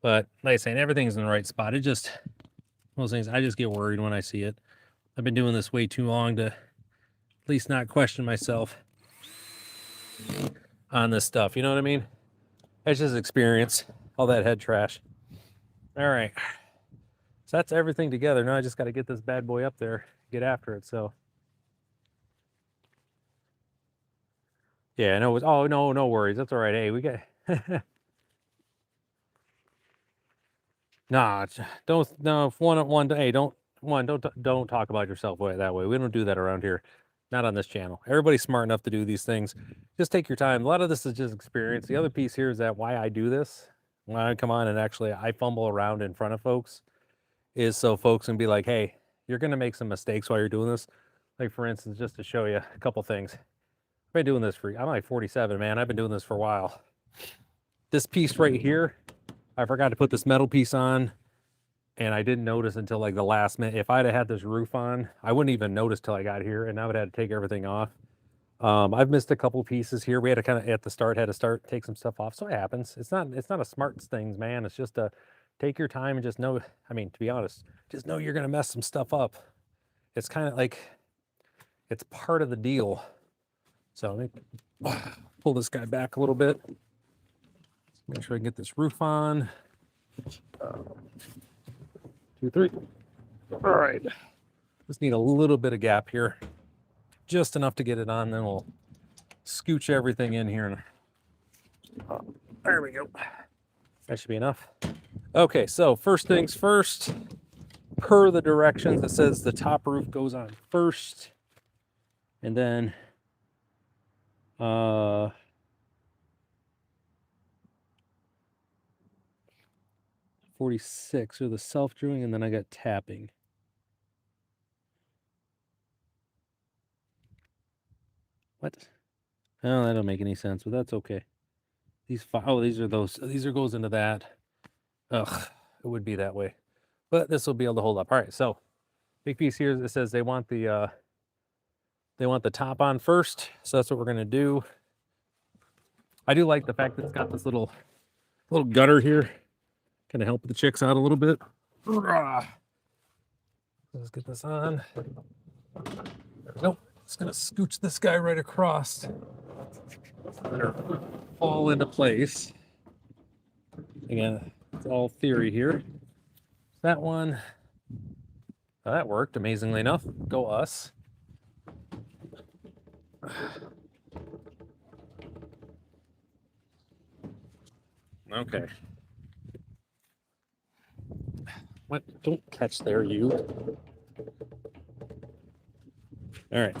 But like I say, everything's in the right spot. It just those things. I just get worried when I see it. I've been doing this way too long to at least not question myself on this stuff. You know what I mean? It's just experience. All that head trash. All right. So that's everything together. Now I just got to get this bad boy up there, get after it. So yeah, no, oh no worries. That's all right. Hey, we got nah, don't no one hey, don't talk about yourself that way. We don't do that around here. Not on this channel. Everybody's smart enough to do these things. Just take your time. A lot of this is just experience. The other piece here is that why I do this, when I come on and actually I fumble around in front of folks, is so folks can be like, hey, you're gonna make some mistakes while you're doing this. Like for instance, just to show you a couple things. I've been doing this I'm like 47, man. I've been doing this for a while. This piece right here, I forgot to put this metal piece on, and I didn't notice until like the last minute. If I'd have had this roof on, I wouldn't even notice till I got here, and I would have had to take everything off. I've missed a couple pieces here. We had to kind of at the start take some stuff off. So it happens. It's not a smart things, man. It's just a take your time and just know. I mean, to be honest, just know you're gonna mess some stuff up. It's kind of like it's part of the deal. So let me pull this guy back a little bit. Make sure I can get this roof on. 2, 3. All right. Just need a little bit of gap here. Just enough to get it on, then we'll scooch everything in here. There we go. That should be enough. Okay, so first things first, per the directions, it says the top roof goes on first, and then 46 or the self-drilling, and then I got tapping. What? Oh, that don't make any sense, but that's okay. These goes into that. Ugh, it would be that way, but this will be able to hold up. All right, so big piece here. It says they want the top on first, so that's what we're gonna do. I do like the fact that it's got this little gutter here, kind of help the chicks out a little bit. Let's get this on. Nope, it's gonna scooch this guy right across. Better fall into place. Again, it's all theory here. That one, that worked amazingly enough. Go us. Okay. What? Don't catch there, you. All right.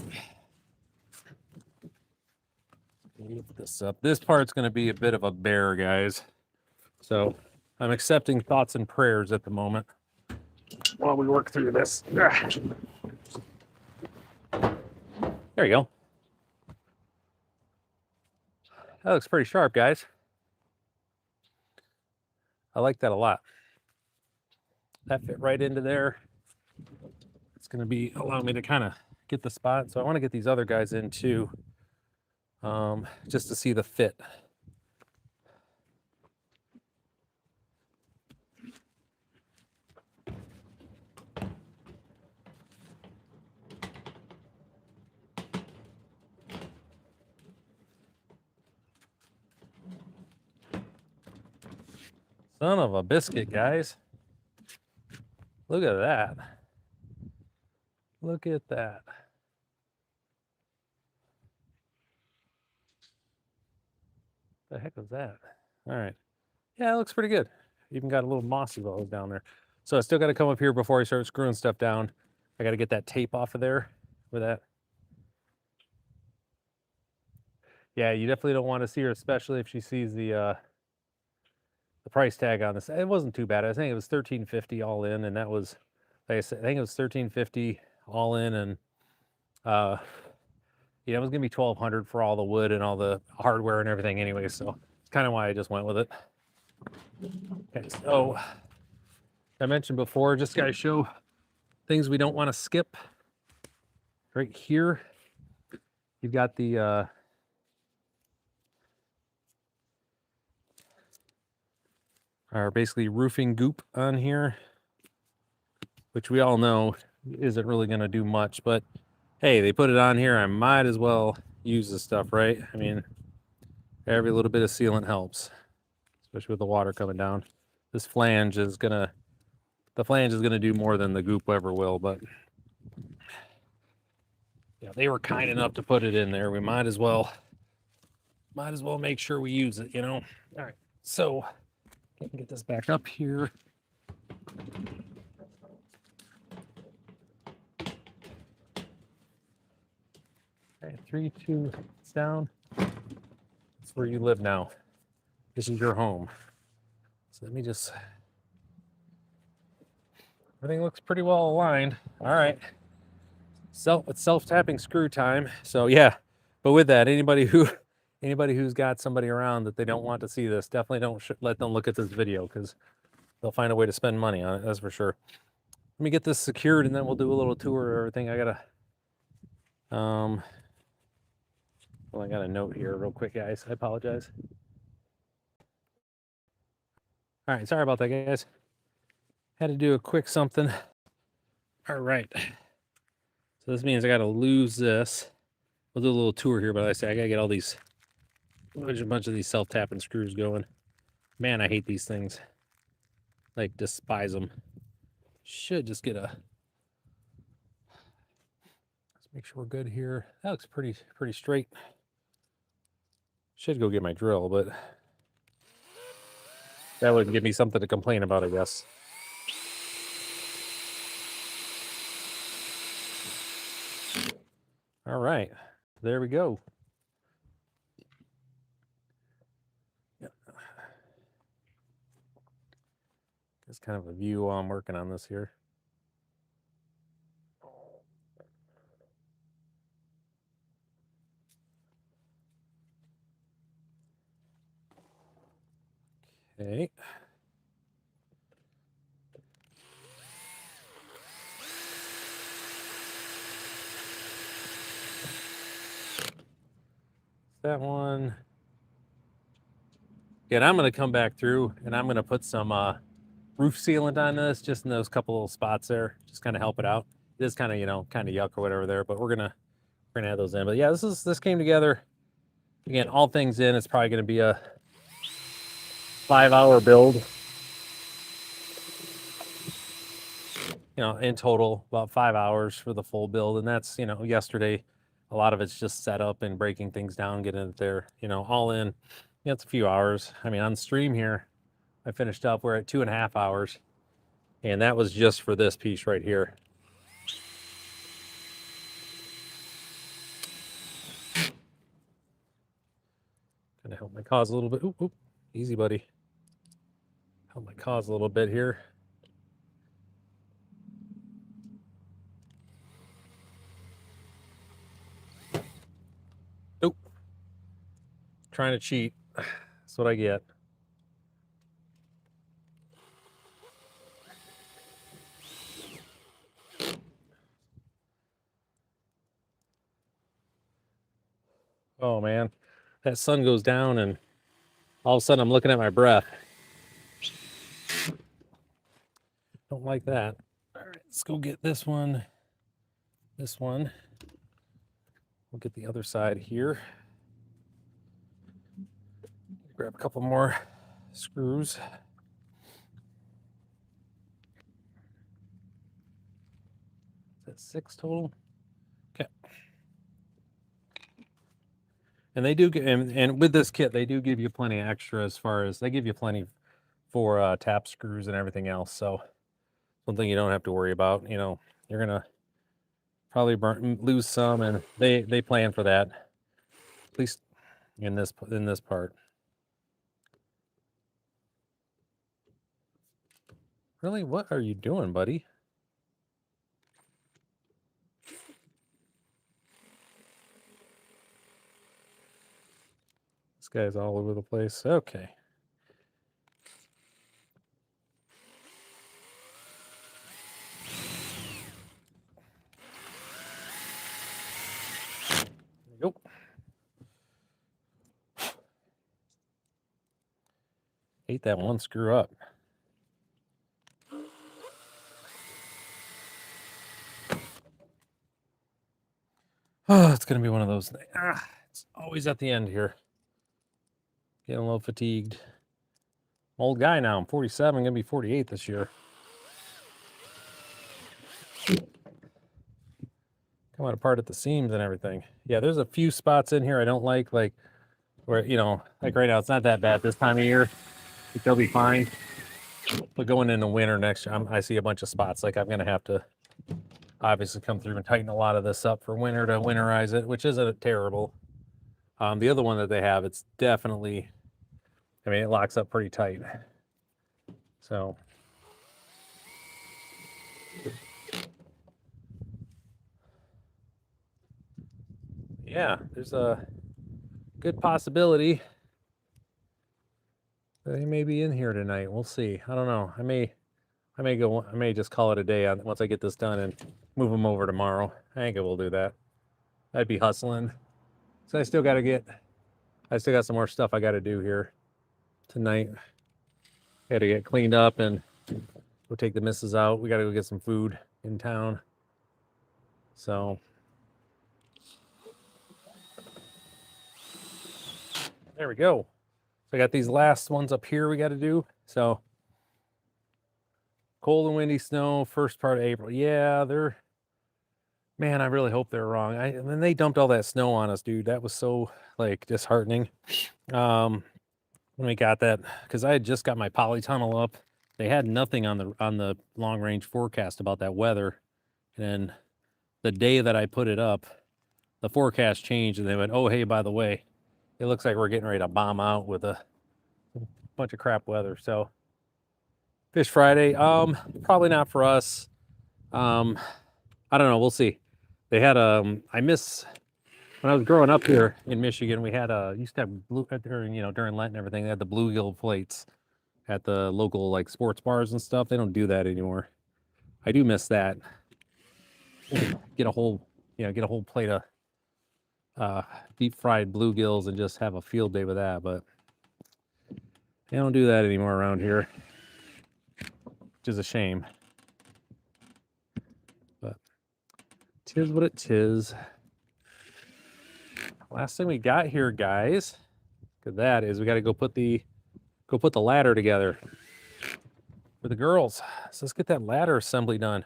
Lift this up. This part's going to be a bit of a bear, guys. So I'm accepting thoughts and prayers at the moment while we work through this. There you go. That looks pretty sharp, guys. I like that a lot. That fit right into there. It's going to be allowing me to kind of get the spot. So I want to get these other guys in too, just to see the fit. Son of a biscuit, guys. Look at that. Look at that. The heck was that? All right. Yeah, it looks pretty good. Even got a little mossy balls down there. So I still got to come up here before I start screwing stuff down. I got to get that tape off of there with that. Yeah, you definitely don't want to see her, especially if she sees the price tag on this. It wasn't too bad. I think it was $13.50 all in, and that was, like I said, I think it was $13.50 all in, and Yeah, it was gonna be 1,200 for all the wood and all the hardware and everything anyway, so it's kind of why I just went with it. Okay, so I mentioned before, just gotta show things we don't want to skip. Right here, you've got the our basically roofing goop on here, which we all know isn't really gonna do much, but hey, they put it on here, I might as well use this stuff, right? I mean, every little bit of sealant helps, especially with the water coming down. This flange is gonna, the flange is gonna do more than the goop ever will, but yeah, they were kind enough to put it in there. We might as well make sure we use it, you know? All right, so I can get this back up here. Okay, 3, 2, it's down. That's where you live now. This is your home. So let me just, everything looks pretty well aligned. All right. It's self-tapping screw time. So yeah, but with that, anybody who's got somebody around that they don't want to see this, definitely don't let them look at this video, because they'll find a way to spend money on it, that's for sure. Let me get this secured and then we'll do a little tour of everything. I gotta, well, I got a note here real quick, guys. I apologize. All right, sorry about that, guys. Had to do a quick something. All right. So this means I got to lose this. We'll do a little tour here, but like I say, I got to get all these, a bunch of these self-tapping screws going. Man, I hate these things. Like, despise them. Should just get a, let's make sure we're good here. That looks pretty straight. Should go get my drill, but that wouldn't give me something to complain about, I guess. All right, there we go. It's kind of a view while I'm working on this here. Okay. That one. Yeah, and I'm going to come back through and I'm going to put some roof sealant on this, just in those couple little spots there, just kind of help it out. It is kind of, you know, kind of yuck or whatever there, but we're gonna add those in. But yeah, this came together. Again, all things in, it's probably gonna be a 5-hour build. You know, in total, about 5 hours for the full build. And that's, you know, yesterday, a lot of it's just set up and breaking things down, getting it there, you know, all in. Yeah, it's a few hours. I mean, on stream here, I finished up, we're at 2.5 hours. And that was just for this piece right here. Gonna help my cause a little bit. Oop, oop. Easy, buddy. Help my cause a little bit here. Nope. Trying to cheat. That's what I get. Oh man, that sun goes down and all of a sudden I'm looking at my breath. Don't like that. All right, let's go get this one. This one. We'll get the other side here. Grab a couple more screws. Is that 6 total? Okay. And they do get, and with this kit, they do give you plenty extra as far as, they give you plenty for tap screws and everything else. So something you don't have to worry about. You know, you're gonna probably lose some, and they plan for that, at least in this part. Really, what are you doing, buddy? This guy's all over the place. Okay. There you go. Hate that one screw up. Oh, it's going to be one of those things. It's always at the end here. Getting a little fatigued. Old guy now. I'm 47, going to be 48 this year. Coming apart at the seams and everything. Yeah, there's a few spots in here I don't like where, you know, like right now, it's not that bad this time of year. They'll be fine. But going into winter next year, I see a bunch of spots. Like I'm going to have to obviously come through and tighten a lot of this up for winter to winterize it, which isn't terrible. The other one that they have, it's definitely, I mean, it locks up pretty tight. So. Yeah, there's a good possibility that he may be in here tonight. We'll see. I don't know. I may just call it a day once I get this done and move him over tomorrow. I think I will do that. I'd be hustling. So I still got some more stuff I got to do here tonight. Got to get cleaned up and go take the missus out. We got to go get some food in town. So there we go. So I got these last ones up here we got to do. So cold and windy snow, first part of April. Yeah, man, I really hope they're wrong. And then they dumped all that snow on us, dude. That was so like disheartening. When we got that, because I had just got my polytunnel up. They had nothing on the long range forecast about that weather. And the day that I put it up, the forecast changed and they went, oh, hey, by the way, it looks like we're getting ready to bomb out with a bunch of crap weather. So Fish Friday, probably not for us. I don't know. We'll see. They had when I was growing up here in Michigan, we had used to have during Lent and everything, they had the bluegill plates at the local like sports bars and stuff. They don't do that anymore. I do miss that. Get a whole plate of deep fried bluegills and just have a field day with that, but they don't do that anymore around here, which is a shame. But tis what it tis. Last thing we got here, guys, look at that, is we got to go put the ladder together for the girls. So let's get that ladder assembly done.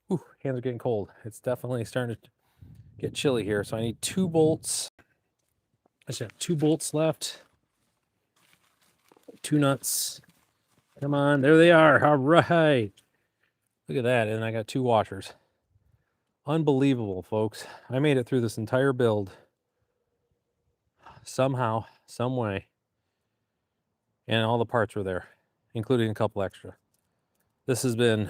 Ooh, hands are getting cold. It's definitely starting to get chilly here. So I need 2 bolts. I should have 2 bolts left. 2 nuts. Come on, there they are. All right. Look at that. And I got 2 washers. Unbelievable, folks. I made it through this entire build. Somehow, some way. And all the parts were there, including a couple extra. This has been,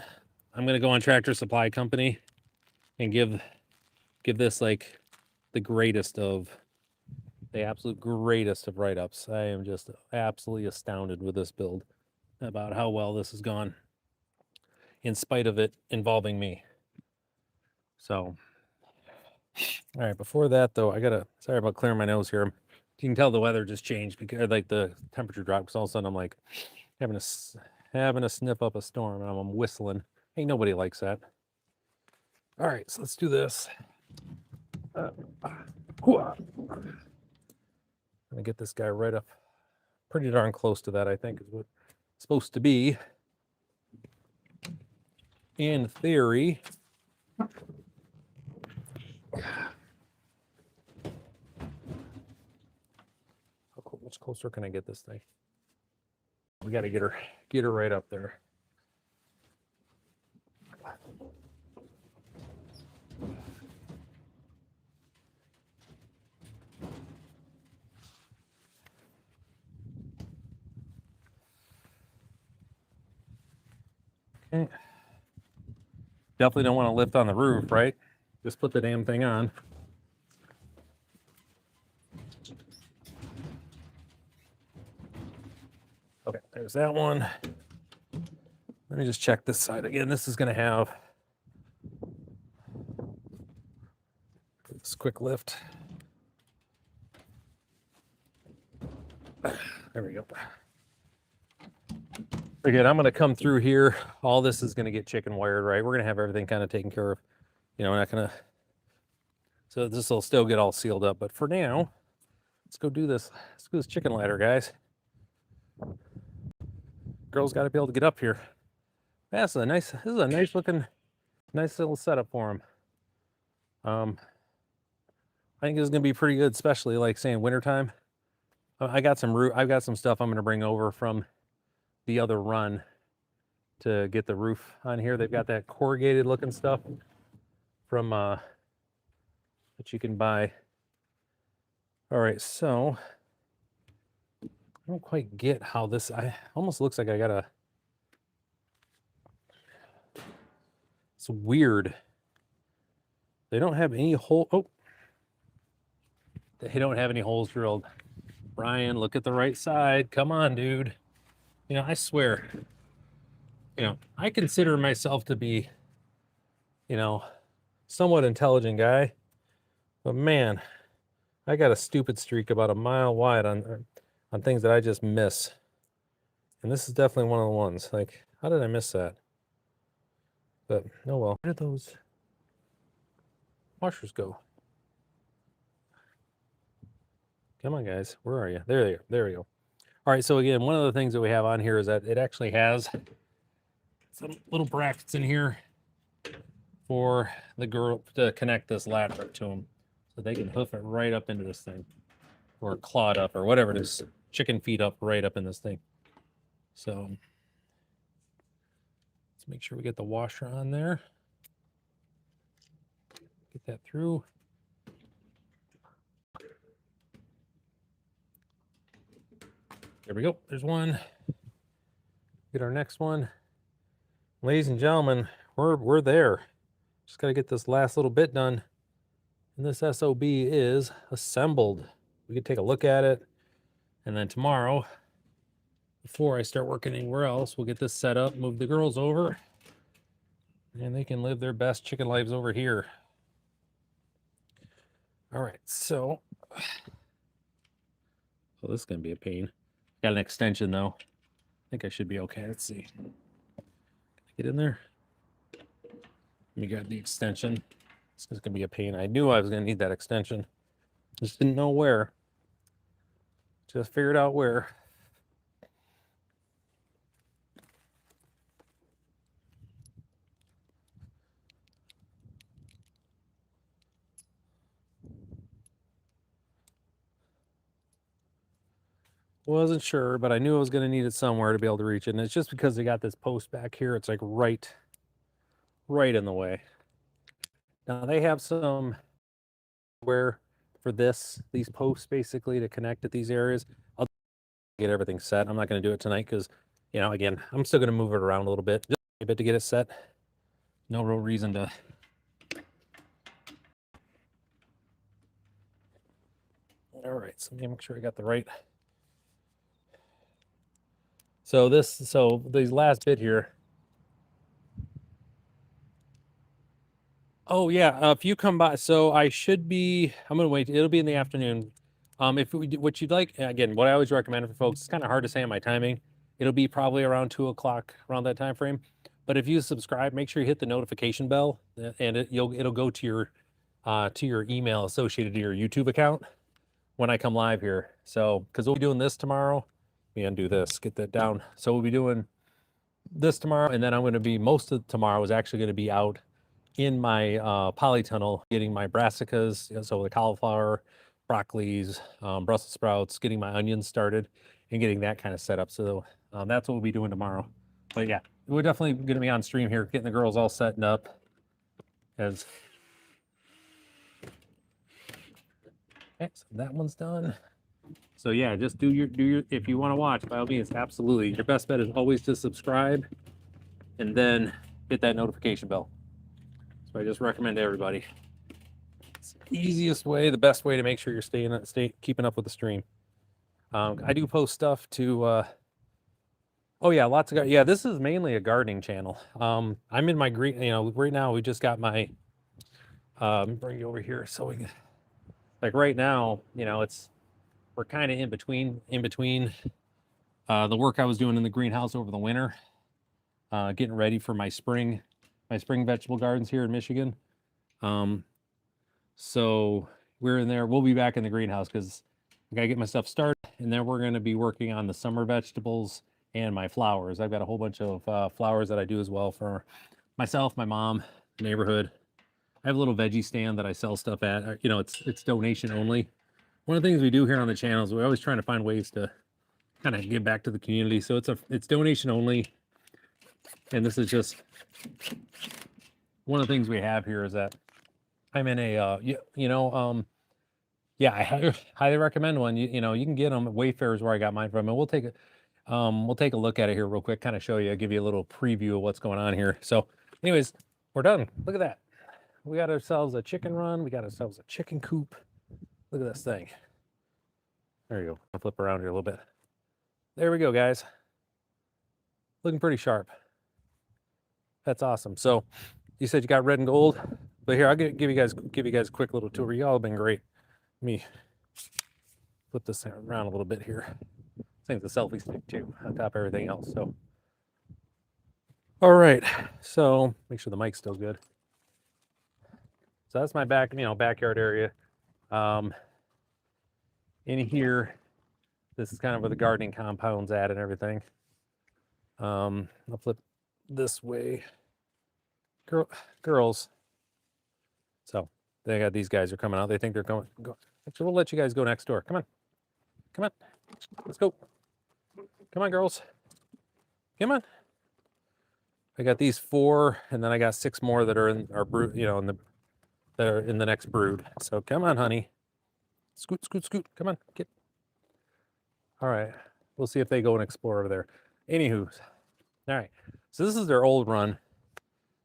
I'm going to go on Tractor Supply Company and give this like the absolute greatest of write-ups. I am just absolutely astounded with this build about how well this has gone in spite of it involving me. So, all right, before that though, sorry about clearing my nose here. You can tell the weather just changed because like the temperature dropped, because all of a sudden I'm like having to sniff up a storm and I'm whistling. Ain't nobody likes that. All right, so let's do this. I'm gonna get this guy right up pretty darn close to that, I think is what it's supposed to be. In theory. How much closer can I get this thing? We got to get her right up there. Okay. Definitely don't want to lift on the roof, right? Just put the damn thing on. There's that one. Let me just check this side again. This is going to have this quick lift. There we go. Again, I'm going to come through here. All this is going to get chicken wired, right? We're going to have everything kind of taken care of. You know, we're not going to, so this will still get all sealed up. But for now, let's go do this. Let's do this chicken ladder, guys. Girl's got to be able to get up here. That's a nice, this is a nice looking, nice little setup for him. I think this is going to be pretty good, especially like saying wintertime. I've got some stuff I'm going to bring over from the other run to get the roof on here. They've got that corrugated looking stuff from that you can buy. All right, so I don't quite get how this, I almost looks like I gotta, it's weird. They don't have any hole, oh, they don't have any holes drilled. Brian, look at the right side. Come on, dude. You know, I swear, you know, I consider myself to be, you know, somewhat intelligent guy, but man, I got a stupid streak about a mile wide on things that I just miss. And this is definitely one of the ones. Like, how did I miss that? But, oh well. Where did those washers go? Come on, guys. Where are you? There they are. There we go. All right, so again, one of the things that we have on here is that it actually has some little brackets in here for the girl to connect this ladder up to them, so they can hoof it right up into this thing, or clawed up, or whatever it is, chicken feet up right up in this thing. So let's make sure we get the washer on there. Get that through. There we go. There's one. Get our next one. Ladies and gentlemen, we're there. Just got to get this last little bit done. And this SOB is assembled. We could take a look at it. And then tomorrow, before I start working anywhere else, we'll get this set up, move the girls over, and they can live their best chicken lives over here. All right, so this is going to be a pain. Got an extension though. I think I should be okay. Let's see. Can I get in there? Let me grab the extension. This is going to be a pain. I knew I was going to need that extension. Just didn't know where. Just figured out where. Wasn't sure, but I knew I was going to need it somewhere to be able to reach it. And it's just because they got this post back here. It's like right in the way. Now they have some where for these posts basically to connect at these areas. I'll get everything set. I'm not going to do it tonight because, you know, again, I'm still going to move it around a little bit, just a bit to get it set. No real reason to. All right, so let me make sure I got the right. So these last bit here. Oh yeah, if you come by, so I'm gonna wait. It'll be in the afternoon. What you'd like, again, what I always recommend for folks, it's kind of hard to say on my timing. It'll be probably around 2 o'clock, around that time frame. But if you subscribe, make sure you hit the notification bell, and it'll go to your email associated to your YouTube account when I come live here. So, because we'll be doing this tomorrow. Let me undo this, get that down. So we'll be doing this tomorrow, and then I'm going to be, most of tomorrow is actually going to be out in my polytunnel getting my brassicas, so the cauliflower, broccolis, Brussels sprouts, getting my onions started and getting that kind of set up. So that's what we'll be doing tomorrow. But yeah, we're definitely going to be on stream here, getting the girls all setting up. Okay, so that one's done. So yeah, just do your if you want to watch, by all means, absolutely. Your best bet is always to subscribe and then hit that notification bell. So I just recommend to everybody. It's the easiest way, the best way to make sure you're keeping up with the stream. I do post stuff to Oh yeah, lots of yeah. This is mainly a gardening channel. I'm in my green. You know, right now we just got my. Bring you over here so we can. Like right now, you know, we're kind of in between the work I was doing in the greenhouse over the winter, getting ready for my spring vegetable gardens here in Michigan. Um, so we're in there. We'll be back in the greenhouse because I gotta get my stuff started, and then we're gonna be working on the summer vegetables and my flowers. I've got a whole bunch of flowers that I do as well for myself, my mom, neighborhood. I have a little veggie stand that I sell stuff at. You know, it's donation only. One of the things we do here on the channel is we're always trying to find ways to kind of give back to the community. So it's donation only, and this is just one of the things we have here is that I'm in a yeah, I highly recommend one. You know, you can get them at Wayfair is where I got mine from, and we'll take a look at it here real quick, kind of show you, give you a little preview of what's going on here. So, anyways, we're done. Look at that. We got ourselves a chicken run. We got ourselves a chicken coop. Look at this thing. There you go. I'll flip around here a little bit. There we go, guys. Looking pretty sharp. That's awesome. So, you said you got red and gold, but here I'll give you guys a quick little tour. Y'all have been great. Let me flip this around a little bit here. This thing's a selfie stick too, on top of everything else. So, all right. So make sure the mic's still good. So that's my backyard area. In here, this is kind of where the gardening compound's at and everything. I'll flip this way. Girls. So they got these guys are coming out. They think they're going. Actually, we'll let you guys go next door. Come on. Come on. Let's go. Come on, girls. Come on. I got these 4, and then I got 6 more that are in our brood, you know, that are in the next brood. So come on, honey. Scoot, scoot, scoot. Come on, get. All right. We'll see if they go and explore over there. Anywho, all right. So this is their old run.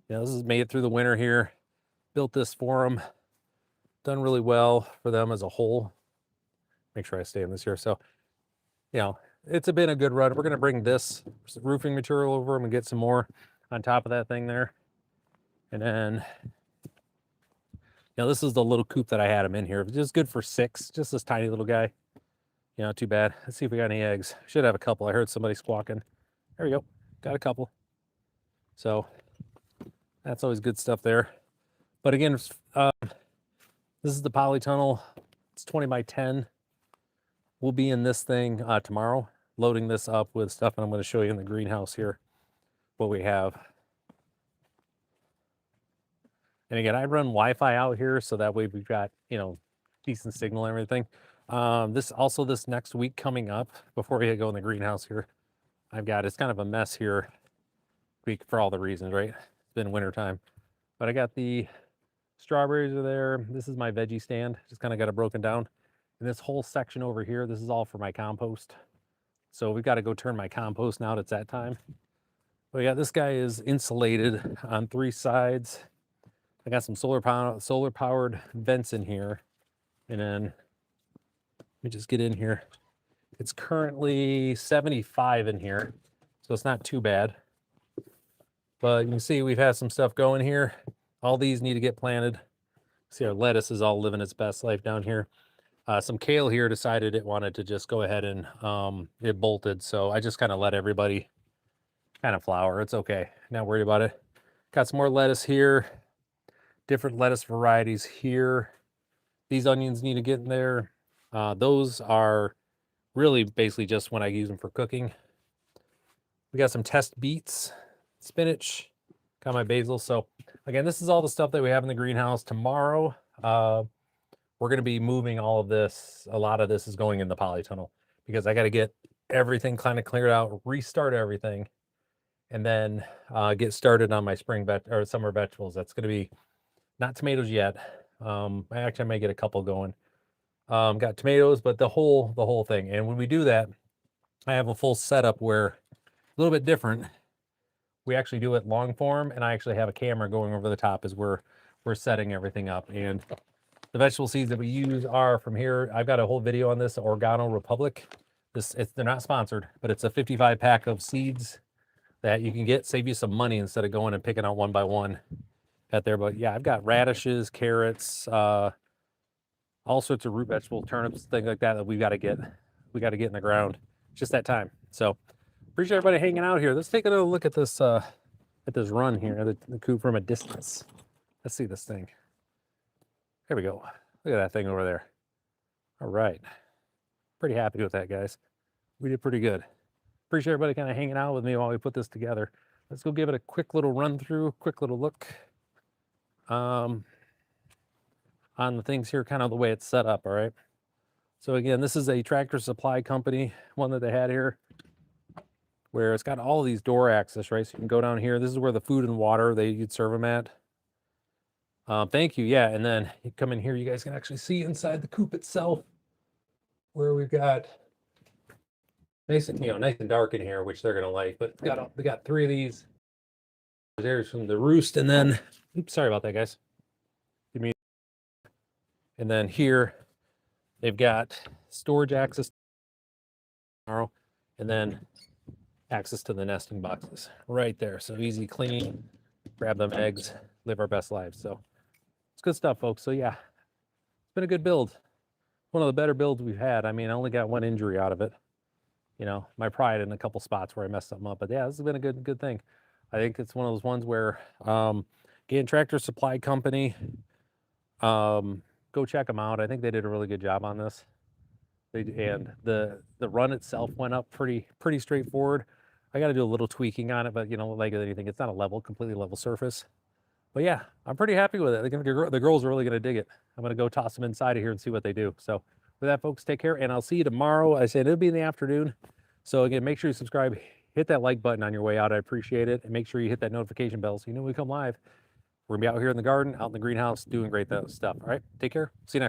You know, this has made it through the winter here. Built this for them. Done really well for them as a whole. Make sure I stay in this here. So, you know, it's been a good run. We're going to bring this roofing material over them and get some more on top of that thing there. And then, you know, this is the little coop that I had them in here. It's just good for 6, just this tiny little guy. You know, too bad. Let's see if we got any eggs. Should have a couple. I heard somebody squawking. There we go. Got a couple. So that's always good stuff there. But again, this is the polytunnel. It's 20 by 10. We'll be in this thing tomorrow, loading this up with stuff, and I'm going to show you in the greenhouse here what we have. And again, I run Wi-Fi out here, so that way we've got, you know, decent signal and everything. This next week coming up, before we go in the greenhouse here, it's kind of a mess here week for all the reasons, right? It's been winter time. But I got the strawberries are there. This is my veggie stand. Just kind of got it broken down. And this whole section over here, this is all for my compost. So we've got to go turn my compost now. It's that time. But yeah, this guy is insulated on 3 sides. I got some solar powered vents in here. And then let me just get in here. It's currently 75 in here, so it's not too bad. But you can see we've had some stuff going here. All these need to get planted. See, our lettuce is all living its best life down here. Some kale here decided it wanted to just go ahead and it bolted. So I just kind of let everybody kind of flower. It's okay. Not worried about it. Got some more lettuce here. Different lettuce varieties here. These onions need to get in there. Those are really basically just when I use them for cooking. We got some test beets, spinach, got my basil. So again, this is all the stuff that we have in the greenhouse. Tomorrow, we're going to be moving all of this. A lot of this is going in the polytunnel because I got to get everything kind of cleared out, restart everything, and then get started on my summer vegetables. That's going to be not tomatoes yet. I may get a couple going. Got tomatoes, but the whole thing. And when we do that, I have a full setup where a little bit different. We actually do it long form, and I actually have a camera going over the top as we're setting everything up. And the vegetable seeds that we use are from here. I've got a whole video on this, Organo Republic. They're not sponsored, but it's a 55 pack of seeds that you can get, save you some money instead of going and picking out one by one at there. But yeah, I've got radishes, carrots, all sorts of root vegetables, turnips, things like that we got to get in the ground. It's just that time. So appreciate everybody hanging out here. Let's take another look at this run here, the coop from a distance. Let's see this thing. There we go. Look at that thing over there. All right. Pretty happy with that, guys. We did pretty good. Appreciate everybody kind of hanging out with me while we put this together. Let's go give it a quick little run through, quick little look on the things here, kind of the way it's set up, all right? So again, this is a Tractor Supply Company, one that they had here, where it's got all these door access, right? So you can go down here. This is where the food and water you'd serve them at. Thank you, yeah. And then you come in here, you guys can actually see inside the coop itself, where we've got nice and dark in here, which they're gonna like. But we got 3 of these. There's from the roost, and then oops, sorry about that, guys. And then here they've got storage access tomorrow, and then access to the nesting boxes right there. So easy, clean, grab them eggs, live our best lives. So it's good stuff, folks. So yeah, it's been a good build. One of the better builds we've had. I mean, I only got 1 injury out of it. You know, my pride in a couple spots where I messed something up. But yeah, this has been a good thing. I think it's one of those ones where again, Tractor Supply Company, go check them out. I think they did a really good job on this. And the run itself went up pretty straightforward. I got to do a little tweaking on it, but you know, like anything, it's not a completely level surface. But yeah, I'm pretty happy with it. The girls are really going to dig it. I'm going to go toss them inside of here and see what they do. So with that, folks, take care, and I'll see you tomorrow. I said it'll be in the afternoon. So again, make sure you subscribe, hit that like button on your way out. I appreciate it. And make sure you hit that notification bell so you know when we come live. We're going to be out here in the garden, out in the greenhouse, doing great stuff. All right, take care. See you next time.